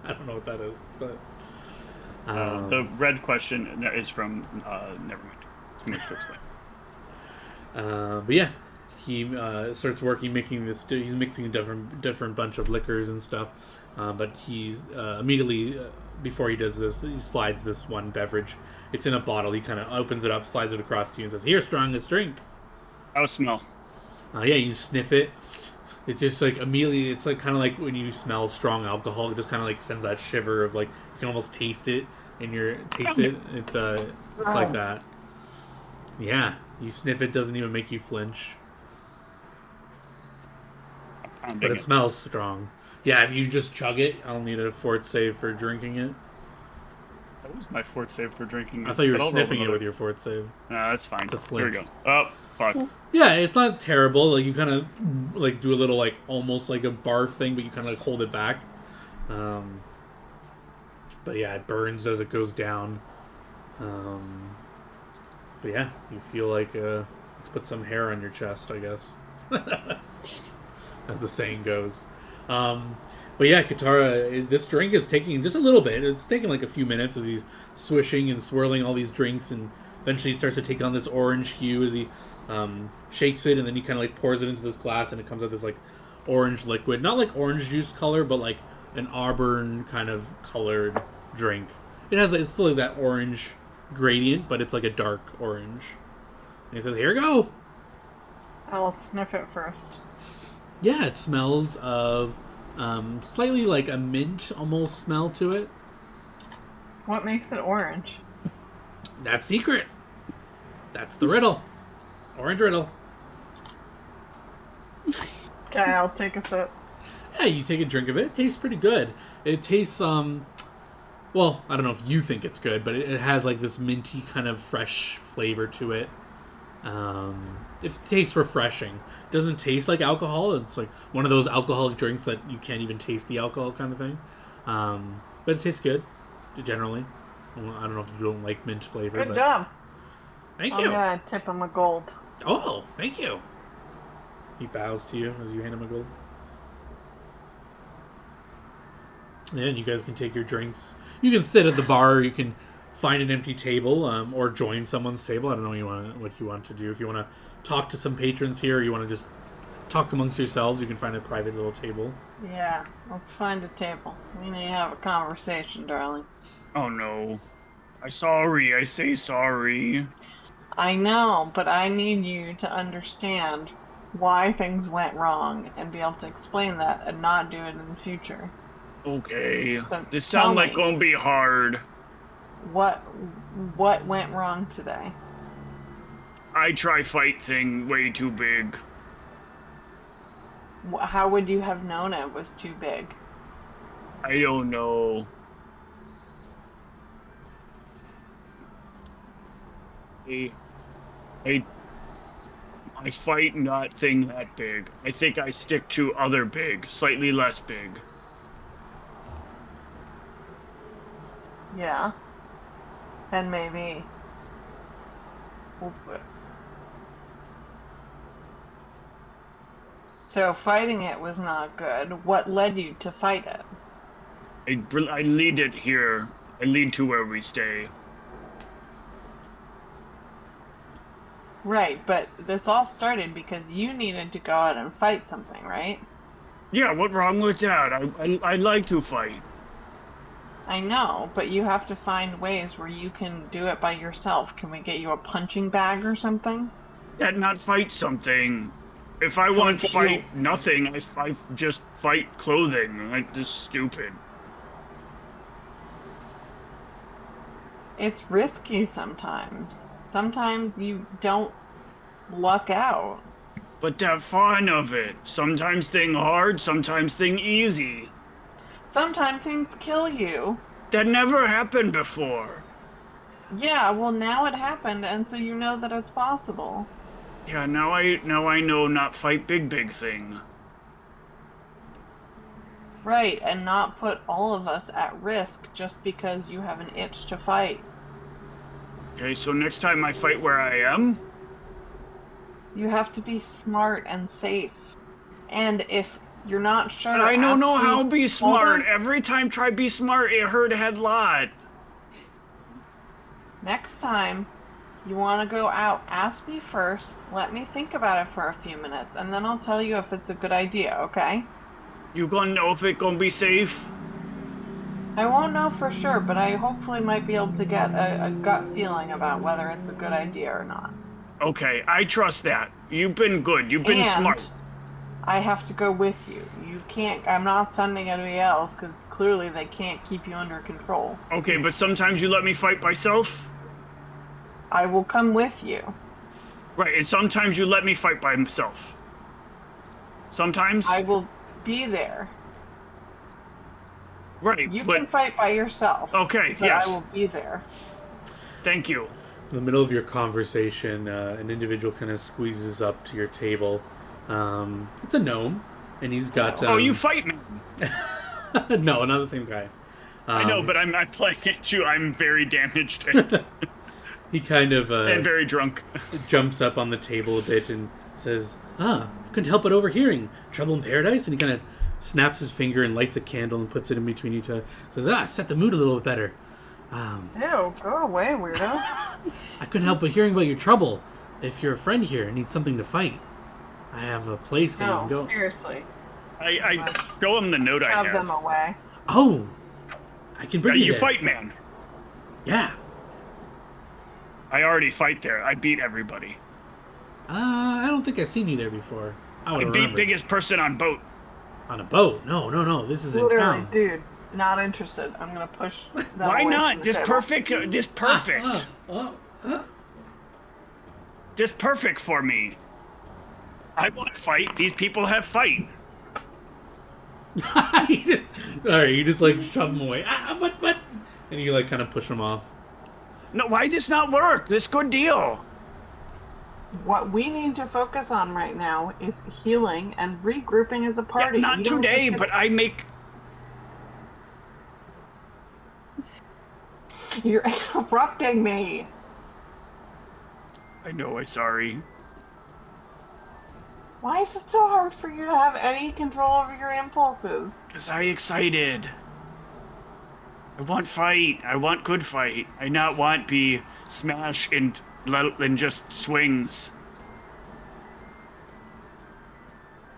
I don't know what that is, but The red question is from, never mind. It's too much to explain. but yeah, he starts working, making this. He's mixing a different bunch of liquors and stuff. But he's immediately before he does this, he slides this one beverage. It's in a bottle. He kind of opens it up, slides it across to you, and says, "Here's strongest drink." How smell? Yeah, you sniff it. It's just like immediately. It's like kind of like when you smell strong alcohol. It just kind of like sends that shiver of like you can almost taste it in your taste it. It's like that. Yeah, you sniff it. Doesn't even make you flinch. But it smells strong. Yeah, if you just chug it, I'll need a fort save for drinking it. That was my fort save for drinking. I thought you were but I'll sniffing roll it another. with your fort save. Nah, that's fine. It's a Here we flinch. go. Oh, Fuck. Yeah, it's not terrible. Like you kind of like do a little like almost like a barf thing, but you kind of like hold it back. But yeah, it burns as it goes down. But yeah, you feel like let's put some hair on your chest, I guess, as the saying goes. But yeah, Katara, this drink is taking just a little bit. It's taking like a few minutes as he's swishing and swirling all these drinks, and eventually he starts to take on this orange hue as he shakes it, and then he kind of like pours it into this glass, and it comes out this like orange liquid. Not like orange juice color, but like an auburn kind of colored drink. It has like, it's still like that orange gradient, but it's like a dark orange. And he says, "Here you go." I'll sniff it first. Yeah, it smells of slightly like a mint almost smell to it. What makes it orange? That's secret. That's the riddle. Orange riddle. Okay, I'll take a sip. Yeah, you take a drink of it. It tastes pretty good. It tastes, well, I don't know if you think it's good, but it has like this minty kind of fresh flavor to it. It tastes refreshing. It doesn't taste like alcohol. It's like one of those alcoholic drinks that you can't even taste the alcohol kind of thing. But it tastes good, generally. Well, I don't know if you don't like mint flavor. Good but... job. Thank I'm you. gonna tip him a gold. Oh, thank you. He bows to you as you hand him a gold. Yeah, and you guys can take your drinks. You can sit at the bar, or you can find an empty table, or join someone's table. I don't know what you want to do. If you want to talk to some patrons here, or you want to just talk amongst yourselves, you can find a private little table. Yeah, let's find a table. We need to have a conversation, darling. Oh no. I say sorry. I know, but I need you to understand why things went wrong and be able to explain that and not do it in the future. Okay. So This tell sounds like me. gonna be hard. What went wrong today? I try fight thing way too big. How would you have known it was too big? I don't know. I fight not thing that big. I think I stick to other big, slightly less big. Yeah. And maybe... So fighting it was not good. What led you to fight it? I lead it here. I lead to where we stay. Right, but this all started because you needed to go out and fight something, right? Yeah, what wrong with that? I like to fight. I know, but you have to find ways where you can do it by yourself. Can we get you a punching bag or something? Yeah, not fight something. If I want to fight nothing, I just fight clothing. Like, this stupid. It's risky sometimes. Sometimes you don't luck out. But the fun of it. Sometimes thing hard, sometimes thing easy. Sometimes things kill you. That never happened before. Yeah, well now it happened, and so you know that it's possible. Yeah, now I know not fight big thing. Right, and not put all of us at risk just because you have an itch to fight. Okay, so next time I fight where I am? You have to be smart and safe. And if you're not sure... I don't know ask me- how to be Hold smart. on. Every time try be smart, it hurt a head lot. Next time you want to go out, ask me first, let me think about it for a few minutes, and then I'll tell you if it's a good idea, okay? You gonna know if it gonna be safe? I won't know for sure, but I hopefully might be able to get a gut feeling about whether it's a good idea or not. Okay, I trust that. You've been good. You've been And smart. I have to go with you. You can't, I'm not sending anybody else, because clearly they can't keep you under control. Okay, but sometimes you let me fight myself? I will come with you. Right, and sometimes you let me fight by myself. Sometimes? I will be there. Right, You but... can fight by yourself. Okay, but yes. I will be there. Thank you. In the middle of your conversation, an individual kind of squeezes up to your table. It's a gnome, and he's got... oh, you fight me! No, not the same guy. I know, but I'm playing it too. I'm very damaged. He kind of... and very drunk. Jumps up on the table a bit and says, I couldn't help but overhearing. Trouble in paradise? And he kind of snaps his finger and lights a candle and puts it in between you two. Says, set the mood a little bit better. Ew, go away, weirdo. I couldn't help but hearing about your trouble. If you're a friend here and need something to fight, I have a place that you can go. Seriously. I show him the note I have. Shove them away. Oh, I can bring you You there. fight, man. Yeah. I already fight there. I beat everybody. I don't think I've seen you there before. I would I beat remember. biggest person on boat. On a boat? No. This is in Literally, town. dude, not interested. I'm gonna push that Why away not? from the Just table. perfect. Just perfect. Just perfect for me. I want to fight. These people have fight. You just like shove him away. What? And you like kind of push him off. No, why does not work? This good deal. What we need to focus on right now is healing and regrouping as a party. Yeah, not You don't today, just but I make... You're interrupting me. I know, I'm sorry. Why is it so hard for you to have any control over your impulses? Because I excited. I want fight. I want good fight. I not want be smash and just swings.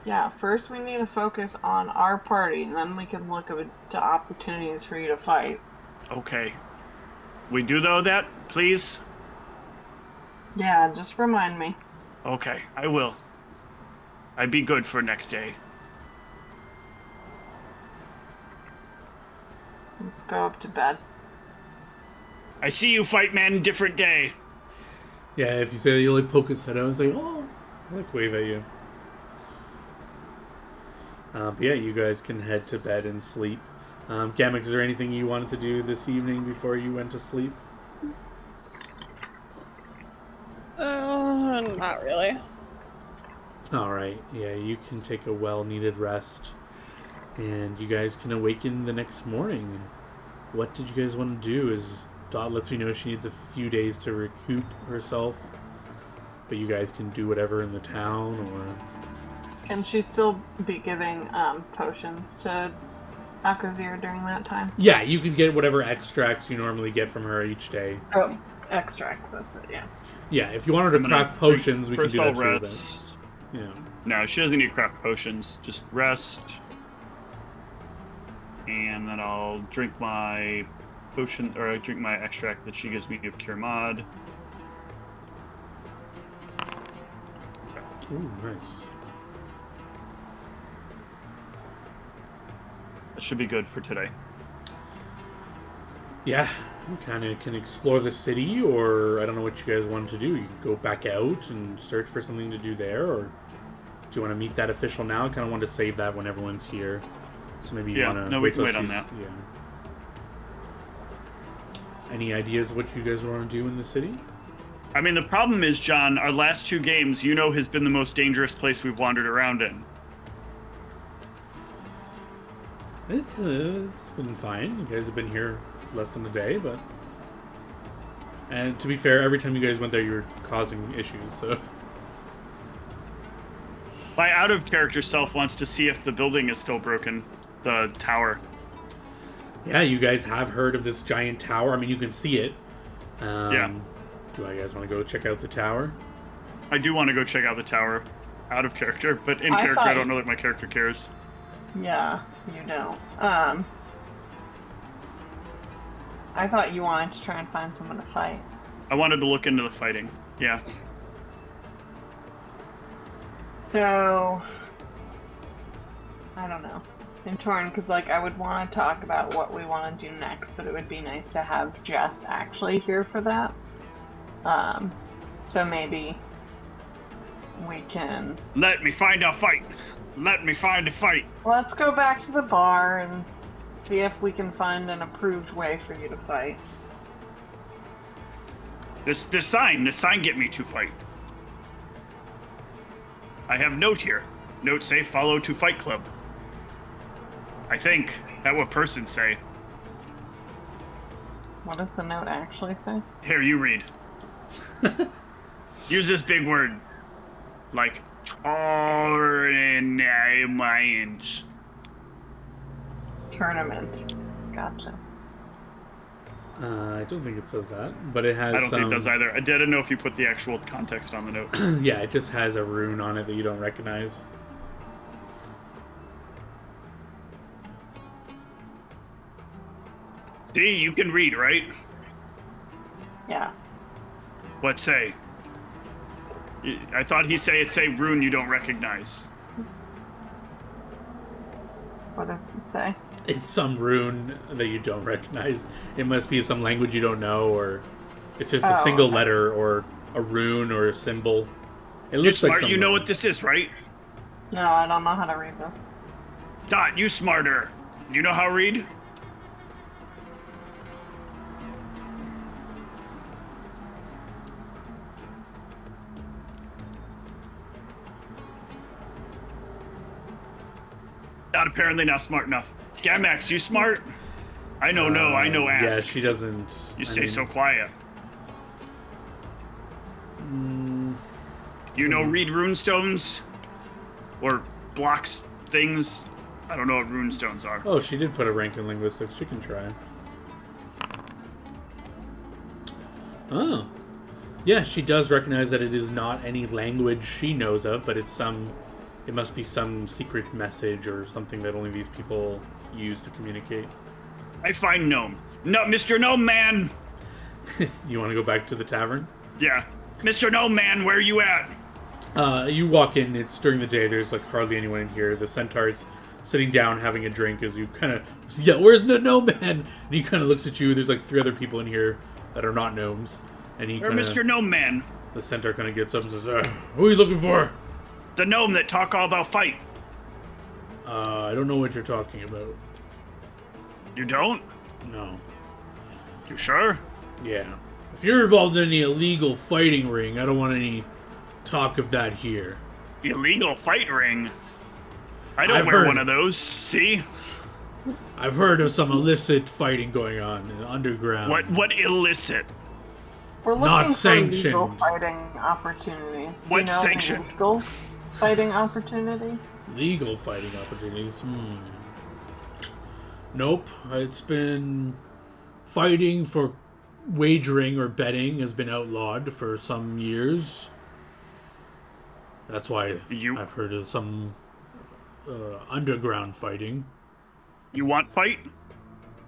Yeah, first we need to focus on our party, and then we can look to opportunities for you to fight. Okay. We do though that, please? Yeah, just remind me. Okay, I will. I'd be good for next day. Let's go up to bed. I see you fight, man, different day. Yeah, if you say that, you'll like poke his head out and say, I'll like wave at you. But yeah, you guys can head to bed and sleep. Gamix, is there anything you wanted to do this evening before you went to sleep? Not really. Alright, yeah, you can take a well-needed rest. And you guys can awaken the next morning. What did you guys want to do? Is Dot lets you know she needs a few days to recoup herself. But you guys can do whatever in the town, or... Can she still be giving potions to Akazir during that time? Yeah, you can get whatever extracts you normally get from her each day. Oh, extracts, that's it, yeah. Yeah, if you want her to craft potions, we can do that too. Rest. Yeah. No, she doesn't need to craft potions. Just rest. And then I'll drink my potion, or drink my extract that she gives me of Cure Mod. Ooh, nice. That should be good for today. Yeah, you kind of can explore the city, or I don't know what you guys want to do. You can go back out and search for something to do there, or do you want to meet that official now? I kind of want to save that when everyone's here. So maybe you want to... No, we can wait on that. Yeah. Any ideas of what you guys want to do in the city? I mean, the problem is, John, our last 2 games, has been the most dangerous place we've wandered around in. It's been fine. You guys have been here less than a day, but... And to be fair, every time you guys went there, you were causing issues, so... My out-of-character self wants to see if the building is still broken. The tower. Yeah, you guys have heard of this giant tower. I mean, you can see it. Yeah. Do you guys want to go check out the tower? I do want to go check out the tower. Out of character, but in character, I don't know that my character cares. Yeah, you don't. I thought you wanted to try and find someone to fight. I wanted to look into the fighting. Yeah. So, I don't know. I'm torn because, I would want to talk about what we want to do next, but it would be nice to have Jess actually here for that. So maybe we can... Let me find a fight. Let me find a fight. Let's go back to the bar and see if we can find an approved way for you to fight. This sign get me to fight. I have note here. Note say follow to fight club. I think that what person say. What does the note actually say? Here, you read. Use this big word. Like tournament. Tournament. Gotcha. I don't think it says that, but it has I don't think it does some... either. I didn't know if you put the actual context on the note. Yeah, it just has a rune on it that you don't recognize. See, you can read, right? Yes. What say? I thought it say rune you don't recognize. What does it say? It's some rune that you don't recognize. It must be some language you don't know, or it's just a single letter, or a rune, or a symbol. It looks like some You know rune. what this is, right? No, I don't know how to read this. Dot, you smarter. You know how to read? Not apparently not smart enough. Gamax, you smart? I know I know ask. Yeah, she doesn't... You stay so quiet. You know read runestones? Or blocks things? I don't know what runestones are. Oh, she did put a rank in linguistics. She can try. Oh. Yeah, she does recognize that it is not any language she knows of, but it's some... It must be some secret message or something that only these people use to communicate. I find Gnome. No, Mr. Gnome Man! You want to go back to the tavern? Yeah. Mr. Gnome Man, where are you at? You walk in, it's during the day, there's like hardly anyone in here. The centaur's sitting down having a drink as you kind of, yeah, where's the gnome man? And he kind of looks at you. There's like 3 other people in here that are not gnomes. And he Where Mr. Gnome Man? The centaur kind of gets up and says, who are you looking for? The gnome that talk all about fight. I don't know what you're talking about. You don't? No. You sure? Yeah. If you're involved in any illegal fighting ring, I don't want any talk of that here. Illegal fight ring? I don't wear one of those, see? I've heard of some illicit fighting going on in the underground. What illicit? We're looking Not for sanctioned. legal fighting opportunities. Do What's you know sanctioned? any legal fighting opportunities? Legal fighting opportunities? Nope. It's been fighting for wagering or betting has been outlawed for some years. That's why I've heard of some underground fighting. You want fight?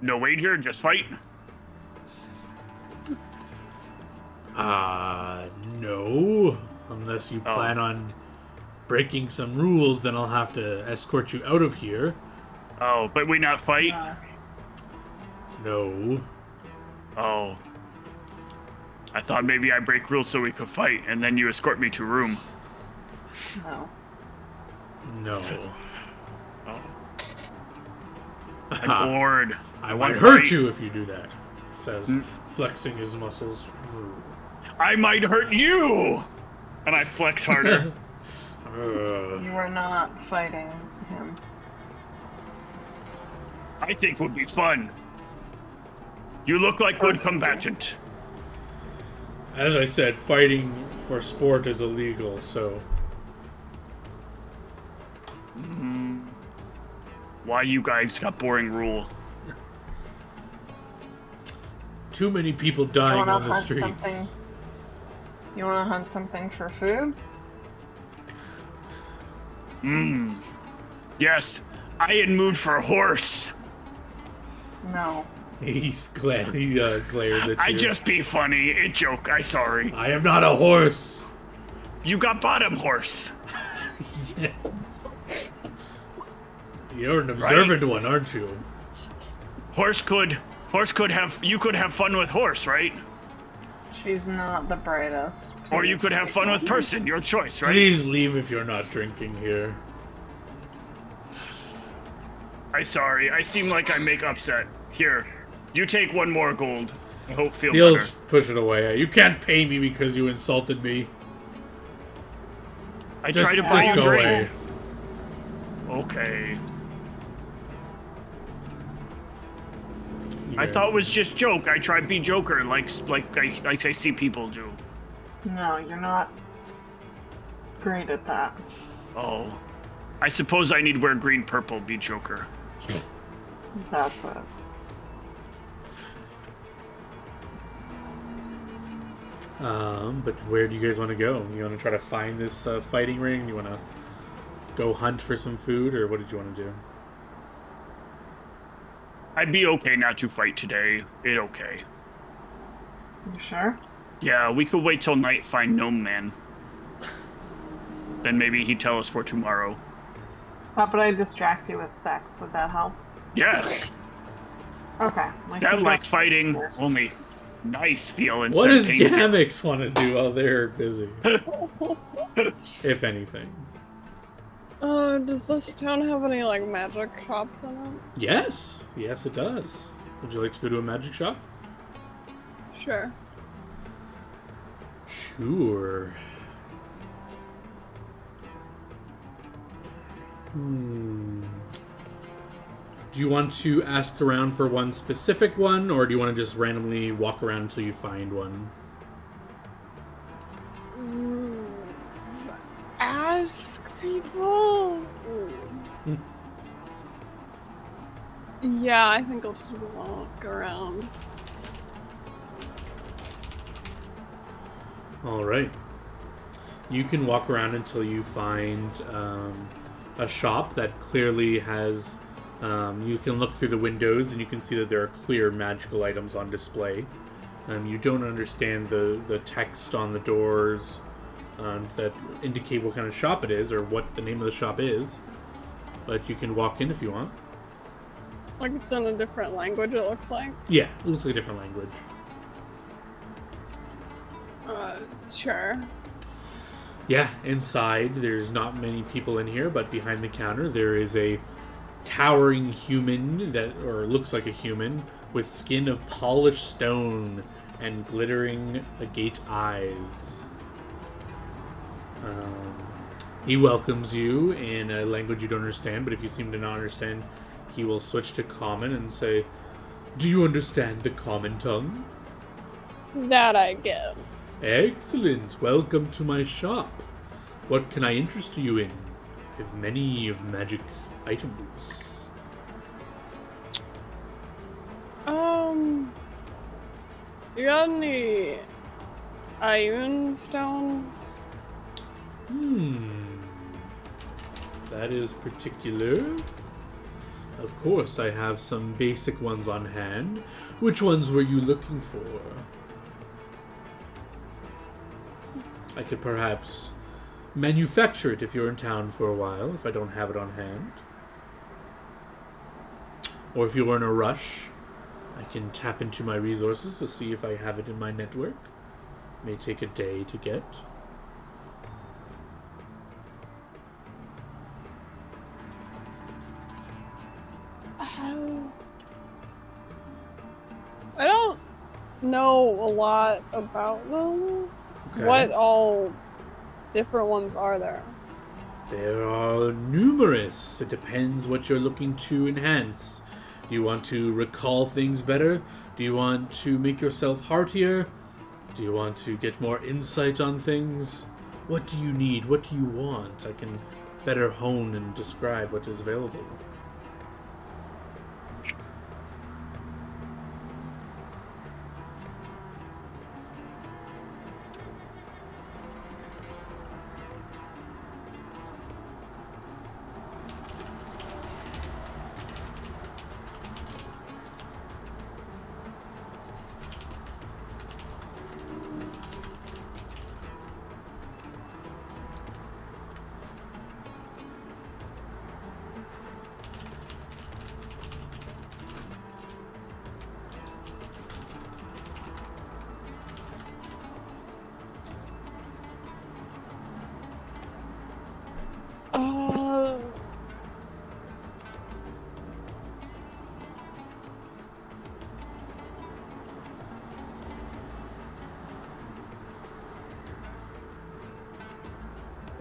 No wager, just fight? No. Unless you plan on breaking some rules, then I'll have to escort you out of here. Oh, but we not fight? No. Oh. I thought maybe I break rules so we could fight, and then you escort me to room. No. No. Oh. I'm bored. I might hurt you if you do that, says, flexing his muscles. I might hurt you! And I flex harder. You are not fighting him. I think would be fun. You look like good combatant. As I said, fighting for sport is illegal, so... Why you guys got boring rule? Too many people dying on the streets. You want to hunt something for food? Yes, I in mood for a horse. No. He glares at you. I just be funny. It joke. I sorry. I am not a horse. You got bottom horse. Yes. You're an observant one, aren't you? You could have fun with horse, right? She's not the brightest. Or you could have fun with person. Your choice, right? Please leave if you're not drinking here. I sorry. I seem like I make upset. Here, you take 1 more gold. I hope feel He'll better. push it away. You can't pay me because you insulted me. I tried to buy just you a go drink. away. Okay. You I guys- thought it was just joke. I tried to be Joker, like I see people do. No, you're not great at that. Oh. I suppose I need to wear green purple, be Joker. That's it. But where do you guys want to go? You want to try to find this fighting ring? You want to go hunt for some food, or what did you want to do? I'd be okay not to fight today. It okay. You sure? Yeah, we could wait till night, find Gnome Man. Then maybe he'd tell us for tomorrow. How about I distract you with sex? Would that help? Yes! Okay. That like fighting, only nice feel instead What of does painful. Gamix want to do while they're busy? If anything. Does this town have any, like, magic shops in it? Yes. Yes, it does. Would you like to go to a magic shop? Sure. Sure. Do you want to ask around for one specific one, or do you want to just randomly walk around until you find one? Ask people? Yeah, I think I'll just walk around. All right. You can walk around until you find a shop that clearly has... you can look through the windows and you can see that there are clear magical items on display. You don't understand the text on the doors that indicate what kind of shop it is or what the name of the shop is. But you can walk in if you want. Like it's in a different language, it looks like. Yeah, it looks like a different language. Sure. Yeah, inside there's not many people in here, but behind the counter there is a towering human that, or looks like a human, with skin of polished stone and glittering agate eyes. He welcomes you in a language you don't understand, but if you seem to not understand, he will switch to common and say, "Do you understand the common tongue?" That I get. Excellent. Welcome to my shop. What can I interest you in? I have many of magic items. You got any iron stones? That is particular. Of course, I have some basic ones on hand. Which ones were you looking for? I could perhaps manufacture it if you're in town for a while, if I don't have it on hand. Or if you're in a rush, I can tap into my resources to see if I have it in my network. May take a day to get. I don't know a lot about them. Okay. What all different ones are there? There are numerous. It depends what you're looking to enhance. Do you want to recall things better? Do you want to make yourself heartier? Do you want to get more insight on things? What do you need? What do you want? I can better hone and describe what is available.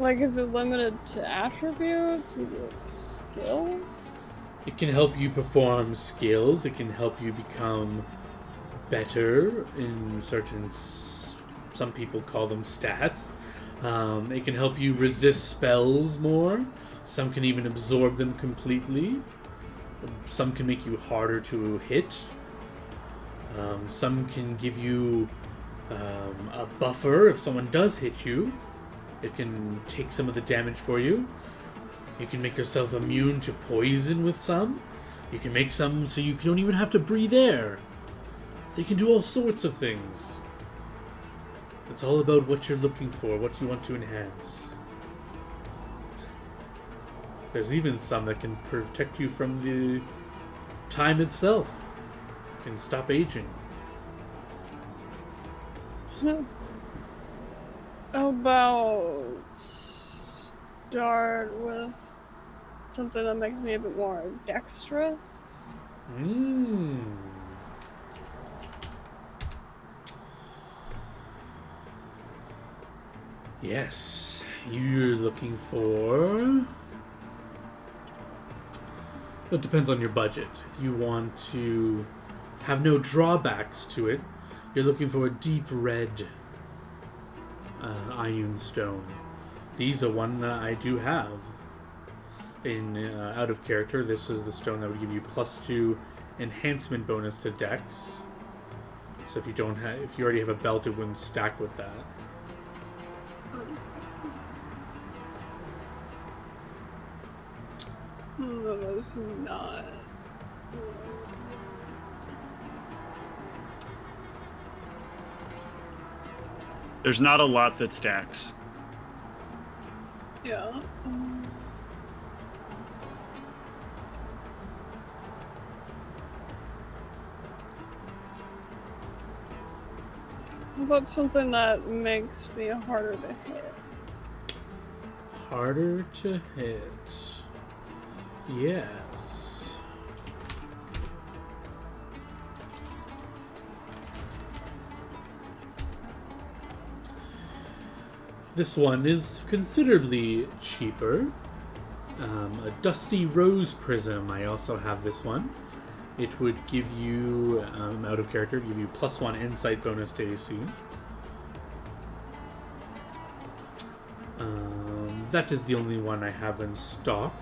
Like, is it limited to attributes? Is it skills? It can help you perform skills. It can help you become better in certain, some people call them stats. It can help you resist spells more. Some can even absorb them completely. Some can make you harder to hit. Some can give you a buffer if someone does hit you. It can take some of the damage for you. You can make yourself immune to poison with some. You can make some so you don't even have to breathe air. They can do all sorts of things. It's all about what you're looking for, what you want to enhance. There's even some that can protect you from the time itself. It can stop aging. How about start with something that makes me a bit more dexterous? Yes, you're looking for... It depends on your budget. If you want to have no drawbacks to it, you're looking for a deep red Ioun stone. These are one that I do have. In out of character, this is the stone that would give you +2 enhancement bonus to Dex. So if you already have a belt, it wouldn't stack with that. Those not. There's not a lot that stacks. Yeah. How about something that makes me harder to hit? Harder to hit. Yes. This one is considerably cheaper. A Dusty Rose Prism. I also have this one. It would give you, out of character, give you +1 insight bonus to AC. That is the only one I have in stock.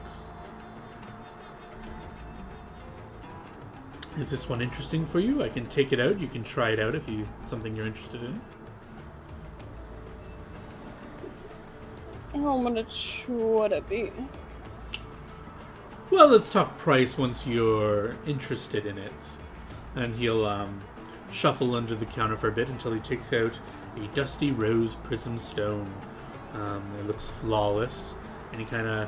Is this one interesting for you? I can take it out. You can try it out if something you're interested in. How much would it be? Well, let's talk price once you're interested in it. And he'll shuffle under the counter for a bit until he takes out a Dusty Rose Prism Stone. It looks flawless. And he kind of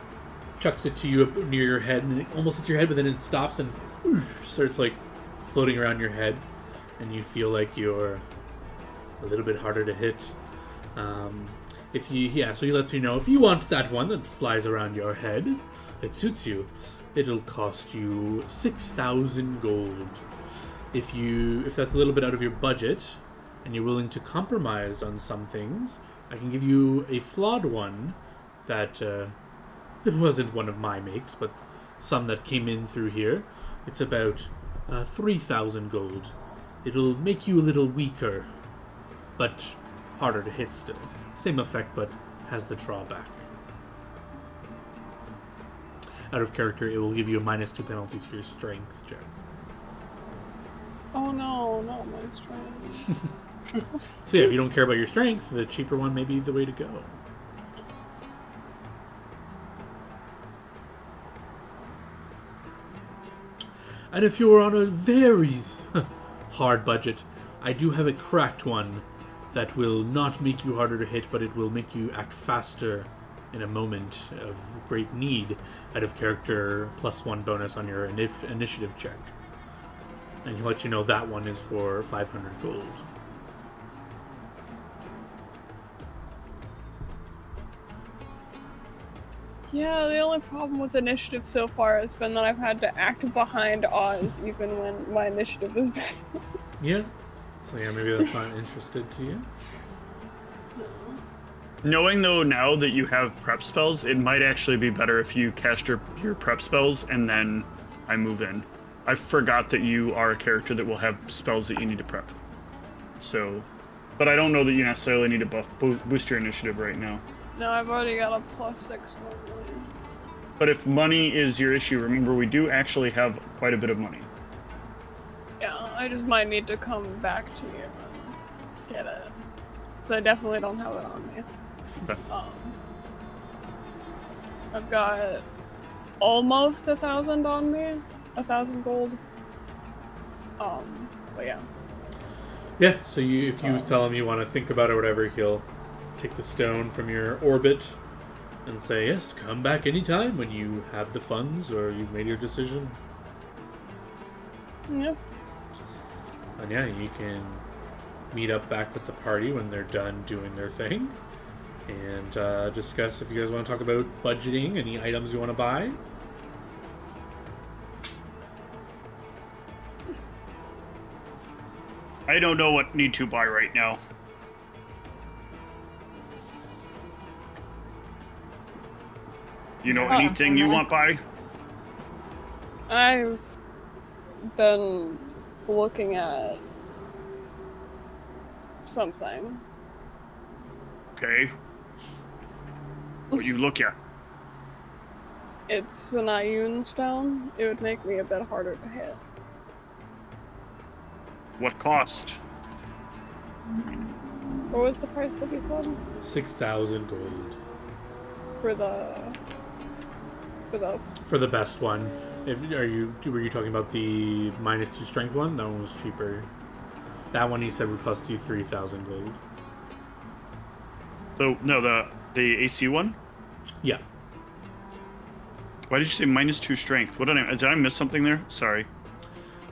chucks it to you up near your head, and it almost hits your head, but then it stops and starts like floating around your head. And you feel like you're a little bit harder to hit. So he lets you know if you want that one that flies around your head, it suits you. It'll cost you 6,000 gold. If that's a little bit out of your budget, and you're willing to compromise on some things, I can give you a flawed one that it wasn't one of my makes, but some that came in through here. It's about 3,000 gold. It'll make you a little weaker, but harder to hit still. Same effect, but has the drawback. Out of character, it will give you a -2 penalty to your strength check. Oh no, not my strength. So yeah, if you don't care about your strength, the cheaper one may be the way to go. And if you're on a very hard budget, I do have a cracked one that will not make you harder to hit, but it will make you act faster in a moment of great need. Out of character, +1 bonus on your initiative check. And he'll let you know that one is for 500 gold. Yeah, the only problem with initiative so far has been that I've had to act behind Oz even when my initiative is better. Yeah. So yeah, maybe that's not interested to you. Knowing though now that you have prep spells, it might actually be better if you cast your prep spells and then I move in. I forgot that you are a character that will have spells that you need to prep. So, but I don't know that you necessarily need to boost your initiative right now. No, I've already got a +6 normally. But if money is your issue, remember we do actually have quite a bit of money. Yeah, I just might need to come back to you and get it. Because I definitely don't have it on me. Okay. I've got almost 1,000 on me. 1,000 gold. But yeah. Yeah, so if you tell him you want to think about it or whatever, he'll take the stone from your orbit and say, yes, come back anytime when you have the funds or you've made your decision. Yep. And yeah, you can meet up back with the party when they're done doing their thing and discuss if you guys want to talk about budgeting, any items you want to buy. I don't know what need to buy right now. You know anything you want buy? I've been looking at something. Okay. What you look at? It's an Ioun stone. It would make me a bit harder to hit. What cost? What was the price that you said? 6,000 gold. For the For the best one. Were you talking about the -2 strength one? That one was cheaper. That one he said would cost you 3,000 gold. So no, the AC one? Yeah. Why did you say -2 strength? What did I miss something there? Sorry.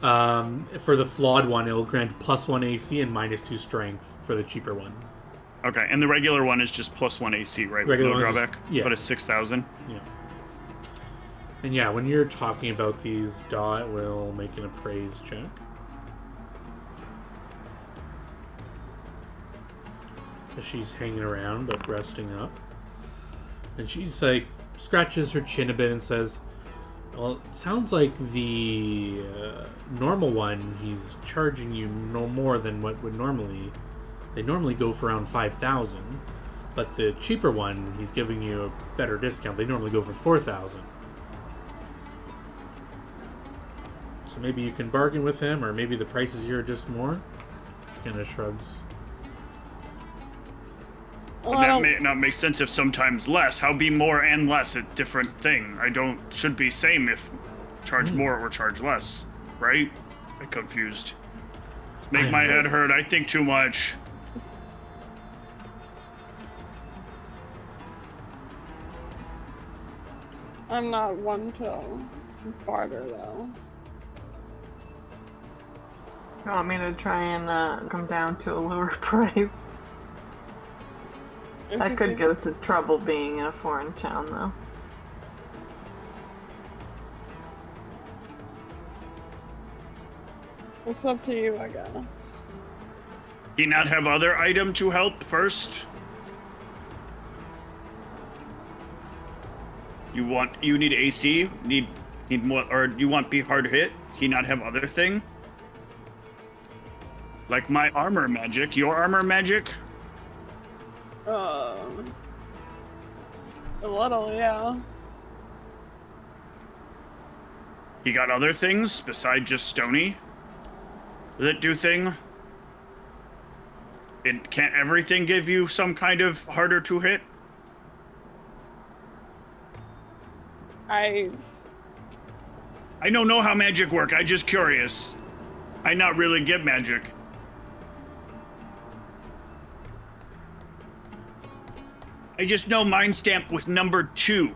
For the flawed one, it'll grant +1 AC and -2 strength for the cheaper one. Okay, and the regular one is just +1 AC, right? Regular no one's drawback. yeah. But it's 6,000. Yeah. And yeah, when you're talking about these, Dot will make an appraise check. She's hanging around but resting up. And she's like, scratches her chin a bit and says, well, it sounds like the normal one, he's charging you no more than what would normally... They normally go for around 5,000. But the cheaper one, he's giving you a better discount. They normally go for 4,000. So maybe you can bargain with him, or maybe the prices here are just more. She kind of shrugs. Well, that may not make sense if sometimes less. How be more and less a different thing? Should be same if charge more or charge less, right? I'm confused. Make my head hurt. I think too much. I'm not one to barter though. You want me to try and come down to a lower price? That could get us in trouble being in a foreign town, though. It's up to you, I guess. Do you not have other item to help first? You need AC? Need more, or you want be hard hit? He not have other thing? Like my armor magic, your armor magic? A little, yeah. He got other things besides just stony that do thing? Can't everything give you some kind of harder to hit? I don't know how magic work. I just curious. I not really get magic. I just know mine stamp with number 2.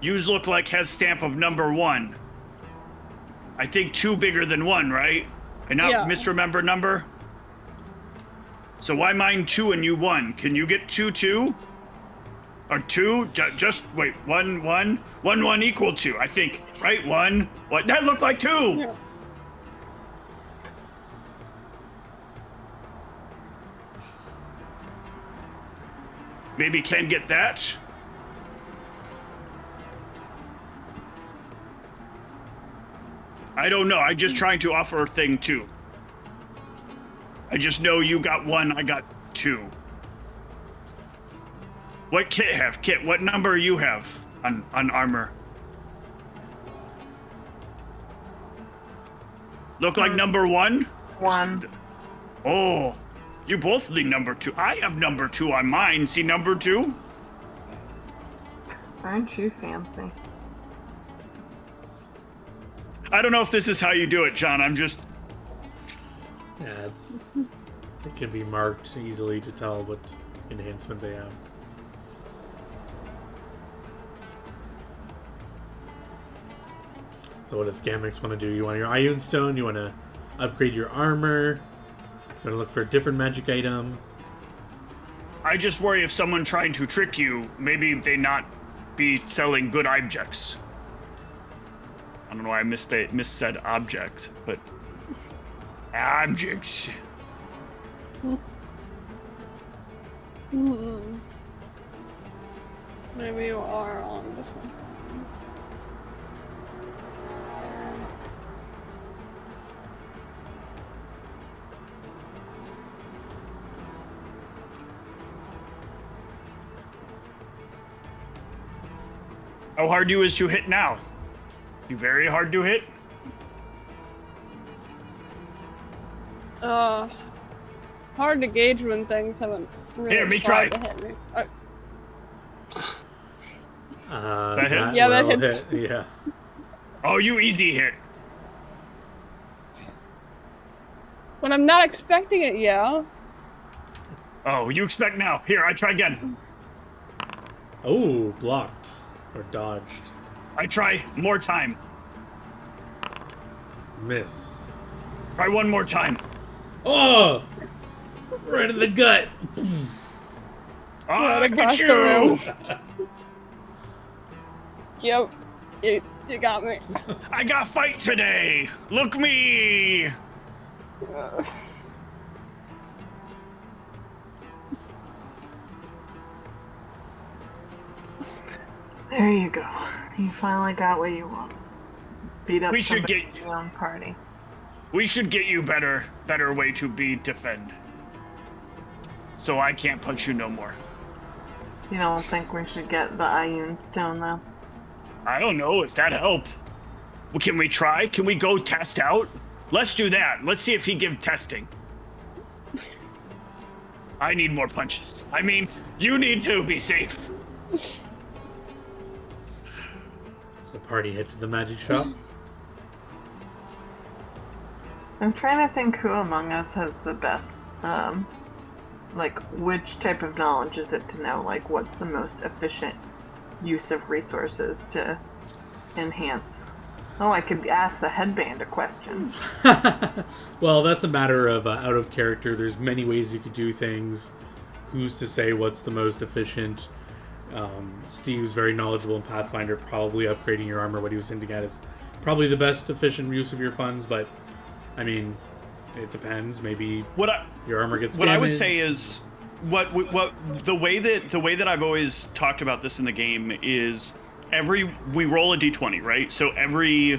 Yours look like has stamp of number 1. I think 2 bigger than 1, right? I not misremember number? So why mine 2 and you 1? Can you get 2 too? Or 2? Just wait, 1 1 1 1 equal 2, I think. Right? 1. What? That looked like 2. Yeah. maybe can get that. I don't know. I'm just trying to offer a thing too. I just know you got 1, I got 2. What Kit have? Kit, what number you have on armor? Look like number 1? 1. Oh, you both need number 2. I have number 2 on mine. See number 2? Aren't you fancy? I don't know if this is how you do it, John. I'm just... Yeah, it can be marked easily to tell what enhancement they have. So what does Gamix want to do? You want your Ioun Stone? You want to upgrade your armor? You want to look for a different magic item? I just worry if someone trying to trick you, maybe they not be selling good objects. I don't know why I missaid object, but objects. Maybe you are on to something. How hard you is to hit now? You very hard to hit? Hard to gauge when things haven't really Here, me tried try. to hit me. That hit? Yeah, that will hits. hit, yeah. Oh, you easy hit. When I'm not expecting it, yeah. Oh, you expect now. Here, I try again. Oh, blocked. Or dodged. I try more time. Miss. Try one more time. Oh! Right in the gut. Ah, Right look across at the you! room. Yep. You got me. I got fight today. Look me. There you go. You finally got what you want. Beat up We should somebody get- in your own party. We should get you better way to be defend. So I can't punch you no more. You don't think we should get the Ioun Stone, though? I don't know if that help. Well, can we try? Can we go test out? Let's do that. Let's see if he give testing. I need more punches. I mean, you need to be safe. Does the party head to the magic shop? I'm trying to think who among us has the best, like, which type of knowledge is it to know, like, what's the most efficient use of resources to enhance? Oh, I could ask the headband a question. Well, that's a matter of out of character. There's many ways you could do things. Who's to say what's the most efficient? Steve's very knowledgeable in Pathfinder. Probably upgrading your armor, what he was hinting at, is probably the best efficient use of your funds. But I mean, it depends. Maybe your armor gets What damaged. I would say is, what the way that I've always talked about this in the game is we roll a d20, right? So every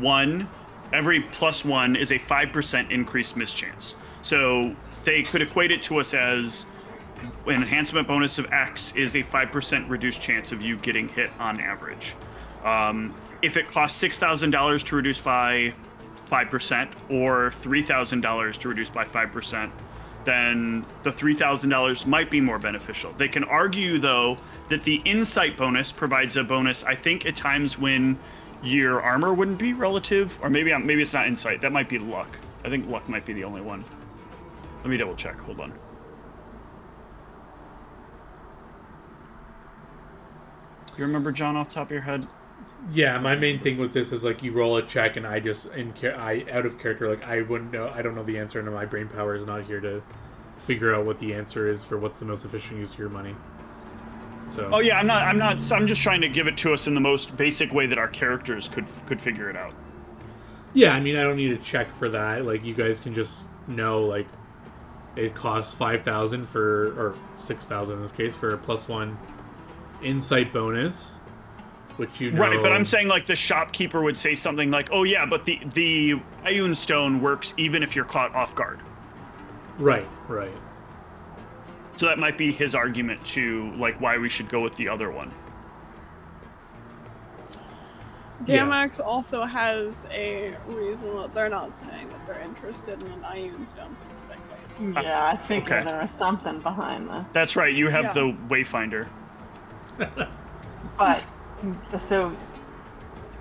+1 is a 5% increased mischance. So they could equate it to us as an enhancement bonus of X is a 5% reduced chance of you getting hit on average. If it costs $6,000 to reduce by 5% or $3,000 to reduce by 5%, then the $3,000 might be more beneficial. They can argue, though, that the insight bonus provides a bonus, I think, at times when your armor wouldn't be relative, or maybe it's not insight. That might be luck. I think luck might be the only one. Let me double check. Hold on. You remember, John, off the top of your head? Yeah, my main thing with this is like you roll a check, and I just out of character, like I wouldn't know. I don't know the answer, and my brain power is not here to figure out what the answer is for what's the most efficient use of your money. So. Oh yeah, I'm not. I'm just trying to give it to us in the most basic way that our characters could figure it out. Yeah, I mean, I don't need a check for that. Like, you guys can just know, like, It costs 5,000 or 6,000 in this case, for a +1 insight bonus, which you know. Right, but I'm saying like the shopkeeper would say something like, "Oh yeah, but the Ioun stone works even if you're caught off guard." Right. So that might be his argument to like why we should go with the other one. Damax also has a reason that they're not saying that they're interested in an Ioun stone specifically. Yeah, I figured Okay. there was something behind this. That's right. You have Yeah. the Wayfinder. But, so,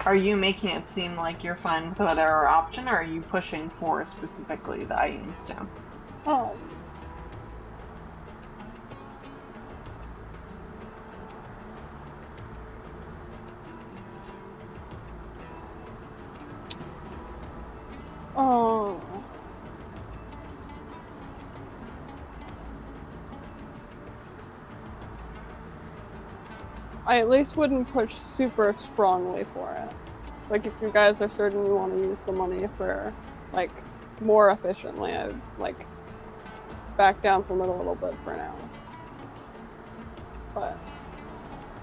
are you making it seem like you're fine with the other option, or are you pushing for specifically the Ioun stone? Oh. I at least wouldn't push super strongly for it. Like, if you guys are certain you want to use the money for, like, more efficiently, I'd, like, back down from it a little bit for now. But...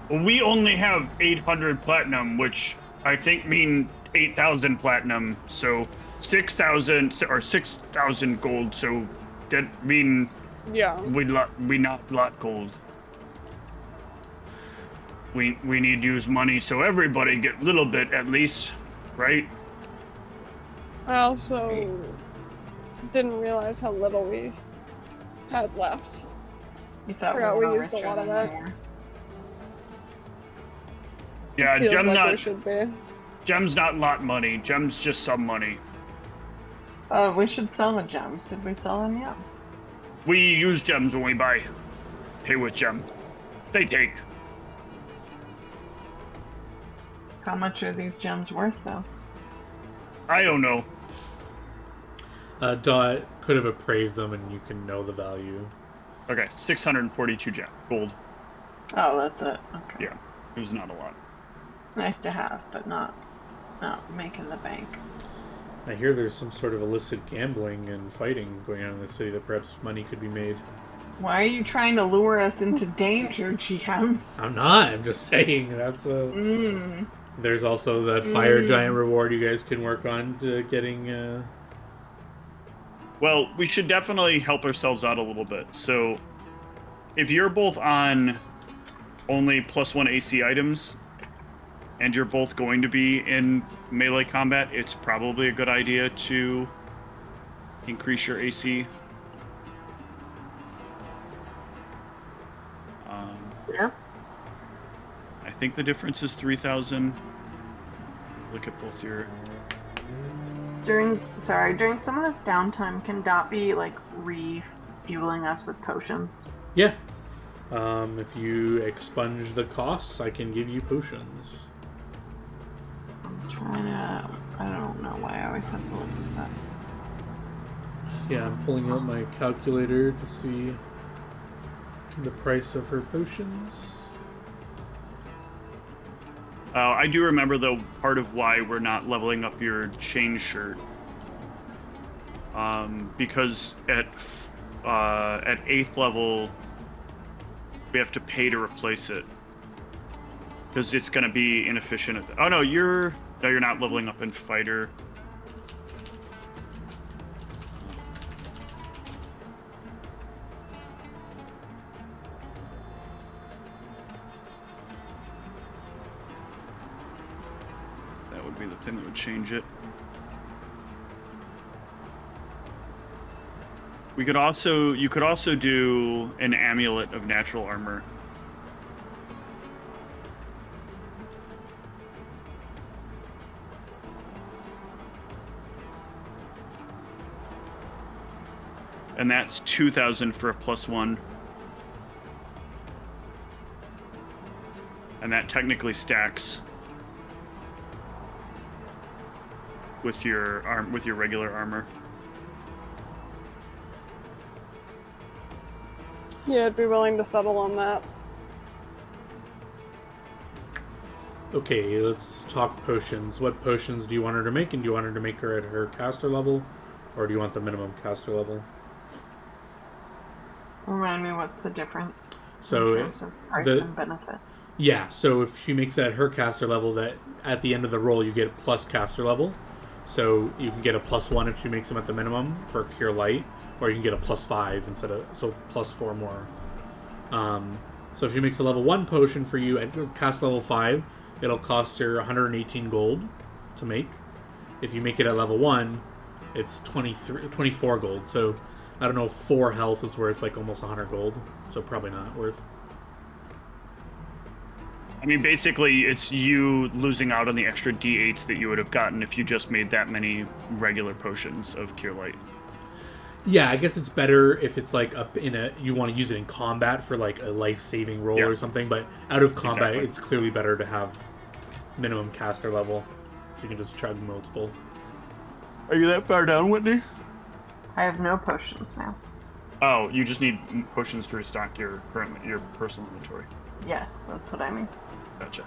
We only have 800 platinum, which I think mean 8,000 platinum, so 6,000 or 6,000 gold. So that mean yeah. we not lot gold. We need to use money so everybody get a little bit at least, right? I also didn't realize how little we had left. You thought Forgot we we were used a richer lot of than that. we were. Yeah, Feels like we should be. Gem's not lot money. Gem's just some money. We should sell the gems. Did we sell them yet? We use gems when we buy. Pay with gem. They take. How much are these gems worth, though? I don't know. Dot could have appraised them, and you can know the value. Okay, 642 gem gold. Oh, that's it. Okay. Yeah, it was not a lot. It's nice to have, but not making the bank. I hear there's some sort of illicit gambling and fighting going on in the city that perhaps money could be made. Why are you trying to lure us into danger, GM? I'm not. I'm just saying that's a. There's also that fire giant reward you guys can work on to getting. Well, we should definitely help ourselves out a little bit. So, if you're both on only +1 AC items, and you're both going to be in melee combat, it's probably a good idea to increase your AC. Yeah. I think the difference is 3,000. Look at both your... During some of this downtime, can Dot be, like, refueling us with potions? Yeah. If you expunge the costs, I can give you potions. I'm trying to... I don't know why I always have to look at that. Yeah, I'm pulling out my calculator to see the price of her potions. I do remember, though, part of why we're not leveling up your chain shirt. Because at 8th level, we have to pay to replace it. Because it's going to be inefficient. Oh, no, you're not leveling up in fighter. That would be the thing that would change it. You could also do an amulet of natural armor. And that's 2,000 for a +1. And that technically stacks with your regular armor. Yeah, I'd be willing to settle on that. Okay, let's talk potions. What potions do you want her to make? And do you want her to make her at her caster level? Or do you want the minimum caster level? Remind me, what's the difference So in terms of price and benefit? Yeah, so if she makes it at her caster level, that at the end of the roll you get plus caster level. So you can get a +1 if she makes them at the minimum for Cure Light, or you can get a +5 instead of +4 more. So if she makes a level 1 potion for you at cast level 5, it'll cost her 118 gold to make. If you make it at level 1, it's 24 gold. So I don't know, 4 health is worth like almost 100 gold. So probably not worth. I mean, basically, it's you losing out on the extra D8s that you would have gotten if you just made that many regular potions of Cure Light. Yeah, I guess it's better if it's like you want to use it in combat for like a life-saving roll or something, but out of combat, It's clearly better to have minimum caster level, so you can just chug multiple. Are you that far down, Whitney? I have no potions now. Oh, you just need potions to restock your personal inventory. Yes, that's what I mean. Gotcha.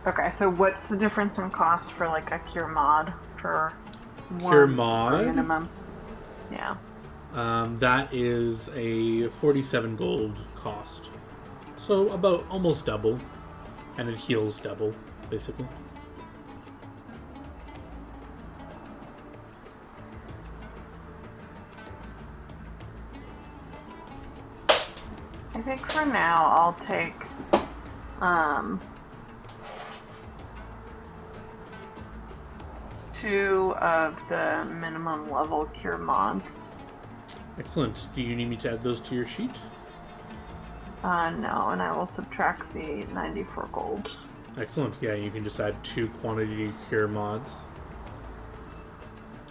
Okay, so what's the difference in cost for like a cure mod for Cure one mod? minimum? Yeah. That is a 47 gold cost. So about almost double. And it heals double, basically. I think for now I'll take 2 of the minimum level cure mods. Excellent. Do you need me to add those to your sheet? No, and I will subtract the 94 gold. Excellent. Yeah, you can just add 2 quantity cure mods.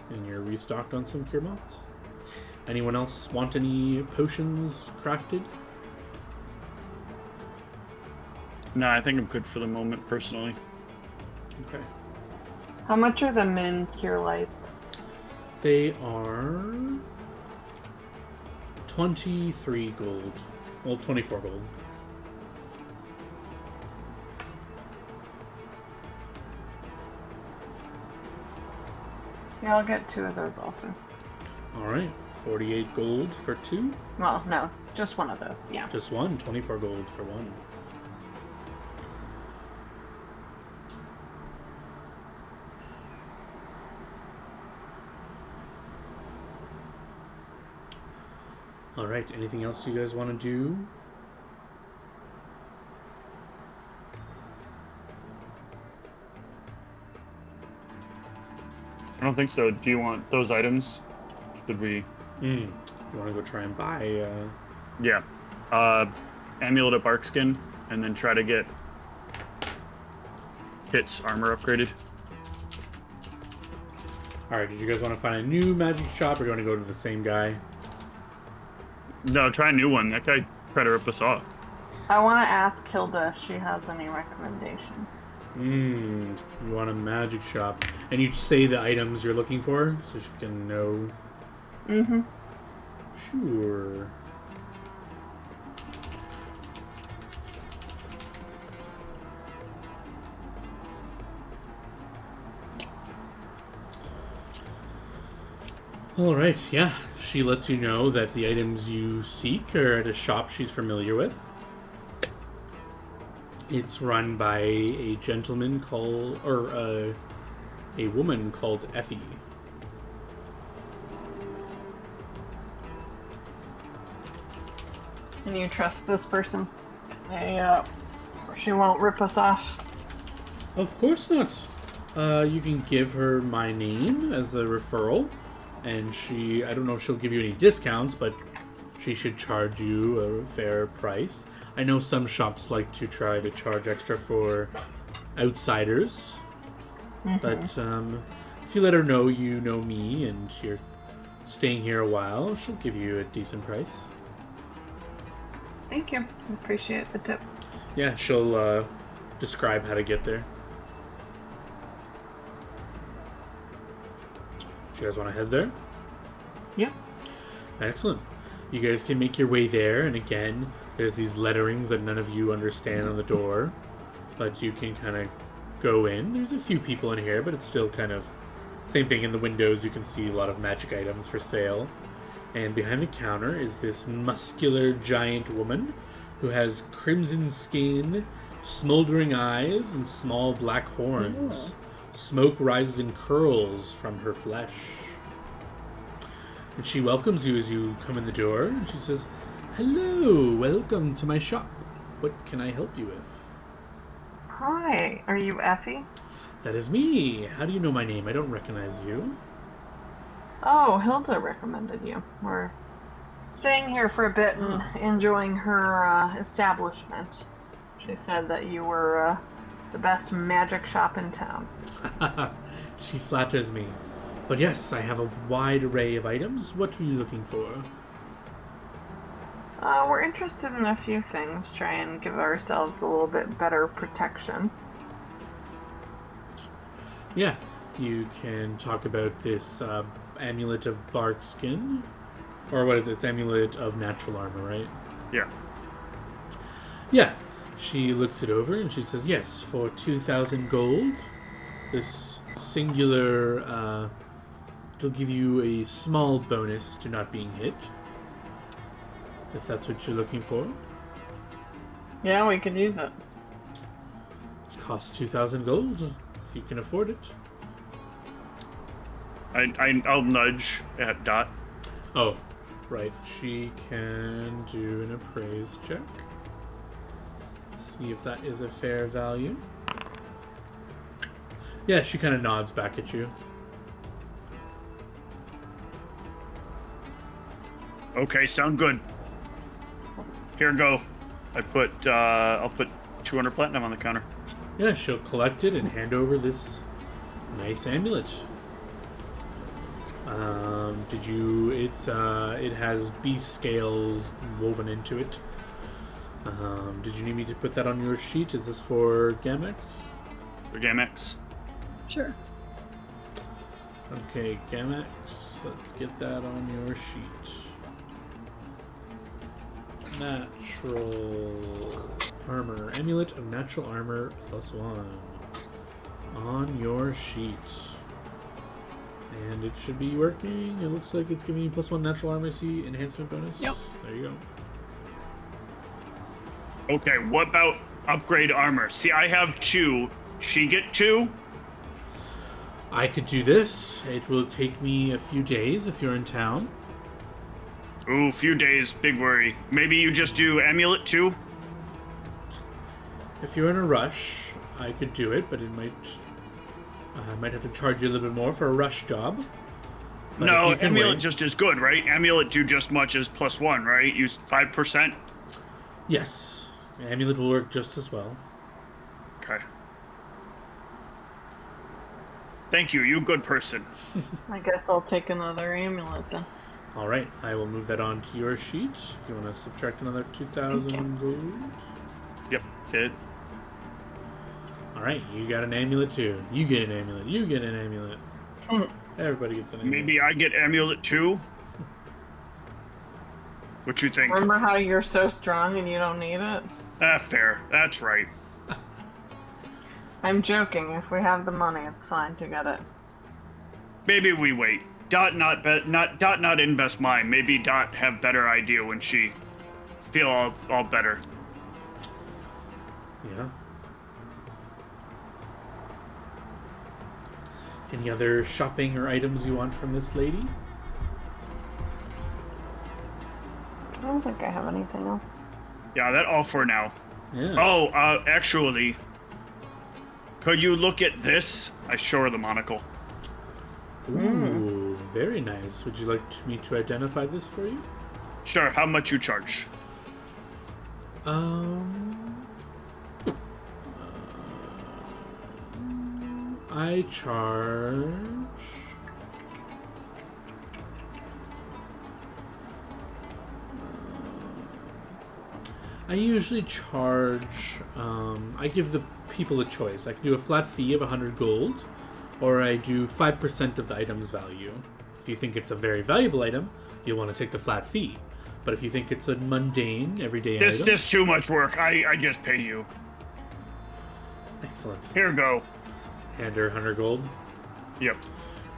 And you're restocked on some cure mods. Anyone else want any potions crafted? No, I think I'm good for the moment, personally. Okay. How much are the min cure lights? They are 23 gold. Well, 24 gold. Yeah, I'll get 2 of those also. Alright, 48 gold for 2. Well, no, just one of those, yeah. Just 1, 24 gold for 1. Alright, anything else you guys want to do? I don't think so. Do you want those items? Should we? You want to go try and buy? Yeah. Amulet of Barkskin, and then try to get Kit's armor upgraded. Alright, did you guys want to find a new magic shop, or do you want to go to the same guy? No, try a new one. That guy tried to rip us off. I want to ask Hilda if she has any recommendations. You want a magic shop. And you say the items you're looking for, so she can know. Mm-hmm. Sure. Alright, yeah. She lets you know that the items you seek are at a shop she's familiar with. It's run by a gentleman called, or a woman called Effie. Can you trust this person? She won't rip us off. Of course not. You can give her my name as a referral, and I don't know if she'll give you any discounts, but she should charge you a fair price. I know some shops like to try to charge extra for outsiders, but if you let her know you know me and you're staying here a while, she'll give you a decent price. Thank you. Appreciate the tip. Yeah, she'll describe how to get there. Do you guys want to head there? Yep. Excellent. You guys can make your way there, and again, there's these letterings that none of you understand on the door, but you can kind of go in. There's a few people in here, but it's still kind of same thing in the windows. You can see a lot of magic items for sale. And behind the counter is this muscular giant woman who has crimson skin, smoldering eyes, and small black horns. Smoke rises in curls from her flesh. And she welcomes you as you come in the door, and she says, "Hello, welcome to my shop. What can I help you with?" Hi, are you Effie? "That is me. How do you know my name? I don't recognize you." Oh, Hilda recommended you. We're staying here for a bit and enjoying her establishment. She said that you were the best magic shop in town. She flatters me. But yes, I have a wide array of items. What are you looking for? We're interested in a few things. Try and give ourselves a little bit better protection. Yeah, you can talk about this amulet of bark skin. Or what is it? It's amulet of natural armor, right? Yeah. Yeah. She looks it over and she says, yes, for 2,000 gold. This singular, it'll give you a small bonus to not being hit. If that's what you're looking for. Yeah, we could use it. It costs 2,000 gold, if you can afford it. I'll nudge at Dot. Oh, right. She can do an appraise check. See if that is a fair value. Yeah, she kind of nods back at you. Okay, sound good. Here go. I'll put 200 platinum on the counter. Yeah, she'll collect it and hand over this nice amulet. It has beast scales woven into it. Did you need me to put that on your sheet? Is this for Gamex? For Gamex. Sure. Okay, Gamex, let's get that on your sheet. Natural armor. Amulet of natural armor +1. On your sheet. And it should be working. It looks like it's giving you +1 natural armor C enhancement bonus. Yep. There you go. Okay, what about upgrade armor? See, I have 2. She get 2? I could do this. It will take me a few days if you're in town. Ooh, few days, big worry. Maybe you just do amulet 2? If you're in a rush, I could do it, but I might have to charge you a little bit more for a rush job. But No, if you can amulet wait- just as good, right? Amulet do just much as +1, right? Use 5%? Yes. Amulet will work just as well. Okay. Thank you, you good person. I guess I'll take another amulet then. Alright, I will move that onto your sheet. If you want to subtract another 2,000 gold. Yep, did. Alright, you got an amulet too. You get an amulet. You get an amulet. Everybody gets an amulet. Maybe I get amulet 2? What you think? Remember how you're so strong and you don't need it? Fair. That's right. I'm joking. If we have the money, it's fine to get it. Maybe we wait. Dot not in best mind. Maybe Dot have better idea when she feel all better. Yeah. Any other shopping or items you want from this lady? I don't think I have anything else. Yeah, that all for now. Yeah. Oh, actually, could you look at this? I show her the monocle. Ooh, very nice. Would you like me to identify this for you? Sure. How much you charge? I charge. I usually charge. I give the people a choice. I can do a flat fee of 100 gold, or I do 5% of the item's value. If you think it's a very valuable item, you'll want to take the flat fee. But if you think it's a mundane, everyday item... This too much work. I just pay you. Excellent. Here go. Hand her 100 gold. Yep.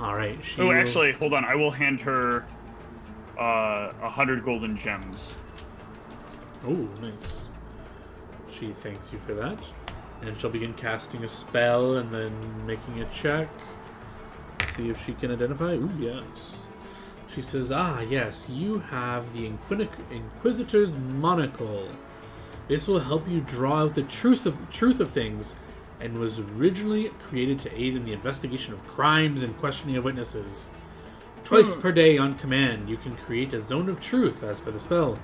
All right. Oh, actually, hold on. I will hand her 100 golden gems. Oh, nice. She thanks you for that. And she'll begin casting a spell and then making a check. See if she can identify. Ooh, yes. She says, ah, yes, you have the Inquisitor's Monocle. This will help you draw out the truth of things and was originally created to aid in the investigation of crimes and questioning of witnesses. Twice per day on command, you can create a zone of truth as per the spell.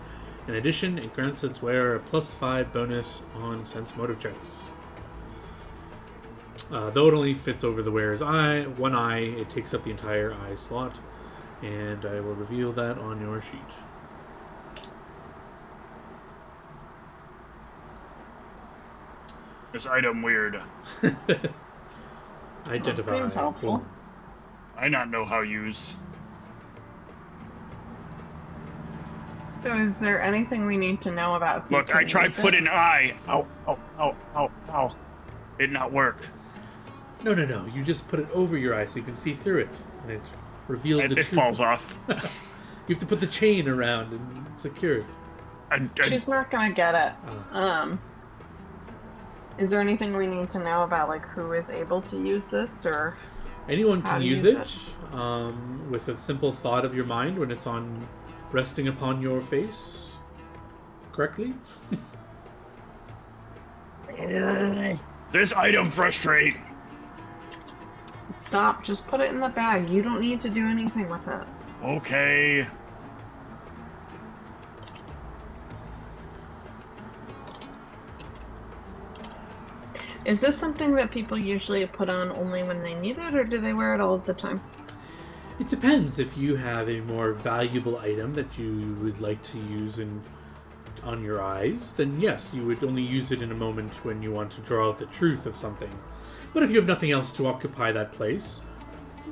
In addition, it grants its wearer a +5 bonus on sense motive checks. Though it only fits over the wearer's one eye, it takes up the entire eye slot. And I will reveal that on your sheet. This item weird. Identify. Seems helpful. Boom. I not know how use. So is there anything we need to know about who Look, can I tried use it? putting eye. Ow, ow, ow, ow, ow. Did not work. No. You just put it over your eye so you can see through it. And it reveals the It truth. falls off. You have to put the chain around and secure it. She's not gonna get it. Is there anything we need to know about, like, who is able to use this, or Anyone how can to use use it with a simple thought of your mind when it's on resting upon your face correctly. This item frustrate. Stop, just put it in the bag. You don't need to do anything with it. Okay. Is this something that people usually put on only when they need it, or do they wear it all the time? It depends. If you have a more valuable item that you would like to use on your eyes, then yes, you would only use it in a moment when you want to draw out the truth of something. But if you have nothing else to occupy that place,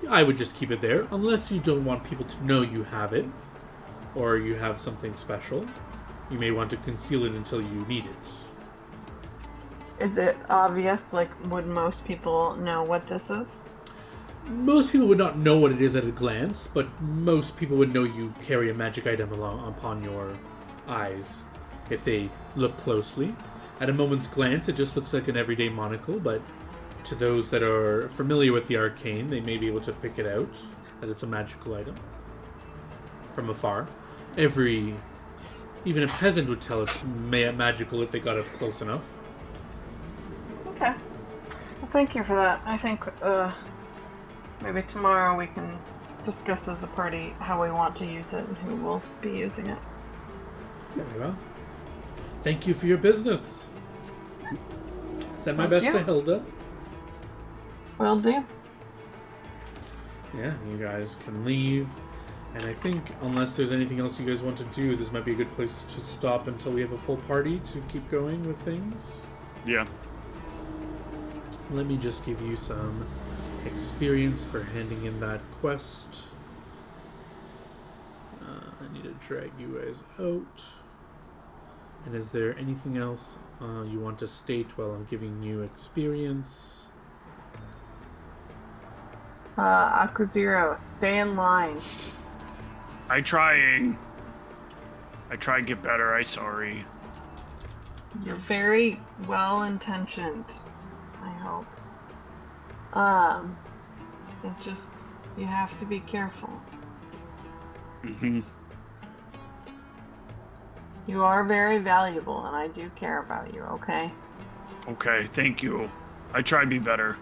I would just keep it there, unless you don't want people to know you have it, or you have something special. You may want to conceal it until you need it. Is it obvious? Like, would most people know what this is? Most people would not know what it is at a glance, but most people would know you carry a magic item upon your eyes if they look closely. At a moment's glance, it just looks like an everyday monocle, but to those that are familiar with the arcane, they may be able to pick it out, that it's a magical item from afar. Even a peasant would tell it's magical if they got up close enough. Okay. Well, thank you for that. I think, maybe tomorrow we can discuss as a party how we want to use it and who will be using it. Very well. Thank you for your business. Send my best to Hilda. Will do. Yeah, you guys can leave. And I think, unless there's anything else you guys want to do, this might be a good place to stop until we have a full party to keep going with things. Yeah. Let me just give you some experience for handing in that quest. I need to drag you guys out. And is there anything else you want to state while I'm giving you experience? Akuziro, stay in line. I try to get better. I sorry. You're very well intentioned, I hope. It just, you have to be careful. Mm-hmm. You are very valuable, and I do care about you, okay? Okay, thank you. I try to be better.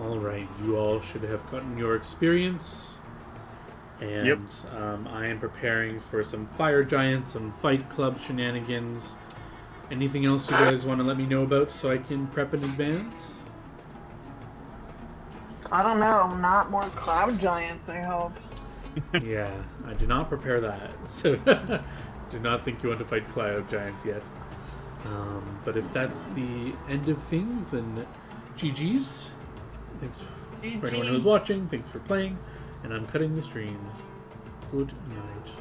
Alright, you all should have gotten your experience. And Yep. I am preparing for some fire giants, some fight club shenanigans. Anything else you guys want to let me know about so I can prep in advance? I don't know, not more cloud giants, I hope. Yeah, I do not prepare that. So do not think you want to fight cloud giants yet. But if that's the end of things, then GG's. Thanks for anyone who's watching. Thanks for playing. And I'm cutting the stream. Good night.